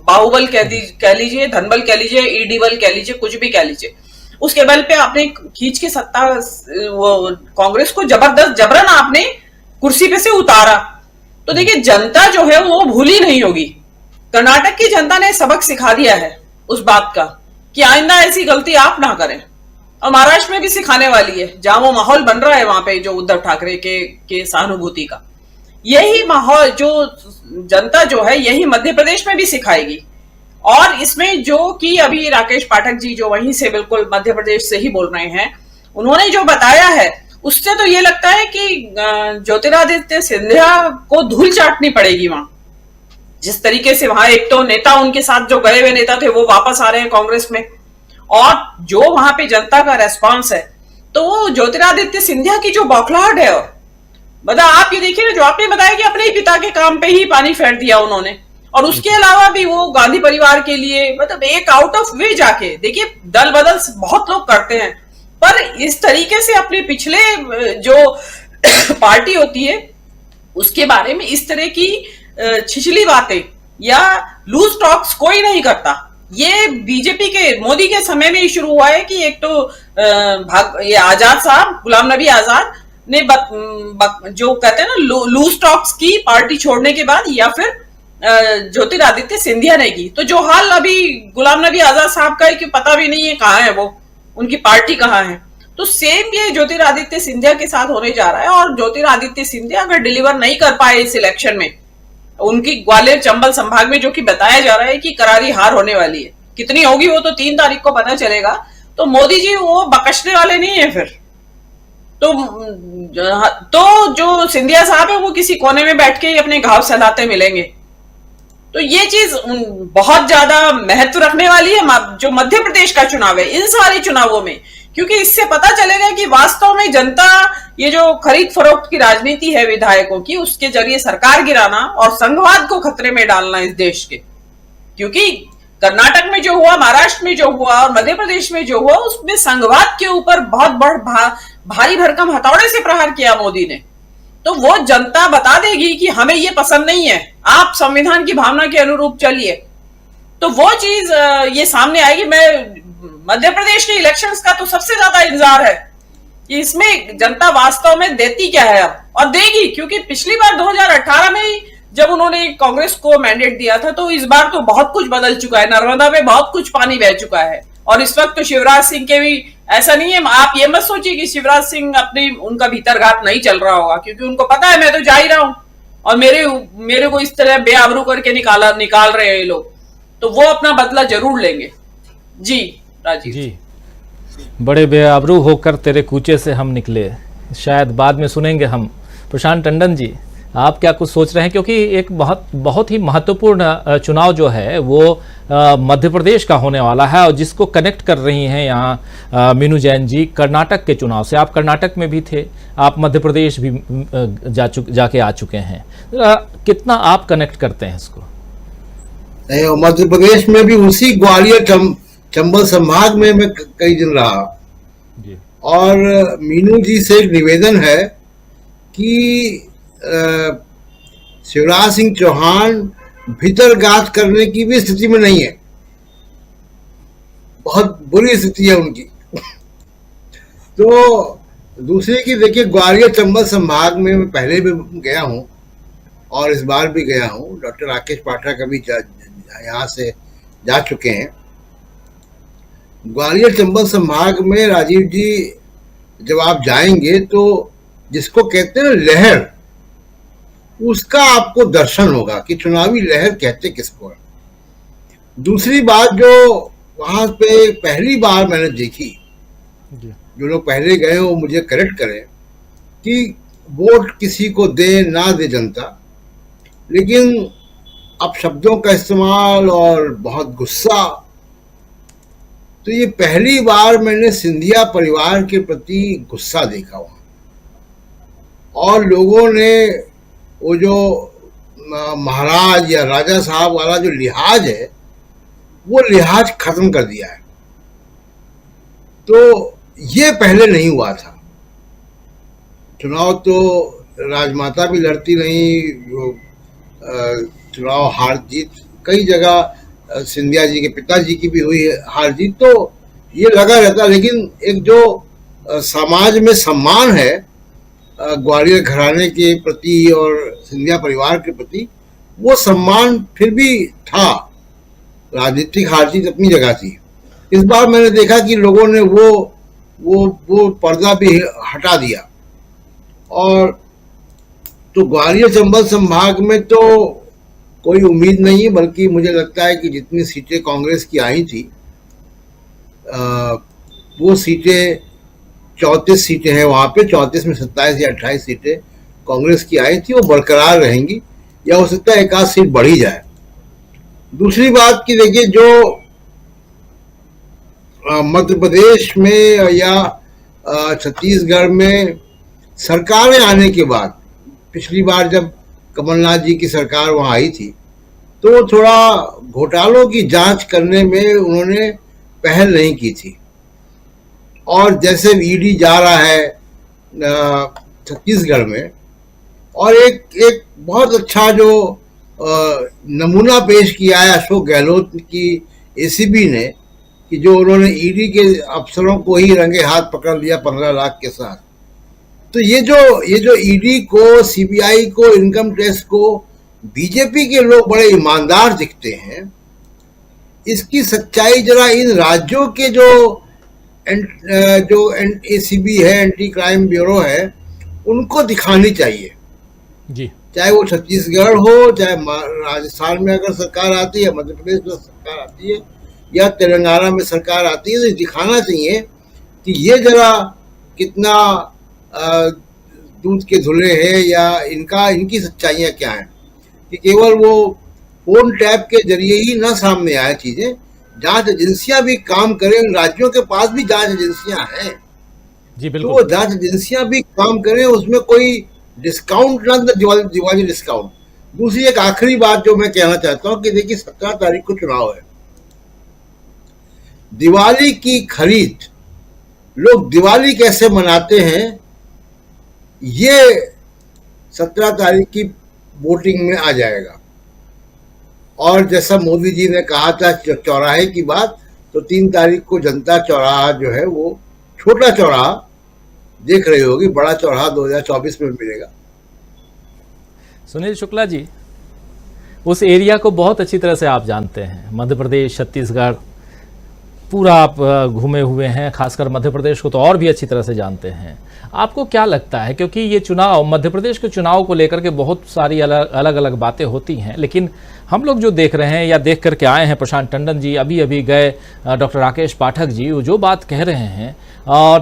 बाहुबल कह लीजिए, धनबल कह लीजिए, ईडी बल कह लीजिए, कुछ भी कह लीजिए, उसके बल पे आपने खींच के सत्ता, वो कांग्रेस को जबरदस्त जबरन आपने कुर्सी पे से उतारा। तो देखिए, जनता जो है वो भूली नहीं होगी। कर्नाटक की जनता ने सबक सिखा दिया है उस बात का कि आइंदा ऐसी गलती आप ना करें, और महाराष्ट्र में भी सिखाने वाली है, जहां वो माहौल बन रहा है वहां पे जो उद्धव ठाकरे के सहानुभूति का, यही माहौल जो जनता जो है यही मध्य प्रदेश में भी सिखाएगी। और इसमें जो कि अभी राकेश पाठक जी जो वहीं से बिल्कुल मध्य प्रदेश से ही बोल रहे हैं, उन्होंने जो बताया है उससे तो ये लगता है कि ज्योतिरादित्य सिंधिया को धूल चाटनी पड़ेगी वहां। जिस तरीके से वहां एक तो नेता उनके साथ जो गए हुए नेता थे वो वापस आ रहे हैं कांग्रेस में, और जो वहां पे जनता का रेस्पॉन्स है, तो वो ज्योतिरादित्य सिंधिया की जो बौखलाहट है, और मतलब आप ये देखिए ना, जो आपने बताया कि अपने ही पिता के काम पे ही पानी फेर दिया उन्होंने, और उसके अलावा भी वो गांधी परिवार के लिए मतलब एक आउट ऑफ वे जाके, देखिए दल बदल बहुत लोग करते हैं, पर इस तरीके से अपने पिछले जो पार्टी होती है उसके बारे में इस तरह की छिछली बातें या लूज टॉक्स कोई नहीं करता। ये बीजेपी के मोदी के समय में ही शुरू हुआ है कि एक तो ये आजाद साहब, गुलाम नबी आजाद ने जो कहते हैं ना लूज टॉक्स की पार्टी छोड़ने के बाद, या फिर ज्योतिरादित्य सिंधिया ने की। तो जो हाल अभी गुलाम नबी आजाद साहब का है कि पता भी नहीं है कहाँ है वो, उनकी पार्टी कहाँ है, तो सेम ये ज्योतिरादित्य सिंधिया के साथ होने जा रहा है। और ज्योतिरादित्य सिंधिया अगर डिलीवर नहीं कर पाए इस इलेक्शन में, उनकी ग्वालियर चंबल संभाग में जो कि बताया जा रहा है कि करारी हार होने वाली है, कितनी होगी वो तो 3 तारीख को पता चलेगा। तो मोदी जी वो बकशने वाले नहीं है फिर तो जो सिंधिया साहब है वो किसी कोने में बैठ के अपने घाव सहलाते मिलेंगे। तो ये चीज बहुत ज्यादा महत्व रखने वाली है जो मध्य प्रदेश का चुनाव है, इन सारे चुनावों में, क्योंकि इससे पता चलेगा कि वास्तव में जनता ये जो खरीद फरोख्त की राजनीति है विधायकों की, उसके जरिए सरकार गिराना और संघवाद को खतरे में डालना इस देश के। क्योंकि कर्नाटक में जो हुआ, महाराष्ट्र में जो हुआ और मध्य प्रदेश में जो हुआ, उसमें संघवाद के ऊपर बहुत भारी भरकम हथौड़े से प्रहार किया मोदी ने। तो वो जनता बता देगी कि हमें ये पसंद नहीं है, आप संविधान की भावना के अनुरूप चलिए। तो वो चीज ये सामने आएगी। मैं मध्य प्रदेश के इलेक्शंस का तो सबसे ज्यादा इंतजार है कि इसमें जनता वास्तव में देती क्या है अब, और देगी, क्योंकि पिछली बार 2018 में ही जब उन्होंने कांग्रेस को मैंडेट दिया था, तो इस बार तो बहुत कुछ बदल चुका है, नर्मदा में बहुत कुछ पानी बह चुका है। और इस वक्त तो शिवराज सिंह के भी ऐसा नहीं है, आप ये मत सोचिए कि शिवराज सिंह अपनी उनका भीतरघात नहीं चल रहा होगा, क्योंकि उनको पता है मैं तो जा ही रहा हूं और मेरे को इस तरह बेआबरू करके निकाल रहे हैं ये लोग, तो वो अपना बदला जरूर लेंगे। जी राजीव जी, बड़े बेआबरू होकर तेरे कूचे से हम निकले, शायद बाद में सुनेंगे हम। प्रशांत टंडन जी, आप क्या कुछ सोच रहे हैं, क्योंकि एक बहुत ही महत्वपूर्ण चुनाव जो है वो मध्य प्रदेश का होने वाला है, और जिसको कनेक्ट कर रही हैं यहाँ मीनू जैन जी कर्नाटक के चुनाव से। आप कर्नाटक में भी थे, आप मध्य प्रदेश भी जाके आ चुके हैं, कितना आप कनेक्ट करते हैं इसको? मध्य प्रदेश में भी उसी ग्वालियर चंबल संभाग में मैं कई दिन रहा जी। और मीनू जी से एक निवेदन है कि शिवराज सिंह चौहान भीतरघात करने की भी स्थिति में नहीं है, बहुत बुरी स्थिति है उनकी। तो दूसरे की देखिए, ग्वालियर चंबल संभाग में मैं पहले भी गया हूं और इस बार भी गया हूं। डॉक्टर राकेश पाठक अभी यहाँ से जा चुके हैं। ग्वालियर चंबल संभाग में राजीव जी जब आप जाएंगे तो जिसको कहते हैं लहर, उसका आपको दर्शन होगा कि चुनावी लहर कहते किसको है। दूसरी बात जो वहां पे पहली बार मैंने देखी, जो लोग पहले गए वो मुझे करेक्ट करें, कि वोट किसी को दे ना दे जनता, लेकिन अब शब्दों का इस्तेमाल और बहुत गुस्सा, तो ये पहली बार मैंने सिंधिया परिवार के प्रति गुस्सा देखा वहां। और लोगों ने वो जो महाराज या राजा साहब वाला जो लिहाज है, वो लिहाज खत्म कर दिया है। तो ये पहले नहीं हुआ था। चुनाव तो राजमाता भी लड़ती नहीं, चुनाव हार जीत कई जगह सिंधिया जी के पिताजी की भी हुई है हार जीत, तो ये लगा रहता। लेकिन एक जो समाज में सम्मान है ग्वालियर घराने के प्रति और सिंधिया परिवार के प्रति, वो सम्मान फिर भी था। राजनीतिक हार जीत अपनी जगह थी। इस बार मैंने देखा कि लोगों ने वो पर्दा भी हटा दिया। और तो ग्वालियर चंबल संभाग में तो कोई उम्मीद नहीं है, बल्कि मुझे लगता है कि जितनी सीटें कांग्रेस की आई थी, वो सीटें 34 सीटें हैं वहां पे, 34 में 27 या 28 सीटें कांग्रेस की आई थी, वो बरकरार रहेंगी, या हो सकता है एक आध सीट बढ़ी जाए। दूसरी बात की देखिए, जो मध्य प्रदेश में या छत्तीसगढ़ में सरकारें आने के बाद, पिछली बार जब कमलनाथ जी की सरकार वहां आई थी, तो थोड़ा घोटालों की जांच करने में उन्होंने पहल नहीं की थी। और जैसे ईडी जा रहा है छत्तीसगढ़ में, और एक बहुत अच्छा जो नमूना पेश किया है अशोक गहलोत की एसीबी ने, कि जो उन्होंने ईडी के अफसरों को ही रंगे हाथ पकड़ लिया 15 लाख के साथ। तो ये जो ईडी को, सीबीआई को, इनकम टैक्स को बीजेपी के लोग बड़े ईमानदार दिखते हैं, इसकी सच्चाई जरा इन राज्यों के जो एसीबी है, एंटी क्राइम ब्यूरो है, उनको दिखानी चाहिए जी। चाहे वो छत्तीसगढ़ हो, चाहे राजस्थान में अगर सरकार आती है, मध्य प्रदेश में सरकार आती है, या तेलंगाना में सरकार आती है, तो दिखाना चाहिए कि ये जरा कितना दूध के धुले हैं, या इनकी सच्चाइयाँ क्या हैं। कि केवल वो फोन टैप के जरिए ही ना सामने आए चीजें, जांच एजेंसियां भी काम करें। राज्यों के पास भी जांच एजेंसियां हैं जी, बिल्कुल। तो वो जांच एजेंसियां भी काम करें, उसमें कोई डिस्काउंट ना, दिवाली डिस्काउंट। दूसरी एक आखिरी बात जो मैं कहना चाहता हूं कि देखिए 17 तारीख को चुनाव है, दिवाली की खरीद, लोग दिवाली कैसे मनाते हैं, ये 17 तारीख की वोटिंग में आ जाएगा। और जैसा मोदी जी ने कहा था चौराहे की बात, तो 3 तारीख को जनता चौराहा जो है, वो छोटा चौराहा देख रही होगी, बड़ा चौराहा 2024 में मिलेगा। सुनील शुक्ला जी, उस एरिया को बहुत अच्छी तरह से आप जानते हैं, मध्य प्रदेश, छत्तीसगढ़ पूरा आप घूमे हुए हैं, खासकर मध्य प्रदेश को तो और भी अच्छी तरह से जानते हैं। आपको क्या लगता है, क्योंकि ये चुनाव, मध्य प्रदेश के चुनाव को लेकर के बहुत सारी अलग अलग बातें होती हैं, लेकिन हम लोग जो देख रहे हैं या देख करके आए हैं, प्रशांत टंडन जी अभी अभी गए, डॉक्टर राकेश पाठक जी वो जो बात कह रहे हैं, और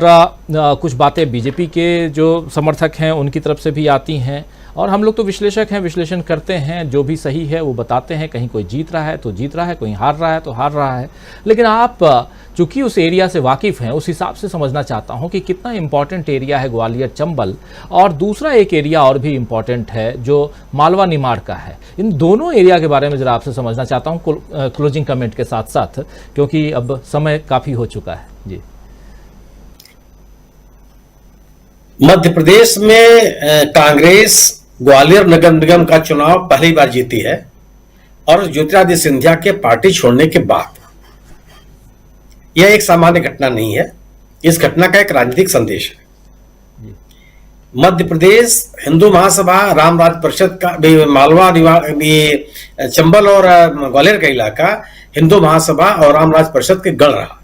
कुछ बातें बीजेपी के जो समर्थक हैं उनकी तरफ से भी आती हैं, और हम लोग तो विश्लेषक हैं, विश्लेषण करते हैं, जो भी सही है वो बताते हैं। कहीं कोई जीत रहा है तो जीत रहा है, कोई हार रहा है तो हार रहा है। लेकिन आप चूंकि उस एरिया से वाकिफ हैं, उस हिसाब से समझना चाहता हूं कि कितना इंपॉर्टेंट एरिया है ग्वालियर चंबल, और दूसरा एक एरिया और भी इंपॉर्टेंट है जो मालवा निमाड़ का है। इन दोनों एरिया के बारे में जरा आपसे समझना चाहता हूं क्लोजिंग कमेंट के साथ साथ, क्योंकि अब समय काफी हो चुका है जी। मध्य प्रदेश में कांग्रेस ग्वालियर नगर निगम का चुनाव पहली बार जीती है, और ज्योतिरादित्य सिंधिया के पार्टी छोड़ने के बाद। यह एक सामान्य घटना नहीं है, इस घटना का एक राजनीतिक संदेश है। मध्य प्रदेश हिंदू महासभा, रामराज परिषद का भी, मालवा चंबल और ग्वालियर का इलाका हिंदू महासभा और रामराज परिषद के गढ़ रहा।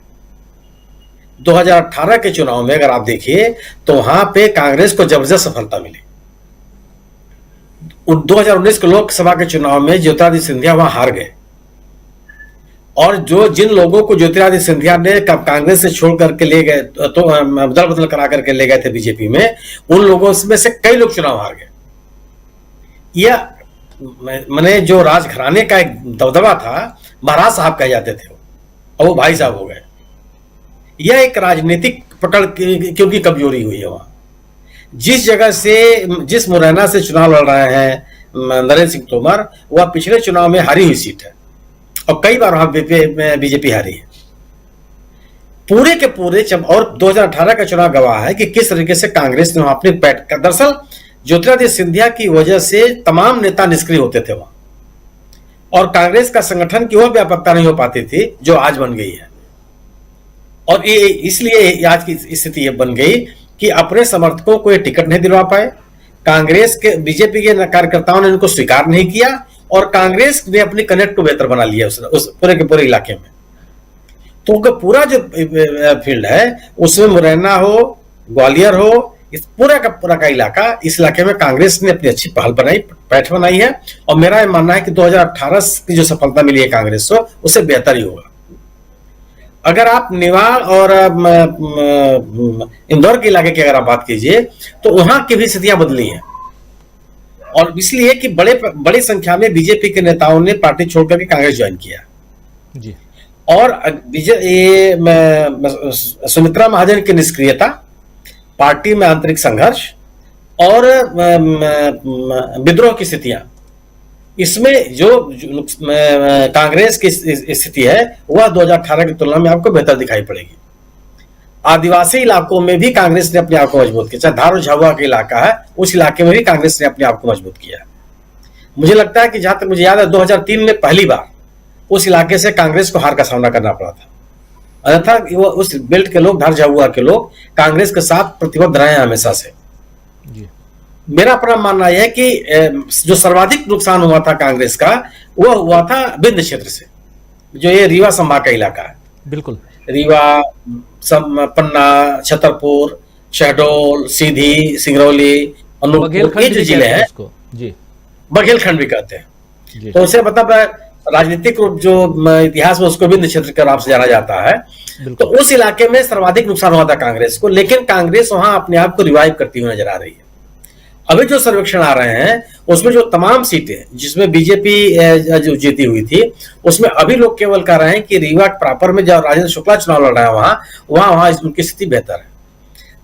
2018 के चुनाव में अगर आप देखिए तो वहां पे कांग्रेस को जबरदस्त सफलता मिली। 2019 के लोकसभा के चुनाव में ज्योतिरादित्य सिंधिया वहां हार गए। और जो जिन लोगों को ज्योतिरादित्य सिंधिया ने कांग्रेस से छोड़ करके ले गए तो बदल बदल करा करके ले गए थे बीजेपी में, उन लोगों में से कई लोग चुनाव हार गए। यह मैंने जो राजघराने का एक दबदबा था, महाराज साहब कहे जाते थे और वो भाई साहब हो गए। यह एक राजनीतिक पकड़ क्योंकि कमजोरी हुई है वहां। जिस जगह से जिस मुरैना से चुनाव लड़ रहे हैं नरेंद्र सिंह तोमर, वह पिछले चुनाव में हारी हुई सीट है और कई बार वहां बीजेपी हारी है। पूरे के पूरे और 2018 का चुनाव गवाह है कि किस तरीके से कांग्रेस ने वहां अपनी पैठ कर, दरअसल ज्योतिरादित्य सिंधिया की वजह से तमाम नेता निष्क्रिय होते थे वहां, और कांग्रेस का संगठन की वह व्यापकता नहीं हो पाती थी जो आज बन गई है। और ये इसलिए आज की स्थिति ये बन गई कि अपने समर्थकों को ये टिकट नहीं दिलवा पाए, कांग्रेस के बीजेपी के कार्यकर्ताओं ने इनको स्वीकार नहीं किया, और कांग्रेस ने अपनी कनेक्ट को बेहतर बना लिया उस पूरे के पूरे इलाके में। तो पूरा जो फील्ड है उसमें मुरैना हो, ग्वालियर हो, इस पूरा का इलाका, इस इलाके में कांग्रेस ने अपनी अच्छी पहल बनाई, पैठ बनाई है। और मेरा ये मानना है कि 2018 की जो सफलता मिली है कांग्रेस को, उससे बेहतर ही होगा। अगर आप निवाड़ और इंदौर के इलाके की अगर आप बात कीजिए तो वहां की भी स्थितियां बदली हैं, और इसलिए कि बड़ी संख्या में बीजेपी के नेताओं ने पार्टी छोड़कर के कांग्रेस ज्वाइन किया जी। और सुमित्रा महाजन की निष्क्रियता, पार्टी में आंतरिक संघर्ष और विद्रोह की स्थितियां, इसमें जो कांग्रेस की स्थिति है वह 2018 की तुलना में आपको बेहतर दिखाई पड़ेगी। आदिवासी इलाकों में भी कांग्रेस ने अपने आप को मजबूत किया, चाहे धार और झाबुआ का इलाका है, उस इलाके में भी कांग्रेस ने अपने आप को मजबूत किया। मुझे लगता है कि जहां तक मुझे याद है 2003 में पहली बार उस इलाके से कांग्रेस को हार का सामना करना पड़ा था, अन्यथा वो उस बेल्ट के लोग, धार झाबुआ के लोग कांग्रेस के साथ प्रतिबद्ध रहे हैं हमेशा से। मेरा अपना मानना यह है कि जो सर्वाधिक नुकसान हुआ था कांग्रेस का, वह हुआ था विंध्य क्षेत्र से, जो ये रीवा संभाग का इलाका है। बिल्कुल, रीवा, पन्ना, छतरपुर, शहडोल, सीधी, सिंगरौली, अनूपपुर, ये जो जिले हैं बघेलखंड भी कहते हैं। तो उसे मतलब राजनीतिक रूप जो इतिहास में उसको विंध्य क्षेत्र के नाम से जाना जाता है। तो उस इलाके में सर्वाधिक नुकसान हुआ था कांग्रेस को, लेकिन कांग्रेस वहां अपने आप को रिवाइव करती हुई नजर आ रही है। अभी जो सर्वेक्षण आ रहे हैं उसमें जो तमाम सीटें जिसमें बीजेपी जो जीती हुई थी, उसमें अभी लोग केवल कह रहे हैं कि रीवा प्रॉपर में जब राजेंद्र शुक्ला चुनाव लड़ रहे हैं वहां उनकी स्थिति बेहतर है,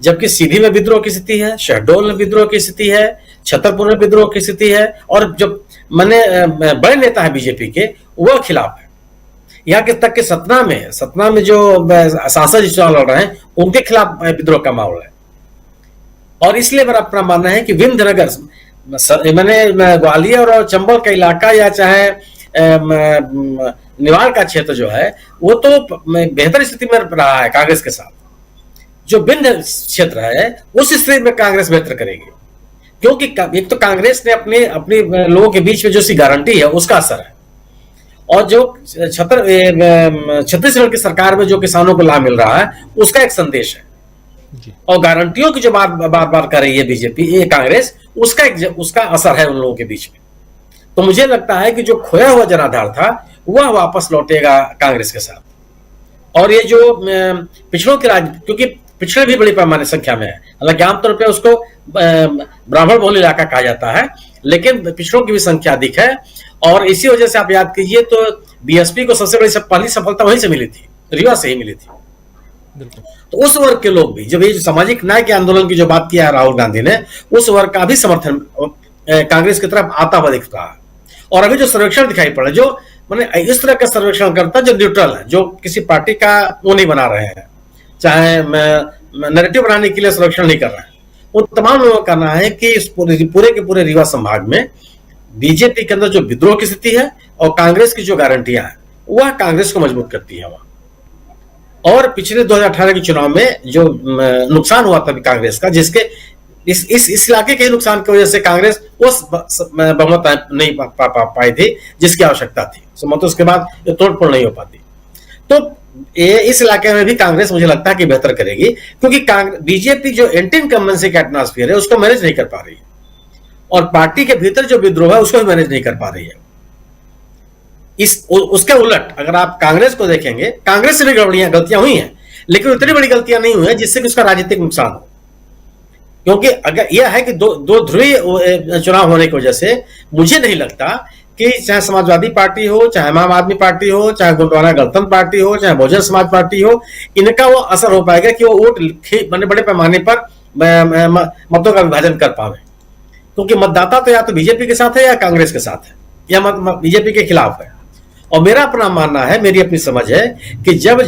जबकि सीधी में विद्रोह की स्थिति है, शहडोल में विद्रोह की स्थिति है, छतरपुर में विद्रोह की स्थिति है, और जो बड़े नेता है बीजेपी के वह खिलाफ है। यहाँ के तक के सतना में जो सांसद चुनाव लड़ रहे हैं उनके खिलाफ विद्रोह का माहौल है। और इसलिए मेरा अपना मानना है कि विंध्यनगर, मैंने ग्वालियर और चंबल का इलाका या चाहे निवाड़ का क्षेत्र जो है वो तो बेहतर स्थिति में रहा है कांग्रेस के साथ। जो विंध्य क्षेत्र है उस स्थिति में कांग्रेस बेहतर करेगी, क्योंकि एक तो कांग्रेस ने अपने लोगों के बीच में जो सी गारंटी है उसका असर है, और जो छत्तीसगढ़ की सरकार में जो किसानों को लाभ मिल रहा है उसका एक संदेश है, और गारंटियों की जो बार बार कर रही है बीजेपी, ये कांग्रेस, उसका असर है उन लोगों के बीच में। तो मुझे लगता है कि जो खोया हुआ जनाधार था वह वापस लौटेगा कांग्रेस के साथ। और ये जो पिछड़ों के क्योंकि पिछड़े भी बड़ी पैमाने संख्या में है, हालांकि आमतौर पर उसको ब्राह्मण बहुल इलाका कहा जाता है, लेकिन पिछड़ों की भी संख्या अधिक है। और इसी वजह से आप याद कीजिए तो बीएसपी को सबसे बड़ी पहली सफलता वहीं से मिली थी, रीवा से ही मिली थी। तो उस वर्ग के लोग भी, जब ये जो सामाजिक न्याय के आंदोलन की जो बात किया है राहुल गांधी ने, उस वर्ग का भी समर्थन कांग्रेस की तरफ आता हुआ दिख रहा है। और अभी जो सर्वेक्षण दिखाई पड़ा, जो मैंने इस तरह का सर्वेक्षण करता जो न्यूट्रल है, जो किसी पार्टी का वो नहीं बना रहे हैं, चाहे नैरेटिव बनाने के लिए सर्वेक्षण नहीं कर रहे हैं, उन तमाम लोगों का कहना है कि इस पूरे के पूरे रीवा संभाग में बीजेपी के अंदर जो विद्रोह की स्थिति है और कांग्रेस की जो गारंटियां हैं वह कांग्रेस को मजबूत करती है वहां। और पिछले 2018 के चुनाव में जो नुकसान हुआ था कांग्रेस का, जिसके इस इलाके के नुकसान की वजह से कांग्रेस उस बहुमत नहीं पाई थी जिसकी आवश्यकता थी, मतलब उसके बाद ये तोड़फोड़ नहीं हो पाती। तो इस इलाके में भी कांग्रेस मुझे लगता है कि बेहतर करेगी, क्योंकि बीजेपी जो एंटी इनकम्बेंसी का एटमॉस्फेयर है उसको मैनेज नहीं कर पा रही है, और पार्टी के भीतर जो विद्रोह है उसको भी मैनेज नहीं कर पा रही है। उसके उलट अगर आप कांग्रेस को देखेंगे, कांग्रेस से भी गलतियां हुई हैं, लेकिन उतनी बड़ी गलतियां नहीं हुई हैं जिससे कि उसका राजनीतिक नुकसान हो। क्योंकि अगर यह है कि दो ध्रुवीय चुनाव होने की वजह से मुझे नहीं लगता कि चाहे समाजवादी पार्टी हो, चाहे आम आदमी पार्टी हो, चाहे गोंडवाना गणतंत्र पार्टी हो, चाहे बहुजन समाज पार्टी हो, इनका वो असर हो पाएगा कि वो वोट बड़े पैमाने पर मतों का विभाजन कर पावे। क्योंकि मतदाता तो या तो बीजेपी के साथ है या कांग्रेस के साथ है या बीजेपी के खिलाफ है। और मेरा अपना मानना है, मेरी अपनी समझ है कि जब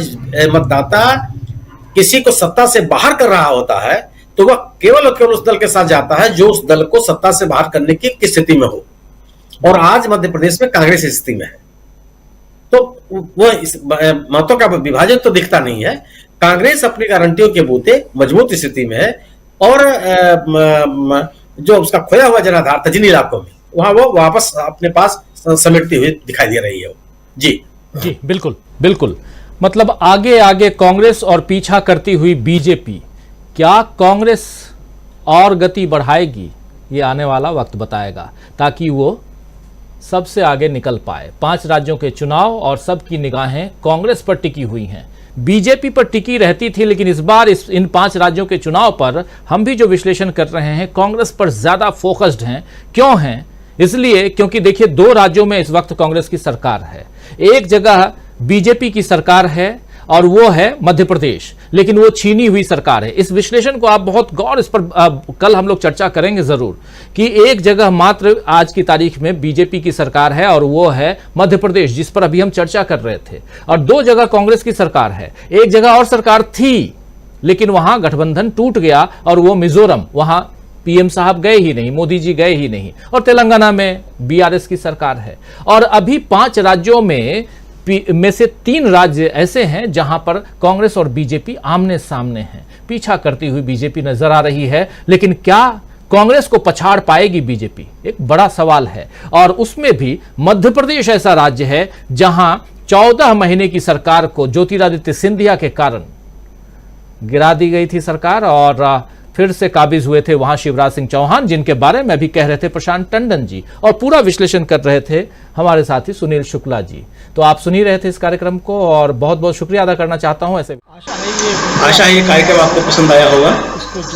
मतदाता किसी को सत्ता से बाहर कर रहा होता है तो वह केवल और केवल उस दल के साथ जाता है जो उस दल को सत्ता से बाहर करने की स्थिति में हो। और आज मध्य प्रदेश में कांग्रेस इस स्थिति में है, तो वह मतों का विभाजन तो दिखता नहीं है। कांग्रेस अपनी गारंटियों के बूते मजबूत स्थिति में है और जो उसका खोया हुआ जनाधार था जिन इलाकों में, वहां वो वापस अपने पास समेटती हुई दिखाई दे रही है। जी बिल्कुल बिल्कुल। मतलब आगे आगे कांग्रेस और पीछा करती हुई बीजेपी, क्या कांग्रेस और गति बढ़ाएगी? ये आने वाला वक्त बताएगा, ताकि वो सबसे आगे निकल पाए। 5 राज्यों के चुनाव और सबकी निगाहें कांग्रेस पर टिकी हुई हैं। बीजेपी पर टिकी रहती थी, लेकिन इस बार इन 5 राज्यों के चुनाव पर हम भी जो विश्लेषण कर रहे हैं, कांग्रेस पर ज्यादा फोकस्ड हैं। क्यों हैं? इसलिए क्योंकि देखिए 2 राज्यों में इस वक्त कांग्रेस की सरकार है। एक जगह बीजेपी की सरकार है और वो है मध्य प्रदेश, लेकिन वो छीनी हुई सरकार है। इस विश्लेषण को आप बहुत गौर, इस पर कल हम लोग चर्चा करेंगे जरूर, कि एक जगह मात्र आज की तारीख में बीजेपी की सरकार है और वो है मध्य प्रदेश, जिस पर अभी हम चर्चा कर रहे थे। और 2 जगह कांग्रेस की सरकार है। एक जगह और सरकार थी, लेकिन वहां गठबंधन टूट गया और वो मिजोरम, वहां पीएम साहब गए ही नहीं, मोदी जी गए ही नहीं। और तेलंगाना में बीआरएस की सरकार है। और अभी 5 राज्यों में से 3 राज्य ऐसे हैं जहां पर कांग्रेस और बीजेपी आमने सामने हैं। पीछा करती हुई बीजेपी नजर आ रही है, लेकिन क्या कांग्रेस को पछाड़ पाएगी बीजेपी? एक बड़ा सवाल है। और उसमें भी मध्य प्रदेश ऐसा राज्य है जहां 14 महीने की सरकार को ज्योतिरादित्य सिंधिया के कारण गिरा दी गई थी सरकार, और फिर से काबिज हुए थे वहां शिवराज सिंह चौहान, जिनके बारे में भी कह रहे थे प्रशांत टंडन जी, और पूरा विश्लेषण कर रहे थे हमारे साथी सुनील शुक्ला जी। तो आप सुन ही रहे थे इस कार्यक्रम को, और बहुत बहुत शुक्रिया अदा करना चाहता हूं। ऐसे आशा है ये कार्यक्रम आपको पसंद आया होगा।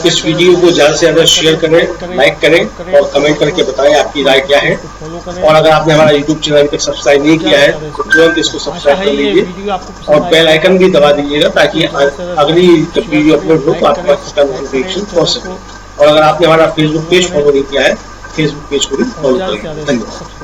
इस वीडियो को ज्यादा से ज्यादा शेयर करें, लाइक करें और कमेंट करके बताएं आपकी राय क्या है। और अगर आपने हमारा यूट्यूब चैनल तक सब्सक्राइब नहीं किया है तो तुरंत इसको सब्सक्राइब कर लीजिए और बेल आइकन भी दबा दीजिएगा, ताकि अगली जब वीडियो अपलोड हो तो आपके पास इसका नोटिफिकेशन पहुंच सके। और अगर आपने हमारा फेसबुक पेज फॉलो नहीं किया है, फेसबुक पेज को भी फॉलो करें। धन्यवाद।